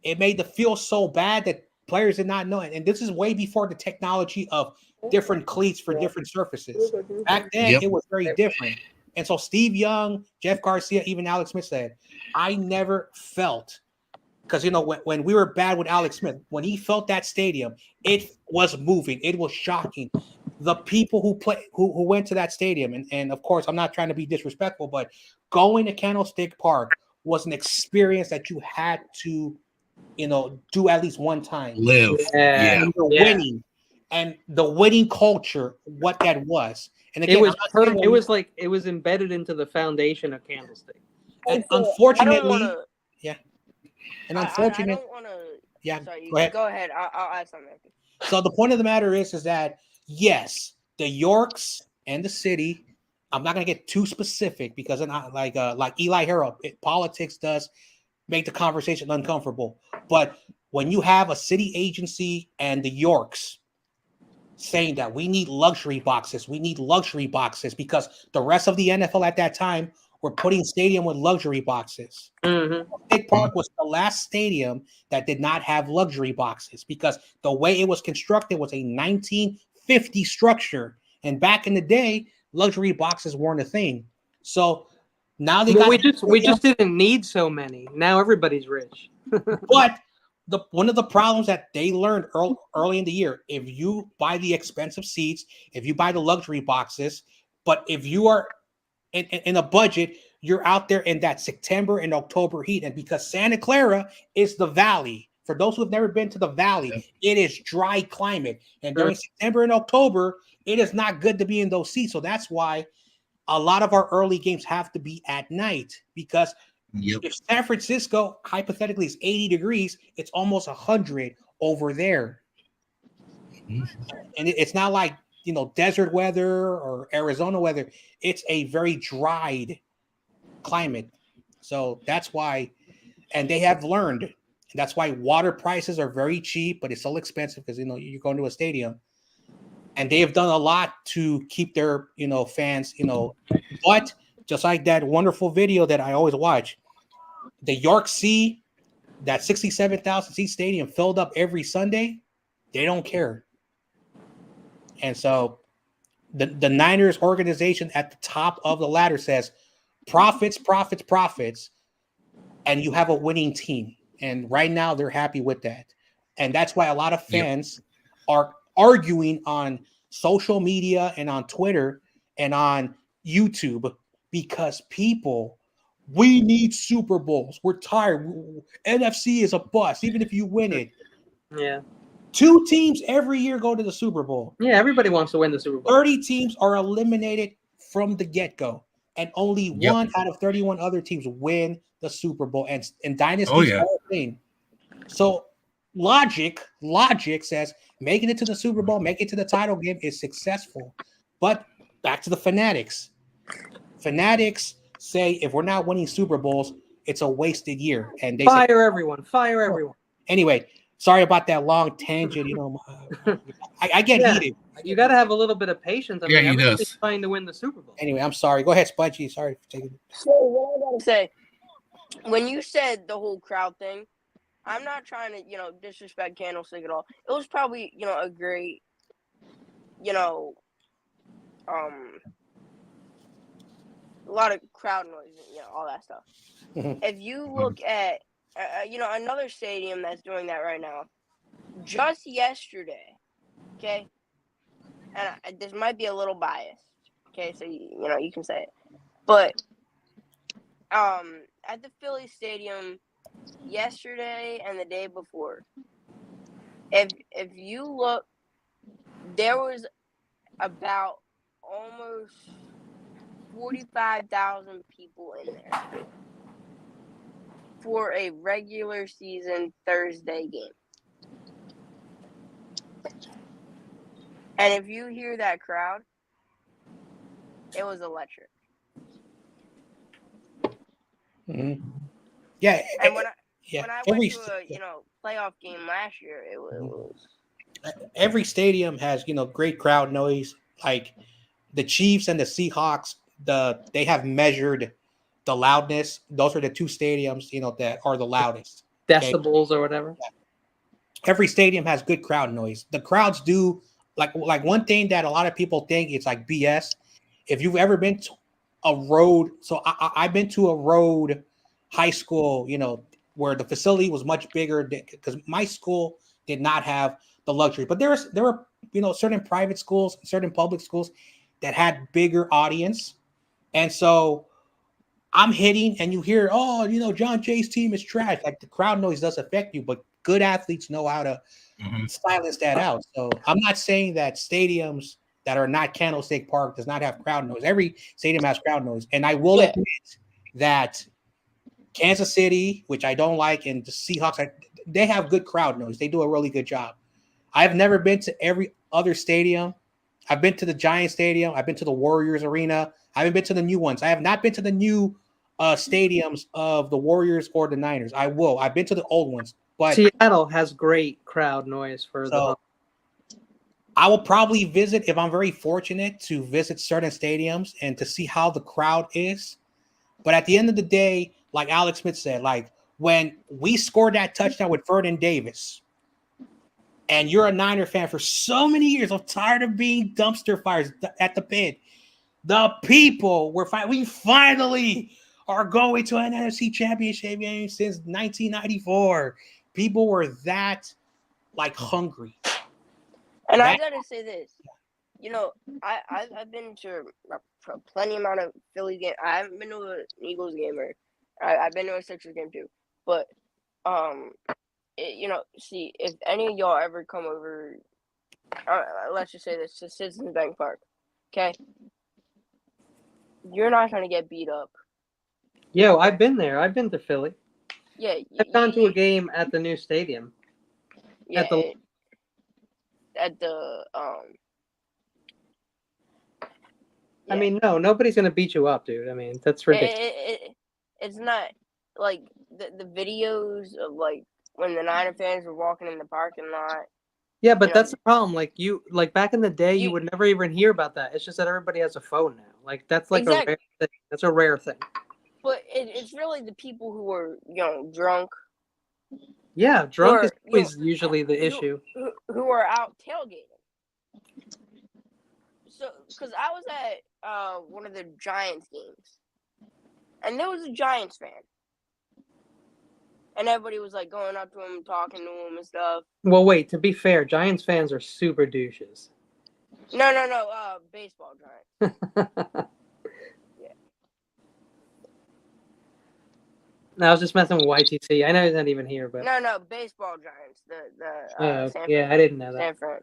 it made the field so bad that players did not know it. And this is way before the technology of different cleats for different surfaces. Back then, it was very different. And so Steve Young, Jeff Garcia, even Alex Smith said, I never felt, because, you know, when we were bad with Alex Smith, when he felt that stadium, it was moving. It was shocking. The people who went to that stadium, and of course, I'm not trying to be disrespectful, but going to Candlestick Park was an experience that you had to, you know, do at least one time. Live. And winning. And the winning culture, what that was. And again, it was perfect. It was like it was embedded into the foundation of Candlestick. And unfortunately, I don't want to. Yeah. Sorry, go ahead. I'll add something. So the point of the matter is that yes, the Yorks and the city. I'm not gonna get too specific because like Eli Harold, politics does make the conversation uncomfortable. But when you have a city agency and the Yorks saying that we need luxury boxes because the rest of the NFL at that time were putting stadium with luxury boxes. Big Park was the last stadium that did not have luxury boxes because the way it was constructed was a 1950 structure, and back in the day, luxury boxes weren't a thing. So now we just didn't need so many. Now everybody's rich. But one of the problems that they learned early in the year, if you buy the expensive seats, if you buy the luxury boxes, but if you are in a budget, you're out there in that September and October heat. And because Santa Clara is the valley, for those who have never been to the valley, it is dry climate. And during September and October, it is not good to be in those seats. So that's why a lot of our early games have to be at night, because if San Francisco hypothetically is 80 degrees, it's almost 100 over there. And it's not like, you know, desert weather or Arizona weather. It's a very dried climate. So that's why, and they have learned, that's why water prices are very cheap, but it's so expensive because, you know, you're going to a stadium. And they have done a lot to keep their, you know, fans, you know, but just like that wonderful video that I always watch, the York Sea, that 67,000 seat stadium filled up every Sunday. They don't care. And so the Niners organization at the top of the ladder says profits, profits, profits, and you have a winning team. And right now they're happy with that. And that's why a lot of fans are arguing on social media and on Twitter and on YouTube, because we need Super Bowls. We're tired. NFC is a bust, even if you win it. Yeah. 2 teams every year go to the Super Bowl. Yeah, everybody wants to win the Super Bowl. 30 teams are eliminated from the get-go, and only 1 out of 31 other teams win the Super Bowl. And dynasties are a thing. So logic says making it to the Super Bowl, making it to the title game is successful. But back to the Fanatics. Fanatics say if we're not winning Super Bowls, it's a wasted year. And they fire everyone. Anyway, sorry about that long tangent. You know, I get heated. You got to have a little bit of patience. I mean, he everybody's does. trying to win the Super Bowl. Anyway, I'm sorry. Go ahead, Spudgy. Sorry for taking it. So what I gotta say, when you said the whole crowd thing, I'm not trying to, you know, disrespect Candlestick at all. It was probably, you know, a great, you know, a lot of crowd noise, you know, all that stuff. If you look at, you know, another stadium that's doing that right now, just yesterday, okay, and this might be a little biased, okay, so you know, you can say it, but at the Philly Stadium yesterday and the day before, if you look, there was about almost 45,000 people in there for a regular season Thursday game. And if you hear that crowd, it was electric. Mm-hmm. Yeah. And when I went to a playoff game last year, it was every stadium has great crowd noise. Like the Chiefs and the Seahawks, they have measured the loudness. Those are the two stadiums that are the loudest. Decibels or whatever. Yeah. Every stadium has good crowd noise. The crowds do like one thing that a lot of people think it's like BS. If you've ever been to a road, so I've been to a road high school, where the facility was much bigger because my school did not have the luxury. But there were certain private schools, certain public schools that had bigger audience, and so I'm hitting, and you hear, John Jay's team is trash. Like the crowd noise does affect you, but good athletes know how to silence that out. So I'm not saying that stadiums that are not Candlestick Park does not have crowd noise. Every stadium has crowd noise, and I will admit that Kansas City, which I don't like, and the Seahawks, they have good crowd noise. They do a really good job. I've never been to every other stadium. I've been to the Giants Stadium. I've been to the Warriors Arena. I haven't been to the new ones. I have not been to the new stadiums of the Warriors or the Niners. I will. I've been to the old ones. But Seattle has great crowd noise for the. I will probably visit, if I'm very fortunate, to visit certain stadiums and to see how the crowd is. But at the end of the day, like Alex Smith said, like when we scored that touchdown with Vernon Davis, and you're a Niner fan for so many years, I'm tired of being dumpster fires at the pit. The people were we finally are going to an NFC Championship game since 1994. People were that hungry. And I gotta say this, I've been to a plenty amount of Philly games. I haven't been to an Eagles game, or I've been to a Sixers game too. But see, if any of y'all ever come over, let's just say this, to Citizens Bank Park, okay? You're not gonna get beat up. Yo, I've been there. I've been to Philly. Yeah, I've gone to a game at the new stadium. Yeah, I mean, no, nobody's gonna beat you up, dude. I mean, that's ridiculous. It's not like the videos of like when the Niner fans were walking in the parking lot. Yeah, but that's the problem. Like back in the day, you would never even hear about that. It's just that everybody has a phone now. Like that's like a rare thing. That's a rare thing. But it's really the people who are drunk. Yeah, drunk is always usually the issue. Who are out tailgating. So, because I was at one of the Giants games, and there was a Giants fan, and everybody was like going up to him, talking to him and stuff. Well, wait. To be fair, Giants fans are super douches. No. Baseball Giants. Yeah. No, I was just messing with YTC. I know he's not even here, but no, baseball Giants. I didn't know that. San Fran.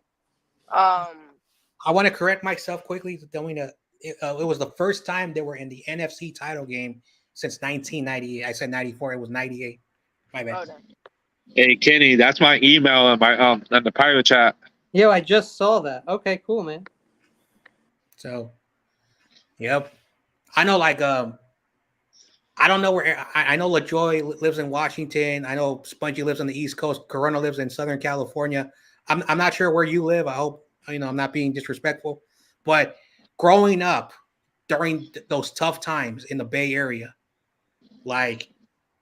I want to correct myself quickly. It was the first time they were in the NFC title game since 1998. I said 94. It was 98. My bad. Hey, Kenny, that's my email on my on the pirate chat. Yo, I just saw that. Okay, cool, man. So, yep. I know, I don't know where. I know LaJoy lives in Washington. I know Spongy lives on the East Coast. Corona lives in Southern California. I'm not sure where you live. I hope I'm not being disrespectful, but growing up during those tough times in the Bay Area,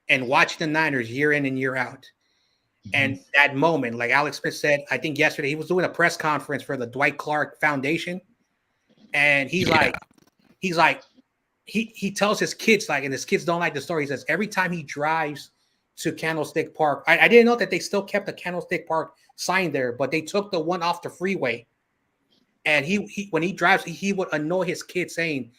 and watching the Niners year in and year out, and that moment, like Alex Smith said, I think yesterday he was doing a press conference for the Dwight Clark Foundation, and he tells his kids, and his kids don't like the story. He says every time he drives to Candlestick Park, I didn't know that they still kept the Candlestick Park sign there, but they took the one off the freeway. And he when he drives, he would annoy his kids saying,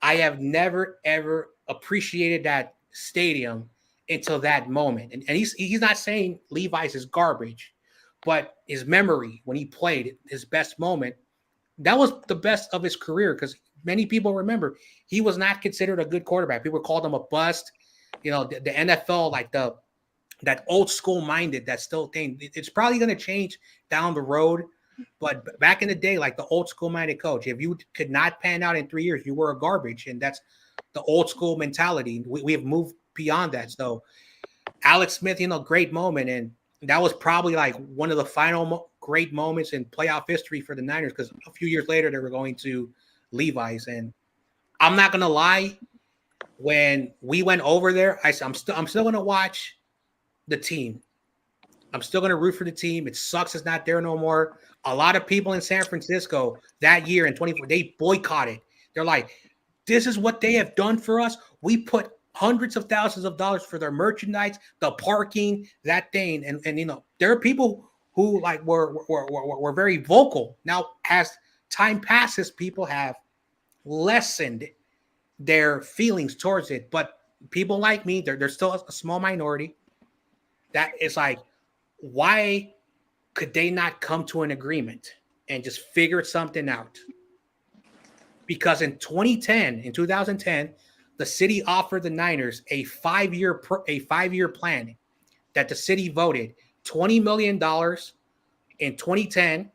I have never, ever appreciated that stadium until that moment. And he's not saying Levi's is garbage, but his memory when he played, his best moment, that was the best of his career because many people remember he was not considered a good quarterback. People called him a bust. You know, the NFL, like that old school minded, that still thing. It's probably going to change down the road. But back in the day, like the old school minded coach, if you could not pan out in 3 years, you were a garbage. And that's the old school mentality. We have moved beyond that. So Alex Smith, you know, great moment. And that was probably like one of the final great moments in playoff history for the Niners because a few years later, they were going to Levi's. And I'm not going to lie, when we went over there, I'm still going to watch the team. I'm still going to root for the team. It sucks it's not there no more. A lot of people in San Francisco that year in 24, they boycotted. They're like, this is what they have done for us. We put hundreds of thousands of dollars for their merchandise, the parking, that thing. And you know, there are people who like were very vocal. Now, as time passes, people have lessened their feelings towards it. But people like me, there's still a small minority that is like, why could they not come to an agreement and just figure something out? Because in 2010, the city offered the Niners a 5-year plan that the city voted $20 million in 2010,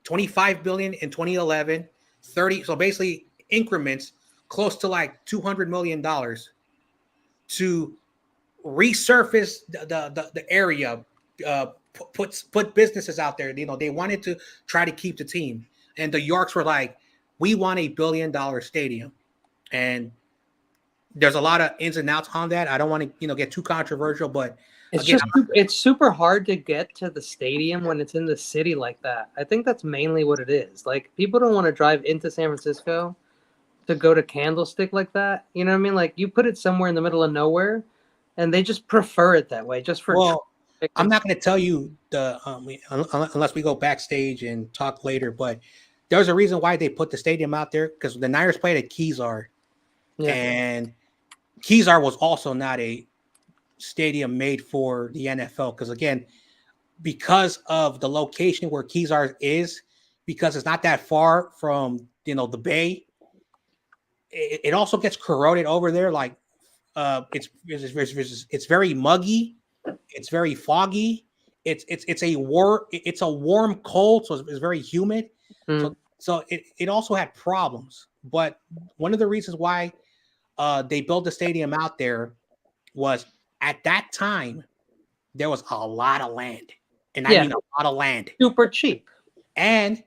$25 billion in 2011, 30. So basically increments close to like $200 million to resurface the area, put businesses out there. You know, they wanted to try to keep the team. And the Yorks were like, we want $1 billion stadium. And there's a lot of ins and outs on that. I don't want to, you know, get too controversial, but it's super hard to get to the stadium when it's in the city like that. I think that's mainly what it is. Like, people don't want to drive into San Francisco to go to Candlestick like that. You know what I mean? Like, you put it somewhere in the middle of nowhere, and they just prefer it that way. Just for I'm not going to tell you unless we go backstage and talk later, but there's a reason why they put the stadium out there, because the Niners played at Kezar, and Kezar was also not a stadium made for the NFL. Because again, because of the location where Kezar is, because it's not that far from, you know, the Bay, it also gets corroded over there. Like it's very muggy, it's very foggy. It's a warm cold, so it's very humid. So it also had problems. But one of the reasons why they built the stadium out there was at that time there was a lot of land, and I mean a lot of land, super cheap. And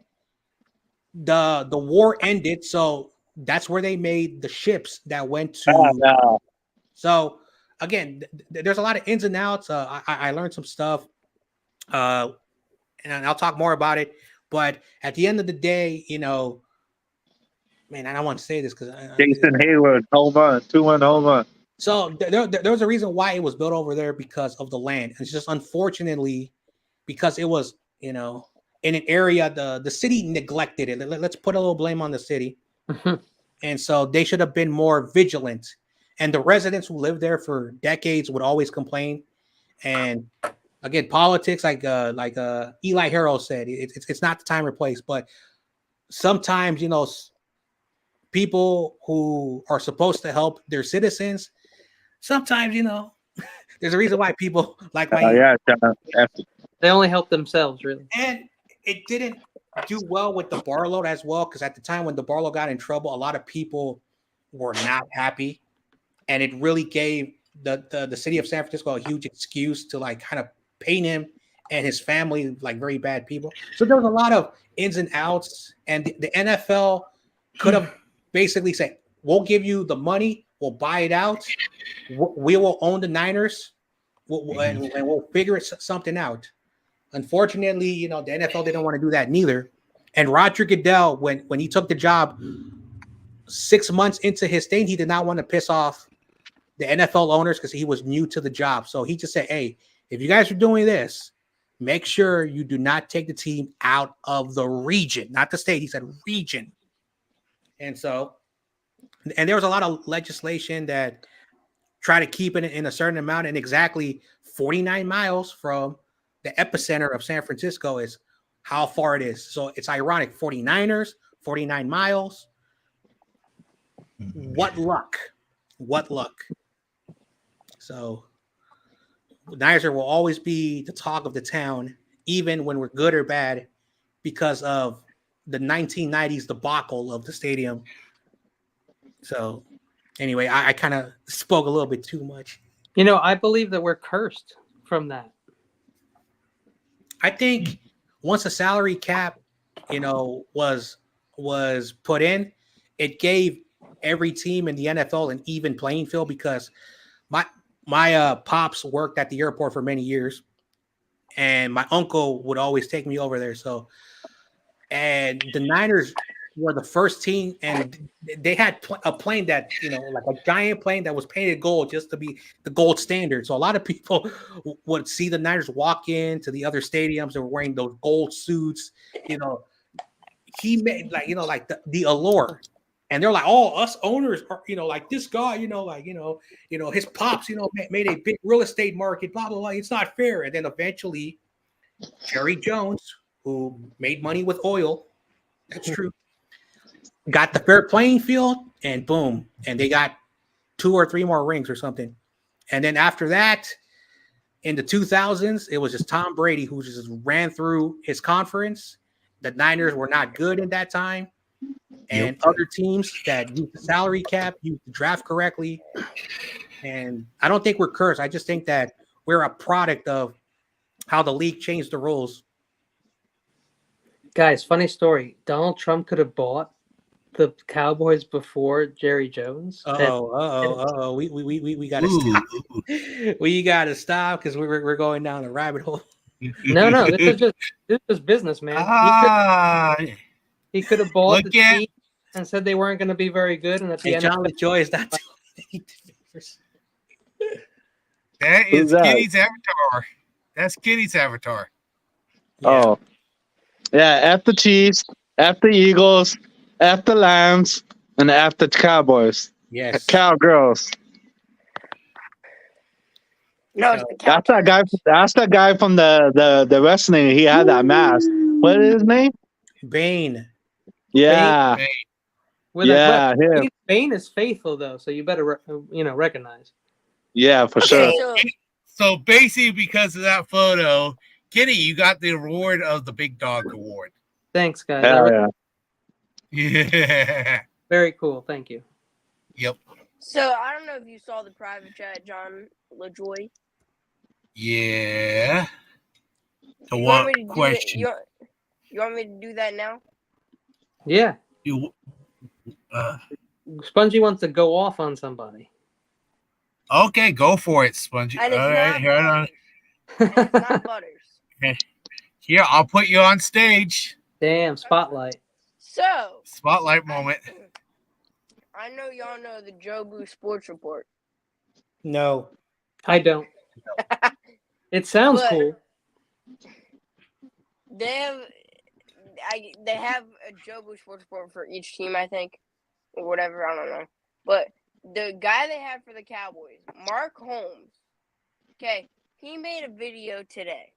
the war ended, so that's where they made the ships that went to. So again, there's a lot of ins and outs. I learned some stuff, and I'll talk more about it. But at the end of the day, you know, man, I don't want to say this because Jason Hayward, home run, 2-1 home run. So there was a reason why it was built over there, because of the land. It's just unfortunately because it was, you know, in an area the city neglected it. Let's put a little blame on the city, and so they should have been more vigilant. And the residents who lived there for decades would always complain. And again, politics, like Eli Harrow said, it's not the time or place. But sometimes, you know, people who are supposed to help their citizens, sometimes, you know, there's a reason why people like they only help themselves, really. And it didn't do well with the Barlow as well, because at the time when the Barlow got in trouble, a lot of people were not happy. And it really gave the city of San Francisco a huge excuse to like kind of paint him and his family like very bad people. So there was a lot of ins and outs, and the NFL could have basically said, we'll give you the money, we'll buy it out, we will own the Niners, and we'll figure something out. Unfortunately, you know, the NFL didn't want to do that neither. And Roger Goodell, when he took the job 6 months into his stay, he did not want to piss off the NFL owners because he was new to the job. So he just said, hey, if you guys are doing this, make sure you do not take the team out of the region, not the state. He said region. And so, and there was a lot of legislation that try to keep it in a certain amount, and exactly 49 miles from the epicenter of San Francisco is how far it is. So it's ironic. 49ers, 49 miles. What luck? What luck? So Niners will always be the talk of the town, even when we're good or bad, because of the 1990s debacle of the stadium. So anyway, I kind of spoke a little bit too much. You know, I believe that we're cursed from that. I think once a salary cap, was put in, it gave every team in the NFL an even playing field, because my pops worked at the airport for many years, and my uncle would always take me over there. So, and the Niners were the first team, and they had a plane that, like a giant plane that was painted gold just to be the gold standard. So a lot of people would see the Niners walk into the other stadiums and were wearing those gold suits. He made like the allure. And they're like, oh, us owners are, like this guy, his pops, made a big real estate market, blah, blah, blah. It's not fair. And then eventually Jerry Jones, who made money with oil, that's true, got the fair playing field, and boom. And they got 2 or 3 more rings or something. And then after that, in the 2000s, it was just Tom Brady who just ran through his conference. The Niners were not good in that time. And other teams that use the salary cap, use the draft correctly. And I don't think we're cursed. I just think that we're a product of how the league changed the rules. Guys, funny story. Donald Trump could have bought the Cowboys before Jerry Jones. We gotta stop. We gotta stop because we're going down the rabbit hole. No, this is business, man. He could have bought the team and said they weren't going to be very good, and at the end, John LaJoy is not. That is Kitty's avatar. That's Kitty's avatar. Yeah. Oh, yeah. F the Chiefs, F the Eagles, F the Lambs, and F the Cowboys. Yes. Cowgirls. No, that's that guy. That's that guy from the wrestling. He had that mask. What is his name? Bane. Yeah. Bane is faithful though, so you better recognize. Yeah, for sure. So basically, because of that photo, Kenny, you got the award of the Big Dog Award. Thanks, guys. Yeah. Very cool. Thank you. Yep. So I don't know if you saw the private chat, John LaJoy. Yeah. So what question? You want me to do that now? Yeah. Spongy wants to go off on somebody. Okay, go for it, Spongy. All right, here on. It's not Butters. Here, I'll put you on stage. Damn, spotlight. So. Spotlight moment. I know y'all know the Jobu Sports Report. No. I don't. It sounds cool. They have a Jobu Sports Report for each team, I think, or whatever. I don't know. But the guy they have for the Cowboys, Mark Holmes. Okay, he made a video today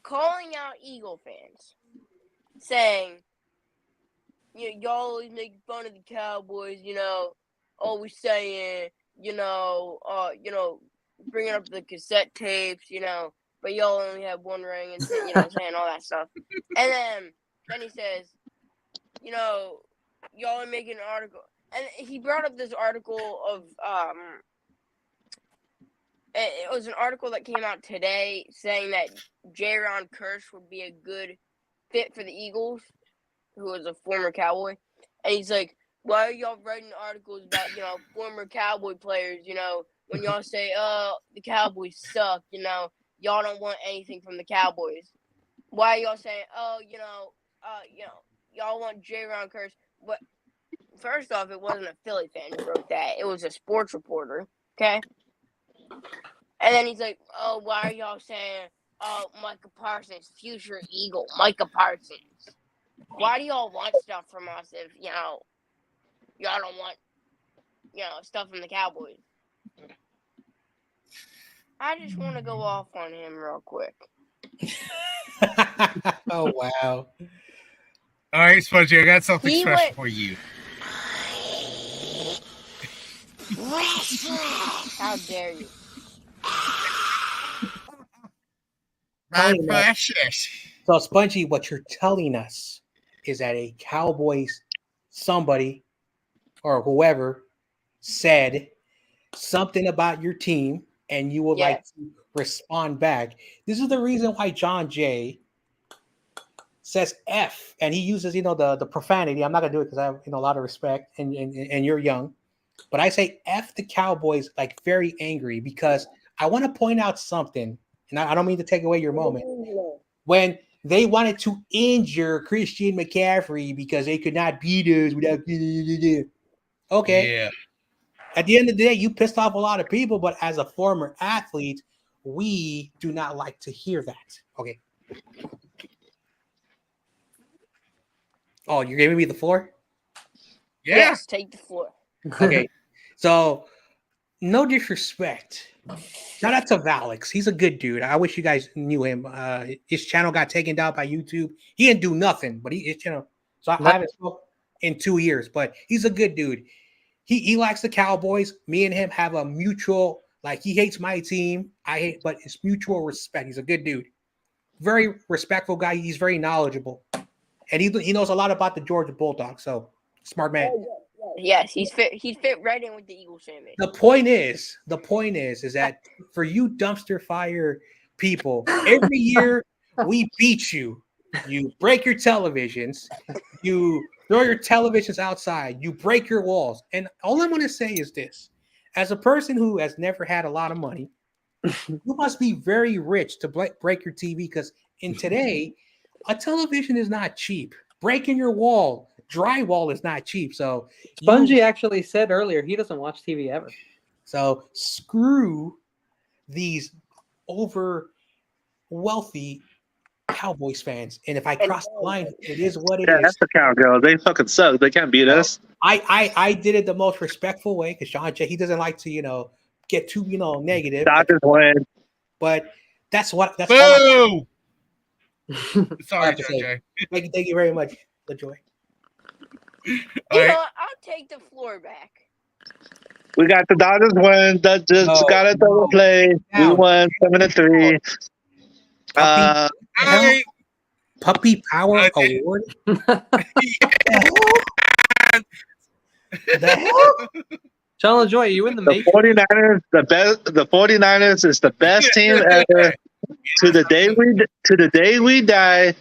calling out Eagle fans, saying, y'all always make fun of the Cowboys. Always saying, bringing up the cassette tapes, but y'all only have one ring and, saying all that stuff. And then he says, y'all are making an article. And he brought up this article of, it was an article that came out today saying that Jaron Kearse would be a good fit for the Eagles, who was a former Cowboy. And he's like, why are y'all writing articles about, former Cowboy players, when y'all say, the Cowboys suck, y'all don't want anything from the Cowboys. Why are y'all saying, y'all want Jaron Kearse? But first off, it wasn't a Philly fan who wrote that. It was a sports reporter, okay? And then he's like, oh, why are y'all saying, Micah Parsons, future Eagle, Micah Parsons? Why do y'all want stuff from us if, y'all don't want, stuff from the Cowboys? I just want to go off on him real quick. Oh wow! All right, Spongy, I got something He special went- for you. How dare you? My Telling us- precious. So, Spongy, what you're telling us is that a Cowboys somebody or whoever said something about your team, and you would like Yes. to respond back. This is the reason why John Jay says F, and he uses the profanity. I'm not gonna do it because I have a lot of respect, and you're young, but I say F the Cowboys like very angry because I want to point out something, and I don't mean to take away your moment. When they wanted to injure Christian McCaffrey because they could not beat us without. Okay. Yeah. At the end of the day, you pissed off a lot of people, but as a former athlete, we do not like to hear that. Okay. Oh, you're giving me the floor? Yeah. Yes, take the floor. Okay. So, no disrespect. Shout out to Valix. He's a good dude. I wish you guys knew him. His channel got taken down by YouTube. He didn't do nothing, but his channel. So I haven't spoken in 2 years, but he's a good dude. He likes the Cowboys. Me and him have a mutual, like, he hates my team. I hate, but it's mutual respect. He's a good dude. Very respectful guy. He's very knowledgeable. And he knows a lot about the Georgia Bulldogs. So smart man. Yes, he's fit right in with the Eagles fan base. The point is that for you dumpster fire people, every year we beat you. You break your televisions, you throw your televisions outside, you break your walls. And all I'm going to say is this: as a person who has never had a lot of money, you must be very rich to break your TV, because in today, a television is not cheap. Breaking your wall, drywall is not cheap. So Spongy actually said earlier he doesn't watch TV ever. So screw these over wealthy Cowboys fans. And if I cross the line, it is what it Yeah, is. that's the Cowgirls. They fucking suck. They can't beat us. I did it the most respectful way because John Jay, he doesn't like to get too negative. Dodgers win. But that's all. Boo! Sorry, to John say. Jay. Thank you very much, LaJoy. You know what? I'll take the floor back. We got the Dodgers win. That just got a double play. We won 7-3. Puppy Power Award. The hell? John LaJoy, you in the Matrix? 49ers, the 49ers is the best team ever. To the day we die.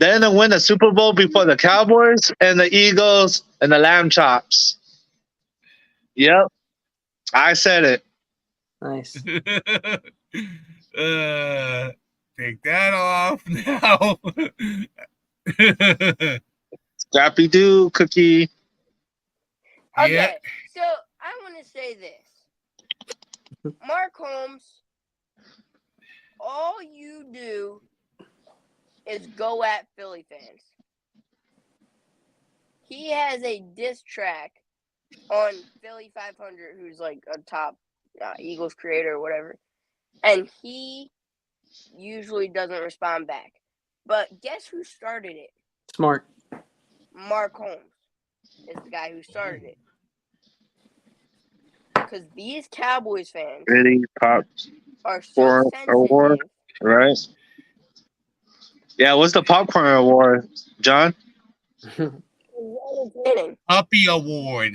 Then to win the Super Bowl before the Cowboys and the Eagles and the Lamb Chops. Yep. I said it. Nice. Take that off now. Scrappy Doo cookie. Okay, Yeah. so I want to say this. Mark Holmes, all you do is go at Philly fans. He has a diss track on Philly 500, who's like a top Eagles creator or whatever, and he usually doesn't respond back. But guess who started it? Smart. Mark Holmes is the guy who started it. Because these Cowboys fans Really pops are so for sensitive. award, right? Yeah, what's the popcorn award, John? Puppy Award.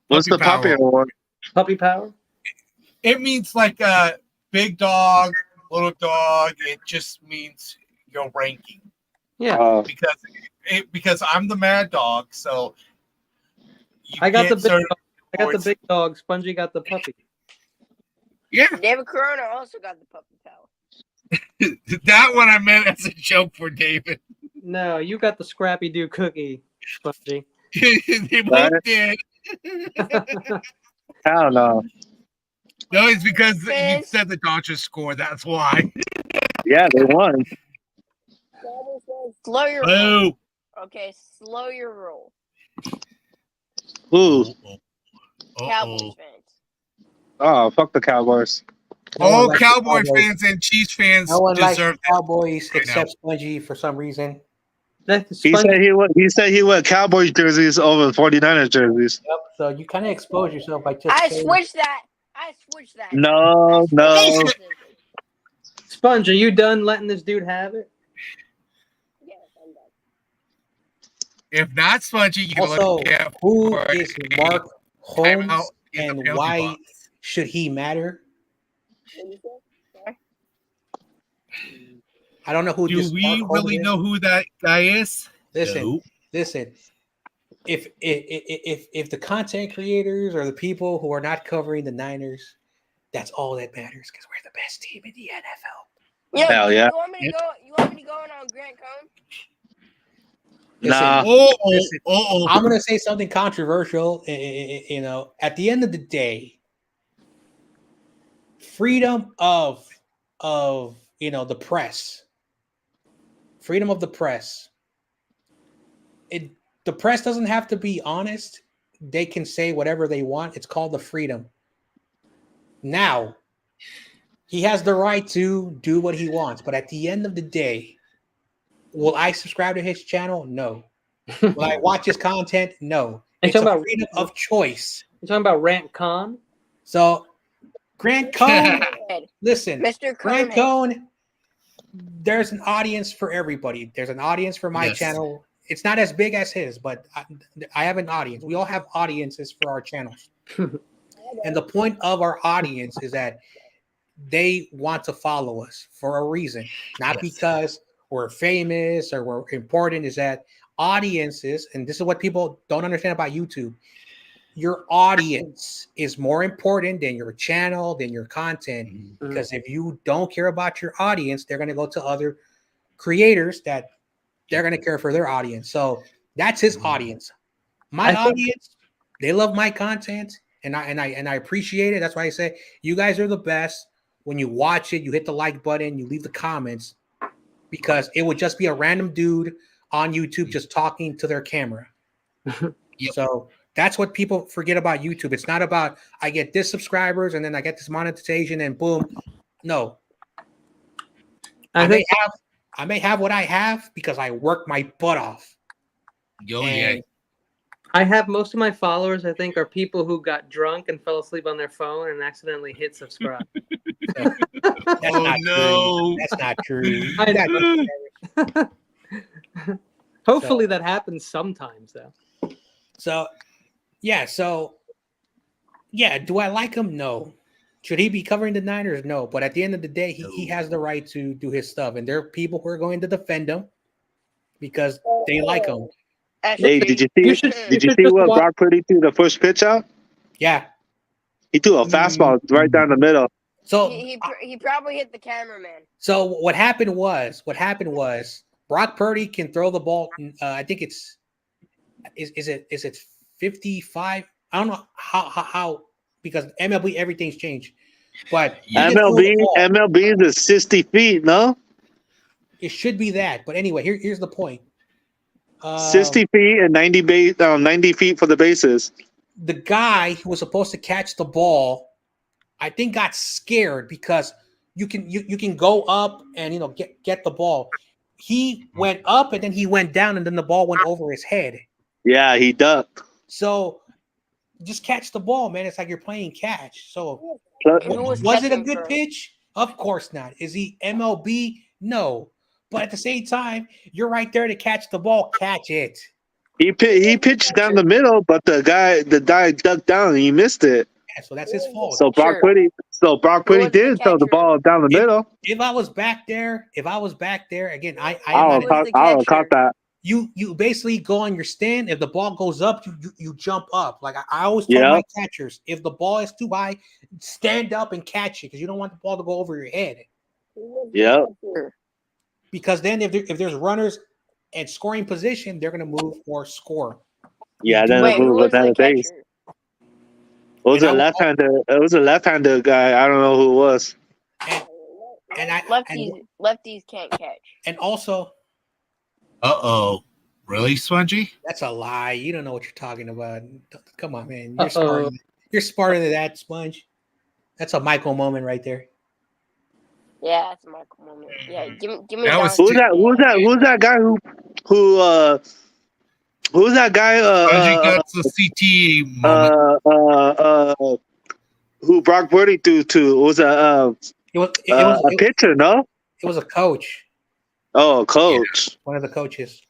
What's the puppy Power. award? Puppy Power? It means like a big dog, little dog. It just means your ranking. Yeah. Because I'm the mad dog, so I got the get big certain dog. I got the awards. big dog. Spongy got the puppy. Yeah. David Corona also got the puppy power. That one I meant as a joke for David. No, you got the Scrappy Doo cookie, Spongy. They both did. Hell no. No, it's because you said the Dodgers score. That's why. Yeah, they won. Slow your Boo. roll. Okay, slow your roll. Ooh. Cowboys fans. Oh, fuck the Cowboys. All Cowboy fans and Chiefs fans No one likes deserve the Cowboys right except Spongy for some reason. He said he went Cowboys jerseys over 49ers jerseys. Yep. So you kind of expose yourself by just. I saying- switched that. No. Sponge, are you done letting this dude have it? If not Spongy, you can Also, look at who is Mark Holmes timeout in the and penalty why box. should he matter? I don't know who. Do this we Mark Holmes really is. know who that guy is? Listen, No. listen. If the content creators or the people who are not covering the Niners, that's all that matters because we're the best team in the NFL. Yo, Hell yeah. You want me to go in on Grant Cohn? Nah. Listen, I'm gonna say something controversial. You know, at the end of the day, freedom of the press, freedom of the press. The press doesn't have to be honest. They can say whatever they want. It's called the freedom. Now, he has the right to do what he wants, but at the end of the day, will I subscribe to his channel? No. Will I watch his content? No. It's a freedom of choice. You're talking about Rant Con? So, Grant Cohn, listen, Mr. Grant Conehead. Cohn, there's an audience for everybody. There's an audience for my Yes. channel. It's not as big as his, but I have an audience. We all have audiences for our channels. And the point of our audience is that they want to follow us for a reason, not because we're famous or we're important. Is that audiences, and this is what people don't understand about YouTube. Your audience is more important than your channel, than your content. Because if you don't care about your audience, they're going to go to other creators that they're going to care for their audience. So that's his audience. My audience, they love my content, and I appreciate it. That's why I say you guys are the best. When you watch it, you hit the like button, you leave the comments, because it would just be a random dude on YouTube just talking to their camera. So that's what people forget about YouTube. It's not about I get this subscribers and then I get this monetization and boom. No. I may have what I have because I work my butt off. I have most of my followers, I think, are people who got drunk and fell asleep on their phone and accidentally hit subscribe. That's not true. That's not true. Hopefully that happens sometimes, though. So, do I like him? No. Should he be covering the Niners? No. But at the end of the day, he has the right to do his stuff. And there are people who are going to defend him because they like him. Hey, did you see what Brock Purdy threw the first pitch out? Yeah. He threw a fastball right down the middle. So he probably hit the cameraman. So what happened was Brock Purdy can throw the ball. I think is it 55? I don't know how because MLB everything's changed, but MLB is 60 feet. No, it should be that. But anyway, here's the point. 60 feet and 90 feet for the bases. The guy who was supposed to catch the ball, I think, got scared because you can go up and get the ball. He went up and then he went down and then the ball went over his head. Yeah, he ducked. So just catch the ball, man. It's like you're playing catch. So was it a good pitch? Of course not. Is he MLB? No. But at the same time, you're right there to catch the ball. Catch it. He pitched down the middle, but the guy ducked down and he missed it. Yeah, so that's his fault. So Brock Purdy did throw the ball down the middle. If I was back there, again, I would have caught that. You basically go on your stand. If the ball goes up, you jump up. Like I always tell my catchers, if the ball is too high, stand up and catch it because you don't want the ball to go over your head. Yeah. Because then if there's runners at scoring position, they're gonna move or score. Yeah, then move with that base. It was a left-hander guy. I don't know who it was. Lefties can't catch. And also, really, Spongy? That's a lie. You don't know what you're talking about. Come on, man. You're smarter than that, Sponge. That's a Michael moment right there. Yeah, that's a Michael moment. Yeah, give me That was Donkey. Who's that guy who's that guy Spongy Guts the CT moment. who Brock Purdy threw to? Was a pitcher, no? It was a coach. Oh, coach. One of the coaches.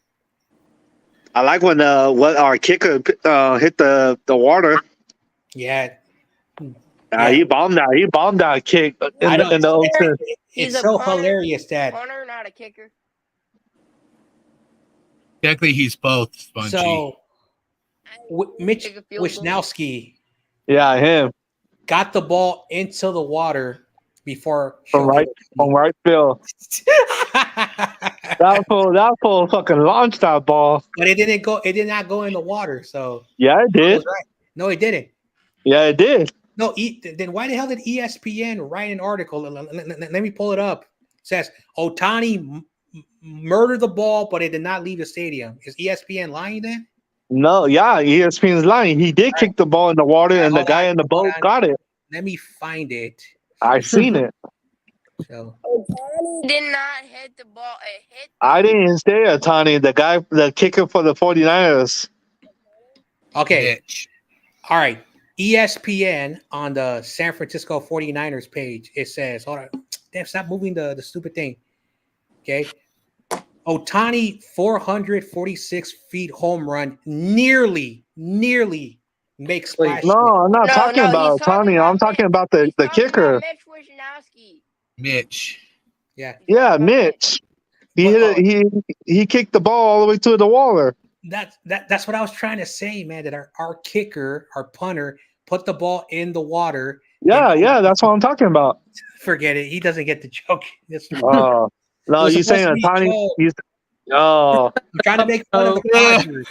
I like when our kicker hit the water. Yeah. He bombed that. He bombed that kick in the ocean. It's so hilarious that. Punter, not a kicker. Technically, he's both. Spongy. So, Mitch Wisnowski. Yeah, him. Got the ball into the water before from right field. that fool fucking launched that ball. But it didn't go. It did not go in the water. So yeah, it did. Right. No, it didn't. Yeah, it did. No, then why the hell did ESPN write an article? Let me pull it up. It says Ohtani murdered the ball, but it did not leave the stadium. Is ESPN lying then? No, yeah, ESPN's lying. He did kick the ball in the water, and the guy in the boat got it. Let me find it. I seen it. So Ohtani did not hit the ball. It hit. I didn't say Ohtani. The kicker for the 49ers. Okay. All right. ESPN on the San Francisco 49ers page, it says, hold on. Damn, stop moving the stupid thing. Okay. Ohtani 446 feet home run nearly makes splash. No, I'm not talking about Ohtani. I'm talking about the kicker. Mitch Wisnowski. Mitch. Yeah. Yeah, Mitch. He hit it, he kicked the ball all the way to the water. That's what I was trying to say, man. That our kicker, our punter, put the ball in the water. Yeah, that's what I'm talking about. Forget it. He doesn't get the joke. Oh no, you saying Ohtani? I'm trying to make fun of the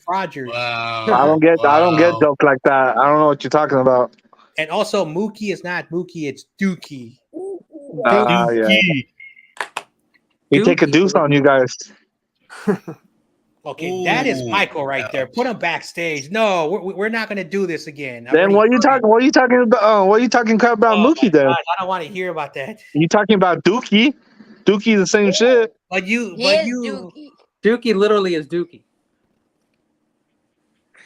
Rodgers. Wow. I don't get joke like that. I don't know what you're talking about. And also, Mookie is not Mookie; it's Dookie. Yeah. He take a deuce on you guys. Okay, that is Michael right there. Put him backstage. No, we're not going to do this again. Then what are you talking? What are you talking about? What are you talking about Mookie then? I don't want to hear about that. You talking about Dookie? Dookie the same shit. But you, Dookie literally is Dookie.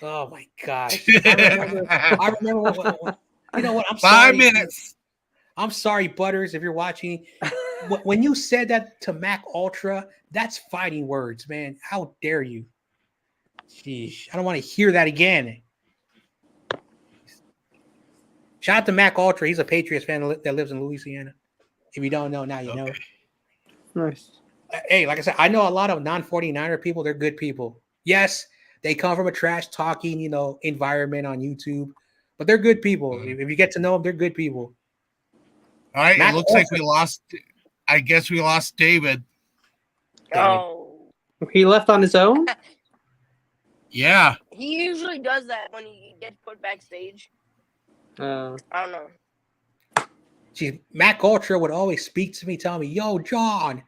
Oh my gosh! I remember. You know what? I'm 5 minutes. I'm sorry, Butters, if you're watching. When you said that to Mac Ultra, that's fighting words, man. How dare you? Sheesh. I don't want to hear that again. Shout out to Mac Ultra. He's a Patriots fan that lives in Louisiana. If you don't know, now you know. Nice. Hey, like I said, I know a lot of non-49er people. They're good people. Yes, they come from a trash talking, environment on YouTube, but they're good people. If you get to know them, they're good people. All right, Mac, it looks like we lost. I guess we lost David. Oh. He left on his own? Yeah. He usually does that when he gets put backstage. I don't know. See, Mac Ultra would always speak to me, tell me, "Yo, John,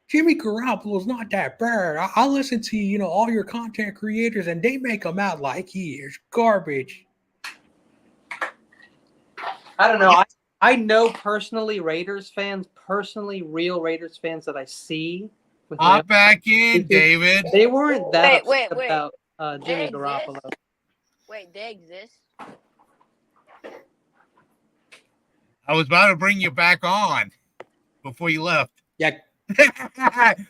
Jimmy Garoppolo's not that bad. I listen to, all your content creators, and they make him out like he is garbage." I don't know. I know personally Raiders fans, real Raiders fans that I see. Hop back in, David. They weren't that wait. about Jimmy Garoppolo. Wait, they exist? I was about to bring you back on before you left. Yeah.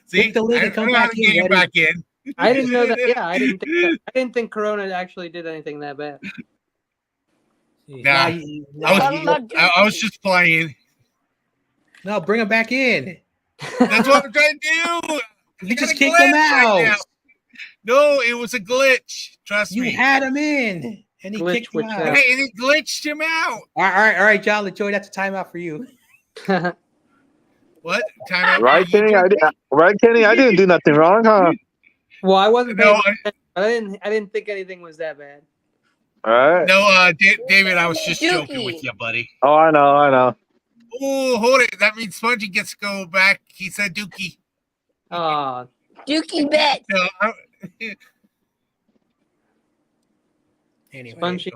See, the lid and come back in. I didn't know that. Yeah, I didn't think Corona actually did anything that bad. Nah, I was just playing. No, bring him back in. That's what I'm trying to do. You just kicked him out. Right, no, it was a glitch. Trust me. You had him in, and he kicked him out. Hey, and he glitched him out. All right, John LaJoy, that's a timeout for you. What? Timeout? Right, Kenny? Kenny? I didn't do nothing wrong, huh? Well, I wasn't. No, I didn't think anything was that bad. All right. No, David, I was just joking with you, buddy. Oh, I know. Oh, hold it. That means Spongy gets to go back. He said Dookie. Dookie bet. No, anyway. Spongy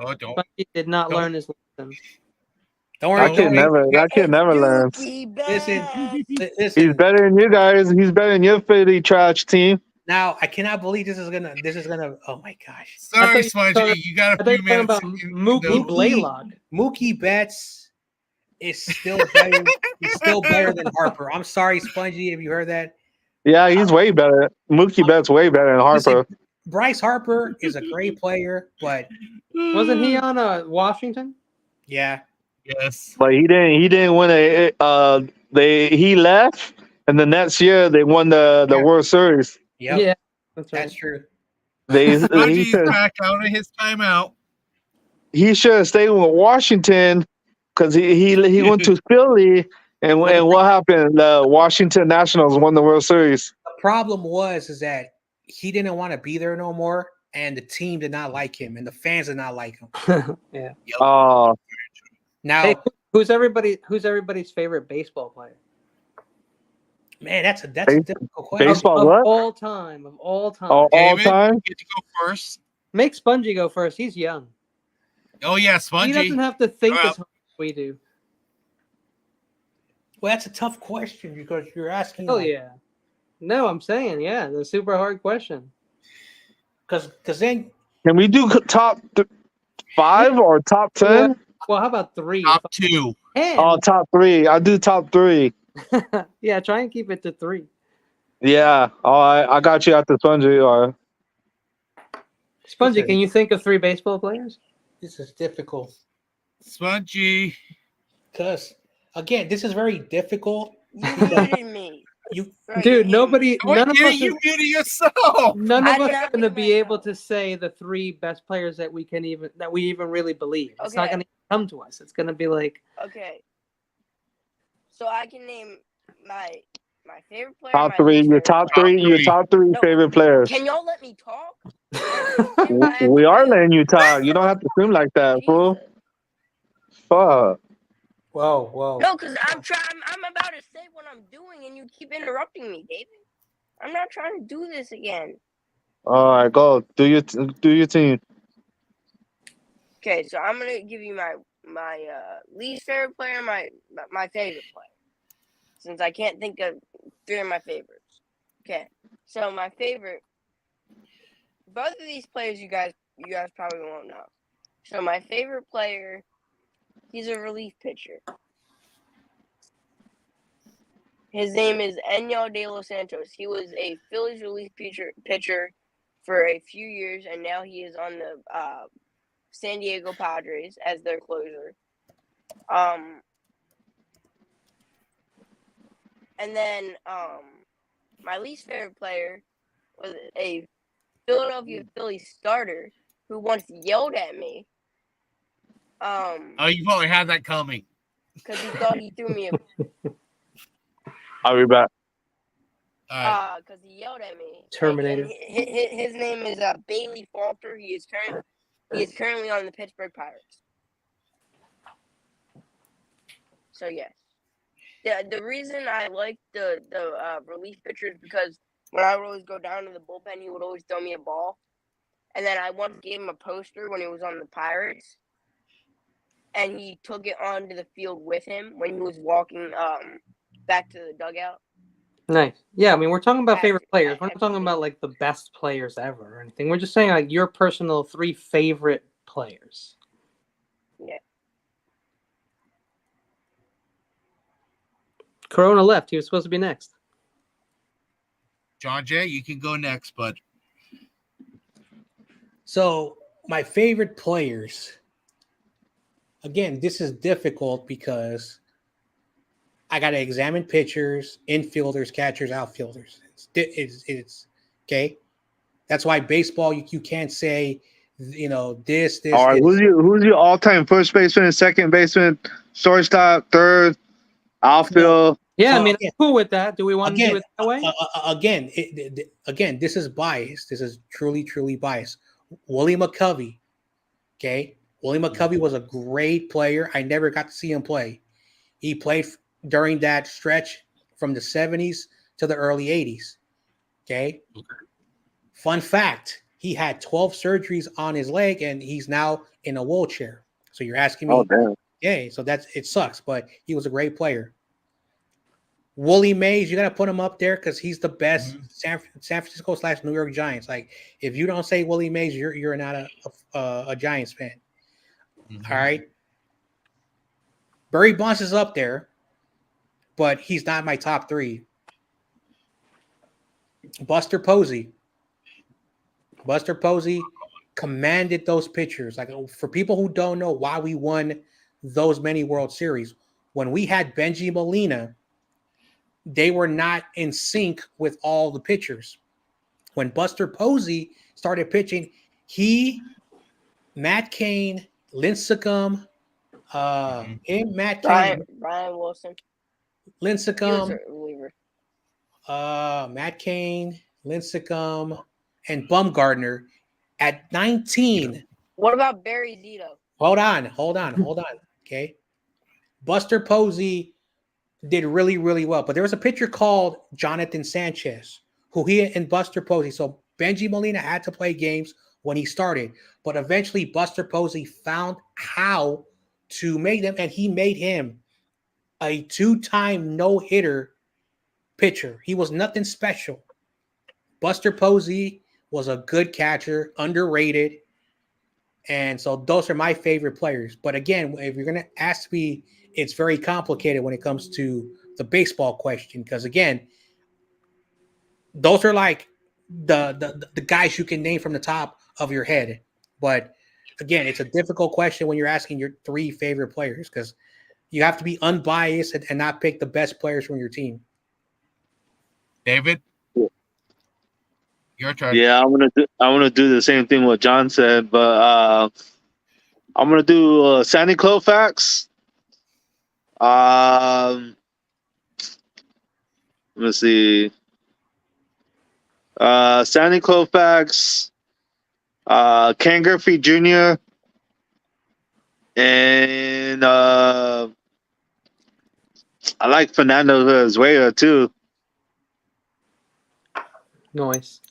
did not learn his lesson. Don't worry. That kid never learns. Listen. He's better than you guys. He's better than your Philly trash team. Now I cannot believe this is gonna. Oh my gosh! Sorry, Smudgy. You got a few minutes. About Mookie Blaylock. Mookie Betts is still better. He's still better than Harper. I'm sorry, Spongy, if you heard that. Yeah, he's way better. Mookie Betts way better than Harper. Listen, Bryce Harper is a great player, but wasn't he on Washington? Yeah. Yes. But he didn't win he left, and the next year they won the World Series. Yep. Yeah, that's true. He's back out of his timeout. He should have stayed with Washington because he went to Philly, and what happened? The Washington Nationals won the World Series. The problem is that he didn't want to be there no more, and the team did not like him, and the fans did not like him. Yeah. Oh. Now, hey, who's everybody's favorite baseball player? Man, that's a difficult question. Baseball, of what? all time. All David, time? You get to go first. Make Spongy go first. He's young. Oh yeah, Spongy. He doesn't have to think as hard as we do. Well, that's a tough question because you're asking. Oh yeah. No, I'm saying that's a super hard question. Because then can we do top 5 or top 10? Well, how about 3? Top 2. Oh, top 3. I'll do top 3. Yeah, try and keep it to 3. Yeah. Oh, I got you at the Spongy. Or Spongy, can you think of 3 baseball players? This is difficult. Spongy. Because again, this is very difficult. You muted me. Dude, none of us you muted yourself. None of us are going to be able to say the 3 best players that we even really believe. It's not going to come to us. It's going to be like, okay. So I can name my favorite player. top 3. Your top 3. Your top 3 favorite players. Can y'all let me talk? We are letting you talk. You don't have to swim like that, fool. Fuck. Whoa. No, because I'm about to say what I'm doing, and you keep interrupting me, David. I'm not trying to do this again. All right, go. Do your team. Okay, so I'm gonna give you my least favorite player, my favorite player, since I can't think of 3 of my favorites. Okay, so my favorite. Both of these players, you guys probably won't know. So my favorite player. He's a relief pitcher. His name is Enyel De Los Santos. He was a Phillies relief pitcher for a few years, and now he is on the San Diego Padres as their closer. And then my least favorite player was a Philadelphia Phillies starter who once yelled at me. You probably had that coming. Because he thought he threw me a. I'll be back. Because he yelled at me. Terminator. His name is Bailey Falter. He is currently on the Pittsburgh Pirates. So yes, the reason I like the relief pitcher is because when I would always go down to the bullpen, he would always throw me a ball, and then I once gave him a poster when he was on the Pirates. And he took it onto the field with him when he was walking back to the dugout. Nice. Yeah, I mean, we're talking about favorite players. We're not talking about like the best players ever or anything. We're just saying like your personal 3 favorite players. Yeah. Corona left. He was supposed to be next. John Jay, you can go next, bud. So my favorite players. Again, this is difficult because I got to examine pitchers, infielders, catchers, outfielders. It's okay. That's why baseball, you can't say, this. All right, this. who's your all-time first baseman, second baseman, shortstop, third, outfield? Yeah, so, I mean, I'm cool with that. Do we want to do it that way? Again, this is biased. This is truly biased. Willie McCovey, okay? Willie McCovey was a great player. I never got to see him play. He played during that stretch from the 70s to the early 80s. Okay. Fun fact, he had 12 surgeries on his leg, and he's now in a wheelchair. So you're asking me, Yeah, so it sucks, but he was a great player. Willie Mays, you got to put him up there because he's the best San Francisco / New York Giants. Like, if you don't say Willie Mays, you're not a Giants fan. All right. Barry Bonds is up there, but he's not my top 3. Buster Posey commanded those pitchers. Like, for people who don't know why we won those many World Series, when we had Benji Molina, they were not in sync with all the pitchers. When Buster Posey started pitching, Matt Cain, Lincecum, Matt Cain, Brian Wilson, Lincecum, Matt Cain, Lincecum, and Bumgarner at 19. What about Barry Zito? Hold on. Okay. Buster Posey did really, really well. But there was a pitcher called Jonathan Sanchez, who he and Buster Posey. So Benji Molina had to play games when he started. But eventually Buster Posey found how to make them, and he made him a 2-time no-hitter pitcher. He was nothing special. Buster Posey was a good catcher, underrated. And so those are my favorite players. But again, if you're going to ask me, it's very complicated when it comes to the baseball question. Because again, those are like the guys you can name from the top of your head. But again, it's a difficult question when you're asking your 3 favorite players, because you have to be unbiased and not pick the best players from your team. David, your turn. Yeah, I'm gonna do the same thing what John said, but I'm gonna do Sandy Koufax. Let me see. Sandy Koufax, Ken Griffey Jr., and I like Fernando Valenzuela too. Nice.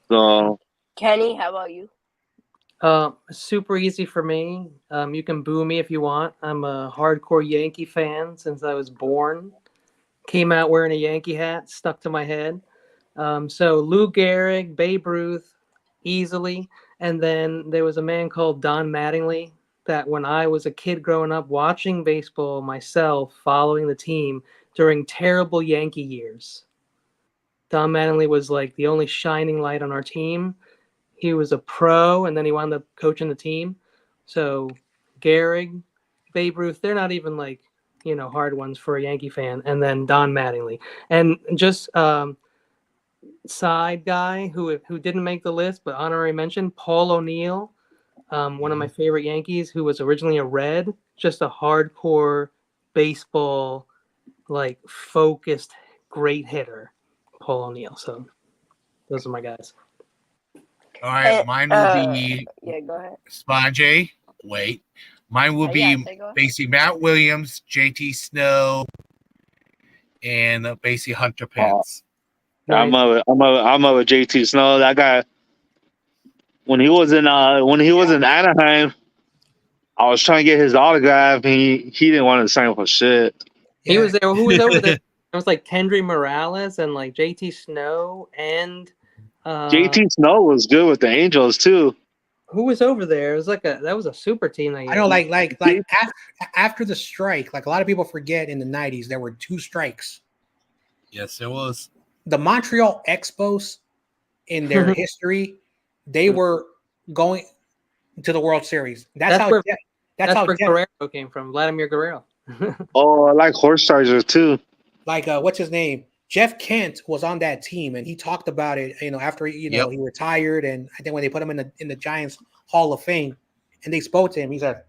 So, Kenny, how about you? Super easy for me. You can boo me if you want. I'm a hardcore Yankee fan since I was born. Came out wearing a Yankee hat, stuck to my head. So Lou Gehrig, Babe Ruth, easily. And then there was a man called Don Mattingly that when I was a kid growing up watching baseball myself, following the team during terrible Yankee years. Don Mattingly was like the only shining light on our team. He was a pro, and then he wound up coaching the team. So Gehrig, Babe Ruth, they're not even like, hard ones for a Yankee fan. And then Don Mattingly. And just side guy who didn't make the list, but honorary mention, Paul O'Neill, one of my favorite Yankees, who was originally a Red, just a hardcore baseball, like focused, great hitter. Paul O'Neill. So those are my guys. All right, mine will be go ahead. Sponge. Wait, mine will be basically Matt Williams, JT Snow, and basically Hunter Pence. I'm a JT Snow. That guy, when he was in Anaheim, I was trying to get his autograph, and he didn't want to sign for shit. He was there. Who was over there? It was like Kendry Morales and like JT Snow and JT Snow was good with the Angels too. Who was over there? It was like that was a super team. I know, like after the strike, like a lot of people forget in the 90s there were 2 strikes. Yes, it was. The Montreal Expos in their history, they were going to the World Series. That's how Guerrero came from, Vladimir Guerrero. Oh, I like Horsteiser too. Like what's his name? Jeff Kent was on that team, and he talked about it. After he retired, and I think when they put him in the Giants Hall of Fame, and they spoke to him, he said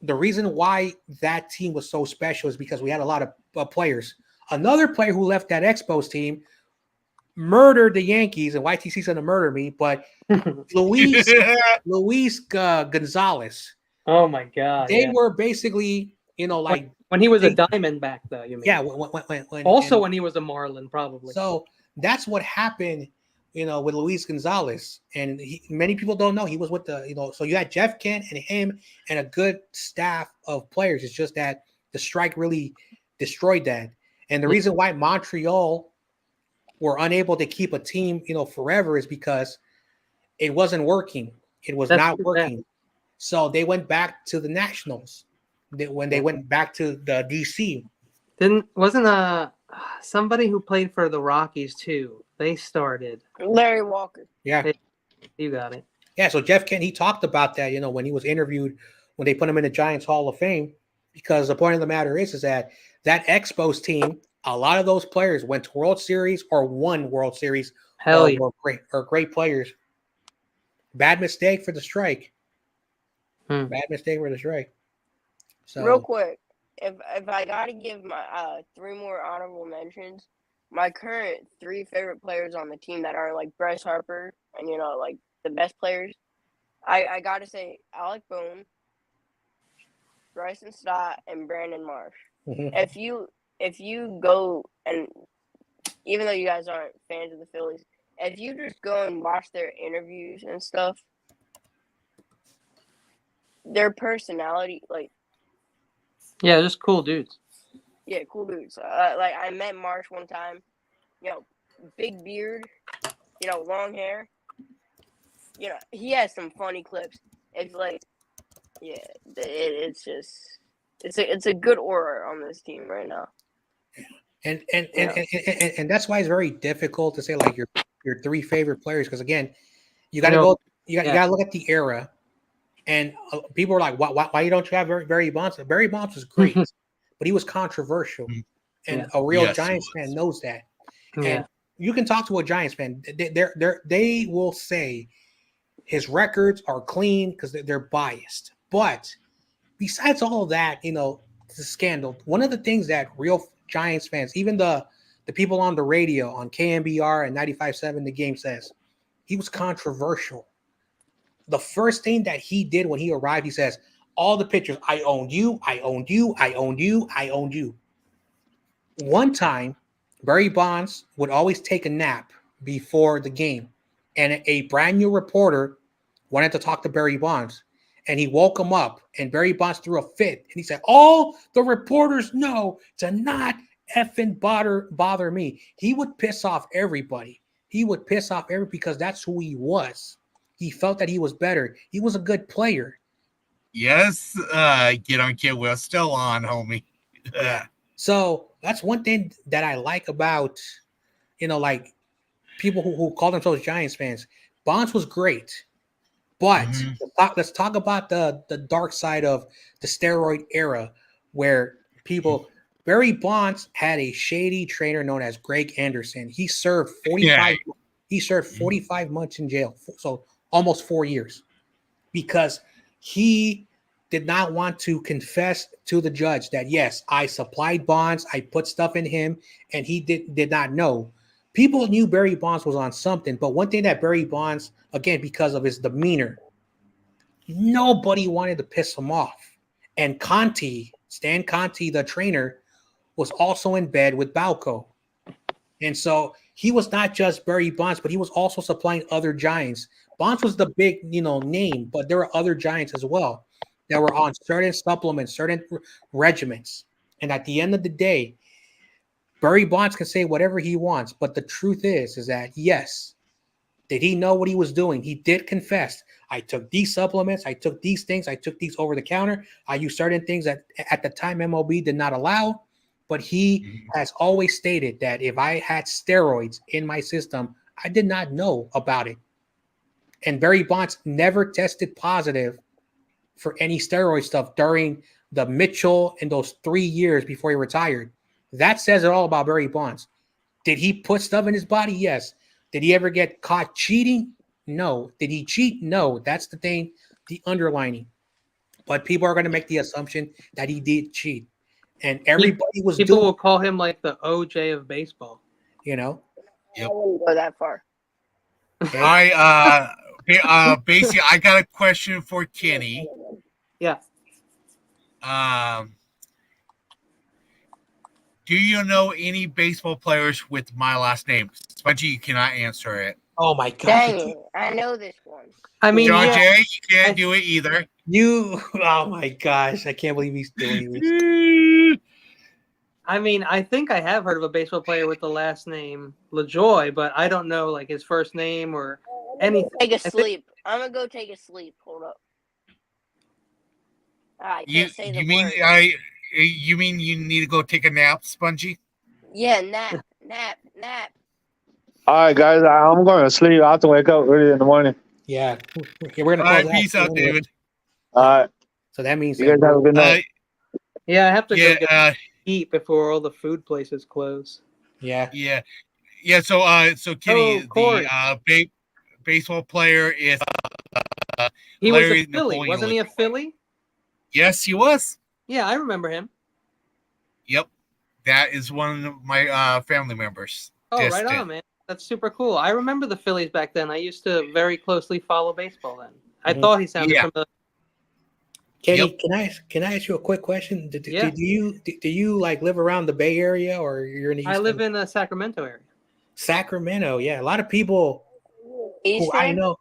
the reason why that team was so special is because we had a lot of players. Another player who left that Expos team murdered the Yankees, and YTC's gonna murder me, but Luis Gonzalez. Oh my God! They were basically, like. When he was a Diamondback, though, you mean? Yeah. When he was a Marlin, probably. So that's what happened, with Luis Gonzalez, and many people don't know he was with the. So you had Jeff Kent and him and a good staff of players. It's just that the strike really destroyed that, and the reason why Montreal were unable to keep a team, forever is because it wasn't working. It was not working. So they went back to the Nationals. When they went back to the DC. Wasn't somebody who played for the Rockies too? They started. Larry Walker. Yeah. You got it. Yeah, so Jeff Kent, he talked about that, when he was interviewed, when they put him in the Giants Hall of Fame, because the point of the matter is that Expos team, a lot of those players went to World Series or won World Series. Hell yeah. Or great players. Bad mistake for the strike. Bad mistake for the strike. So real quick, if I gotta give my 3 more honorable mentions, my current 3 favorite players on the team that are like Bryce Harper and like the best players, I gotta say Alec Bohm, Bryson Stott, and Brandon Marsh. If you go and even though you guys aren't fans of the Phillies, if you just go and watch their interviews and stuff, their personality, like. Yeah, just cool dudes. Yeah, cool dudes. Like I met Marsh one time, big beard, long hair. He has some funny clips. It's like, yeah, it's just, it's a good aura on this team right now. And that's why it's very difficult to say like your 3 favorite players, because again, you got to you got to look at the era. And people were like, why don't you have Barry Bonds? Barry Bonds was great, but he was controversial. And a real Giants fan knows that. And you can talk to a Giants fan. They will say his records are clean because they're biased. But besides all of that, the scandal, one of the things that real Giants fans, even the people on the radio on KMBR and 95.7 The Game says, he was controversial. The first thing that he did when he arrived, he says, all the pictures, I owned you, I owned you, I owned you, I owned you. One time, Barry Bonds would always take a nap before the game. And a brand new reporter wanted to talk to Barry Bonds. And he woke him up, and Barry Bonds threw a fit. And he said, all the reporters know to not effing bother me. He would piss off everybody. Because that's who he was. He felt that he was better. He was a good player. Yes, get on kid. We're still on, homie. So that's one thing that I like about, like people who call themselves Giants fans. Bonds was great, but let's talk about the dark side of the steroid era, where Barry Bonds had a shady trainer known as Greg Anderson. He served 45. Yeah. He served 45 months in jail. So almost 4 years, because he did not want to confess to the judge that, yes, I supplied Bonds, I put stuff in him, and he did not know. People knew Barry Bonds was on something, but one thing that Barry Bonds, again, because of his demeanor, nobody wanted to piss him off. And Stan Conti, the trainer, was also in bed with Balco. And so he was not just Barry Bonds, but he was also supplying other Giants. Bonds was the big, name, but there were other Giants as well that were on certain supplements, certain regimens. And at the end of the day, Barry Bonds can say whatever he wants, but the truth is that, yes, did he know what he was doing? He did confess. I took these supplements, I took these things, I took these over the counter. I used certain things that at the time MLB did not allow. But he has always stated that if I had steroids in my system, I did not know about it. And Barry Bonds never tested positive for any steroid stuff during the Mitchell and those 3 years before he retired. That says it all about Barry Bonds. Did he put stuff in his body? Yes. Did he ever get caught cheating? No. Did he cheat? No. That's the thing, the underlining. But people are going to make the assumption that he did cheat. And everybody was people will call him like the OJ of baseball. Yep. I wouldn't go that far. Basically, I got a question for Kenny. Yeah. Do you know any baseball players with my last name? Spongy, you cannot answer it. Oh my god! Dang it! I know this one. I mean, John yeah, Jay, you can't do it either. Oh my gosh! I can't believe he's doing this. I mean, I think I have heard of a baseball player with the last name LaJoy, but I don't know like his first name or anything. Take a sleep. I'm gonna go take a sleep. Hold up. I can't say the word. You mean you need to go take a nap, Spongy? Yeah, nap. All right, guys, I'm going to sleep. I have to wake up early in the morning. Yeah, we're gonna All right, close peace out, David. All right. So that means You guys have a good night. Yeah, I have to go Yeah, get eat before all the food places close. Yeah. So Kenny, Corey. the baseball player is He was Larry a Philly, Napoleon wasn't he a Philly? Yes, he was. Yeah, I remember him. Yep, that is one of my family members. Oh, right on, man. That's super cool. I remember the Phillies back then. I used to very closely follow baseball then. I thought he sounded familiar. Kenny, can I ask you a quick question? Do you like live around the Bay Area or you're in the East? I live in the Sacramento area. Sacramento, yeah. A lot of people who I Eastern? know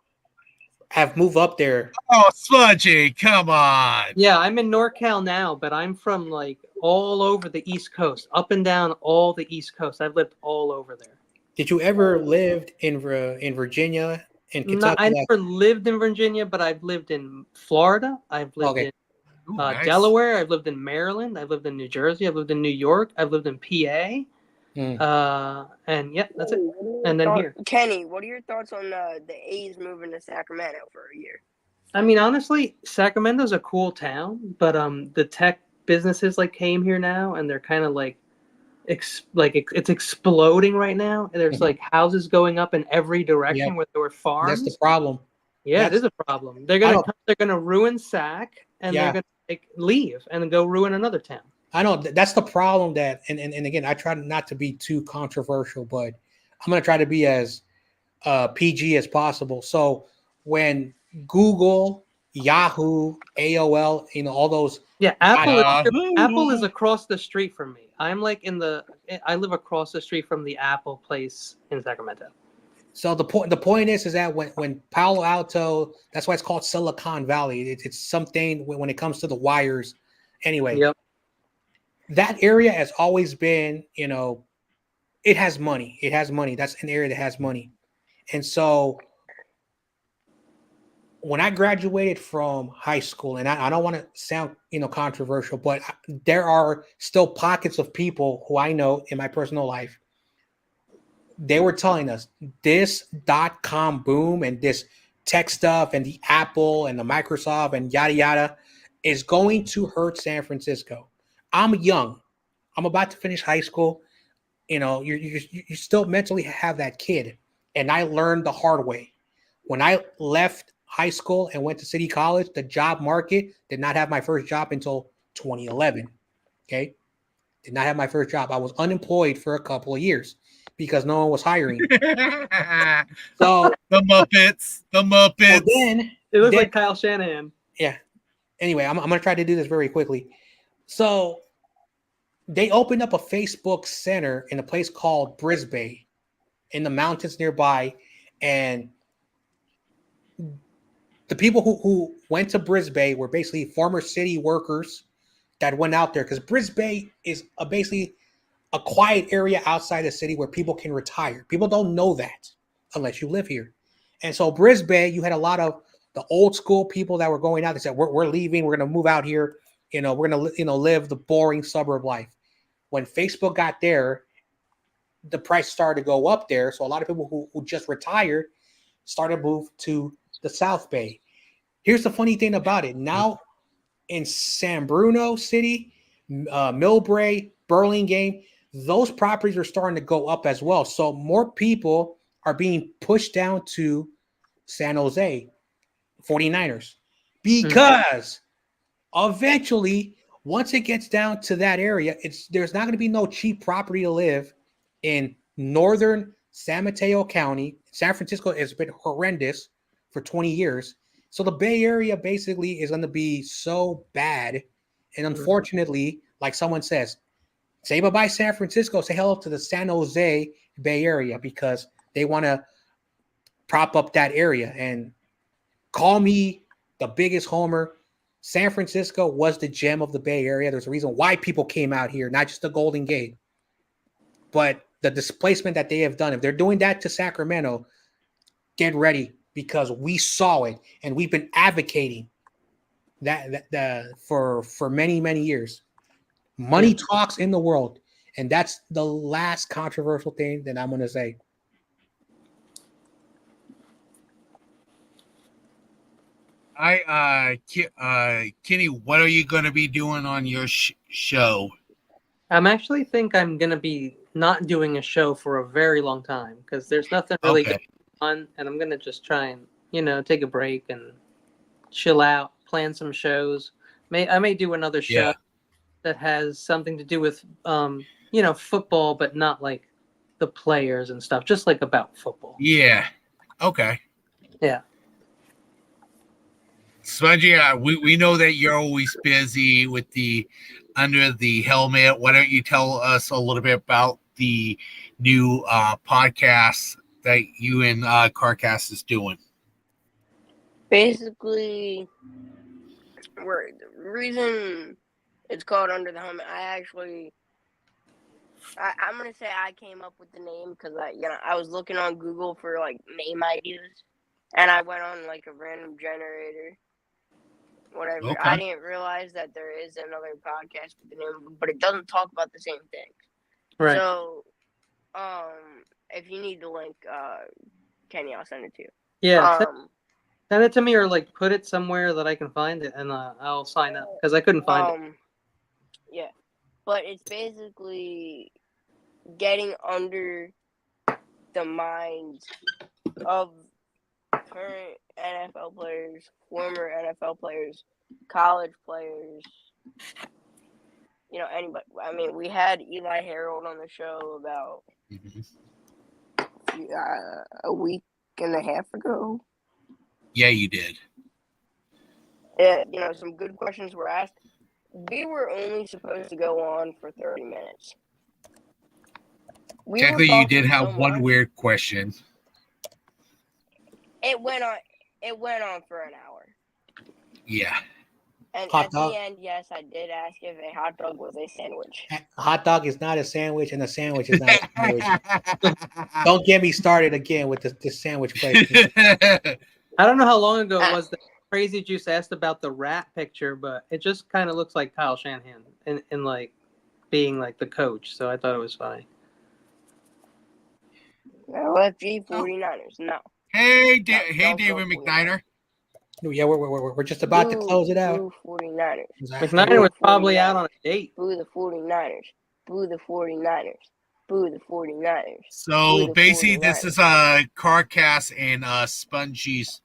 have moved up there. Oh, Smudgy, come on. Yeah, I'm in NorCal now, but I'm from like all over the East Coast, up and down all the East Coast. I've lived all over there. Did you ever lived in Virginia and No, Kentucky? I never lived in Virginia, but I've lived in Florida. I've lived in nice. Delaware. I've lived in Maryland. I've lived in New Jersey. I've lived in New York. I've lived in PA. And yeah, that's it. And then here. Kenny, what are your thoughts on the A's moving to Sacramento for a year? I mean, honestly, Sacramento's a cool town, but the tech businesses like came here now, and they're kind of like it's exploding right now. And there's like houses going up in every direction where there were farms. That's the problem. Yeah, it is a problem. They're gonna ruin Sac, and they're gonna leave and then go ruin another town. I know that's the problem. That and again, I try not to be too controversial, but I'm gonna try to be as PG as possible. So when Google, Yahoo, AOL, all those. Yeah, Apple is across the street from me. I'm like I live across the street from the Apple place in Sacramento. So the point is that when Palo Alto, that's why it's called Silicon Valley. It's something when it comes to the wires. Anyway, that area has always been, it has money. It has money. That's an area that has money. And so when I graduated from high school, and I don't want to sound, controversial, but there are still pockets of people who I know in my personal life. They were telling us this .com boom and this tech stuff and the Apple and the Microsoft and yada yada is going to hurt San Francisco. I'm young. I'm about to finish high school. You still mentally have that kid. And I learned the hard way. When I left high school and went to City College, the job market did not have my first job until 2011. Okay. Did not have my first job. I was unemployed for a couple of years because no one was hiring. So the Muppets. Well, then it looks like Kyle Shanahan. Yeah. Anyway, I'm going to try to do this very quickly. So they opened up a Facebook center in a place called Brisbane in the mountains nearby. And the people who went to Brisbane were basically former city workers that went out there because Brisbane is basically a quiet area outside the city where people can retire. People don't know that unless you live here. And so Brisbane, you had a lot of the old school people that were going out. They said, we're leaving. We're going to move out here. We're going to, live the boring suburb life. When Facebook got there, the price started to go up there. So a lot of people who just retired started to move to the South Bay. Here's the funny thing about it. Now in San Bruno City, Millbrae, Burlingame, those properties are starting to go up as well. So more people are being pushed down to San Jose 49ers because eventually, once it gets down to that area, there's not going to be no cheap property to live in northern San Mateo County. San Francisco has been horrendous for 20 years. So the Bay Area basically is going to be so bad. And unfortunately, like someone says, say bye-bye San Francisco, say hello to the San Jose Bay Area because they want to prop up that area. And call me the biggest homer. San Francisco was the gem of the Bay Area. There's a reason why people came out here, not just the Golden Gate, but the displacement that they have done. If they're doing that to Sacramento, get ready, because we saw it and we've been advocating that for many, many years. Money talks in the world, and that's the last controversial thing that I'm going to say. Kenny, what are you going to be doing on your show? I'm actually think I'm going to be not doing a show for a very long time, because there's nothing really going on, and I'm going to just try and, take a break and chill out, plan some shows. I may do another show that has something to do with, football, but not like the players and stuff, just like about football. Yeah. Okay. Yeah. Spongy, we know that you're always busy with the Under the Helmet. Why don't you tell us a little bit about the new podcast that you and CarCast is doing? Basically, the reason it's called Under the Helmet, I'm gonna say I came up with the name because I was looking on Google for like name ideas, and I went on like a random generator. Whatever. Okay. I didn't realize that there is another podcast with the name, but it doesn't talk about the same things. Right. So, if you need the link, Kenny, I'll send it to you. Yeah. Send it to me, or like put it somewhere that I can find it, and I'll sign up, because I couldn't find it. Yeah, but it's basically getting under the minds of current NFL players, former NFL players, college players, anybody. I mean, we had Eli Harold on the show about a week and a half ago. Yeah, you did. Yeah, some good questions were asked. We were only supposed to go on for 30 minutes. Technically, you did have one weird question. It went on for an hour. Yeah. And Hot at dog? the end, yes, I did ask if a hot dog was a sandwich. A hot dog is not a sandwich, and a sandwich is not a sandwich. Don't get me started again with the sandwich place. I don't know how long ago it was that Crazy Juice asked about the rat picture, but it just kind of looks like Kyle Shanahan in like being like the coach. So I thought it was funny. LFG 49ers, no. Hey, David McNiner. Yeah, we're just about to close it out. Boo 49ers. McNiner was probably out on a date. Boo the 49ers. Boo the 49ers. Boo the 49ers. So basically, this is CarCast and Spongy's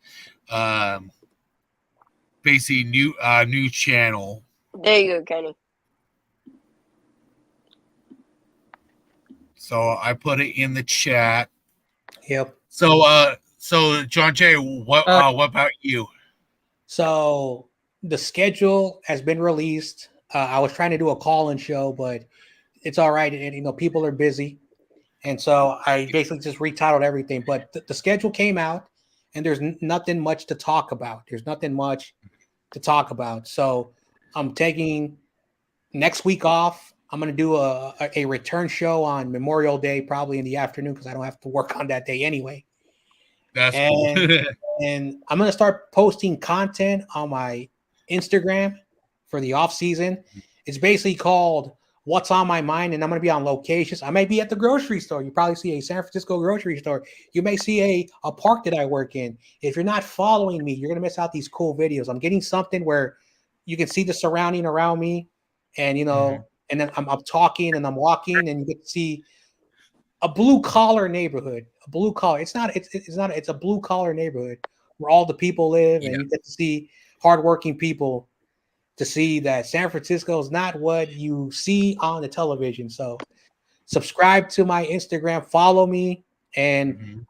basically new channel. There you go, Kenny. So I put it in the chat. Yep. So John Jay, what about you? So the schedule has been released. I was trying to do a call-in show, but it's all right. And people are busy, and so I basically just retitled everything. But the schedule came out, and there's nothing much to talk about. So I'm taking next week off. I'm going to do a return show on Memorial Day, probably in the afternoon, because I don't have to work on that day anyway. That's cool. And I'm going to start posting content on my Instagram for the off season. It's basically called What's on My Mind, and I'm going to be on locations. I may be at the grocery store. You probably see a San Francisco grocery store. You may see a park that I work in. If you're not following me, you're going to miss out these cool videos. I'm getting something where you can see the surrounding around me, and and then I'm talking and I'm walking, and you get to see a blue collar neighborhood. A blue collar. It's a blue collar neighborhood where all the people live, and you get to see hardworking people, to see that San Francisco is not what you see on the television. So subscribe to my Instagram, follow me, and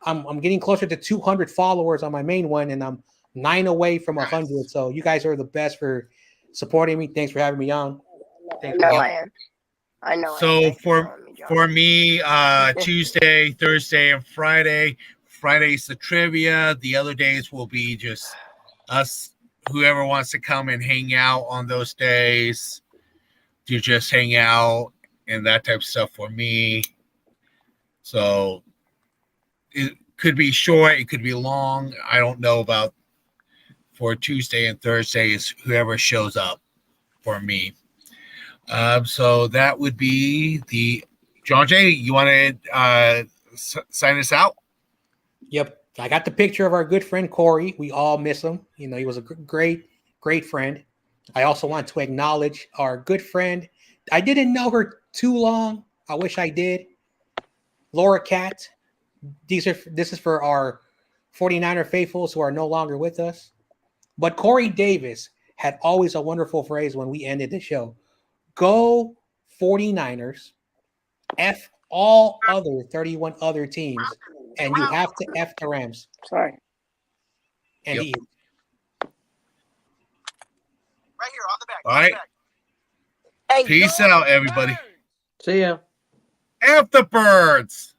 I'm getting closer to 200 followers on my main one, and I'm 9 away from 100. So you guys are the best for supporting me. Thanks for having me on. I know. So for me, Tuesday, Thursday, and Friday Friday's the trivia. The other days will be just us, whoever wants to come and hang out on those days, to just hang out and that type of stuff for me. So it could be short, it could be long. I don't know about for Tuesday and Thursday is whoever shows up for me. So that would be the John Jay. You want to sign us out? Yep. I got the picture of our good friend Corey. We all miss him. You know, he was a great friend. I also want to acknowledge our good friend. I didn't know her too long. I wish I did. Laura Cat. This is for our 49er faithfuls who are no longer with us. But Corey Davis had always a wonderful phrase when we ended the show. Go 49ers. F all other 31 other teams. And you have to F the Rams. Sorry. And Yep. he Right here on the back. All right. Hey, Peace go out, everybody. Birds! See ya. F the birds.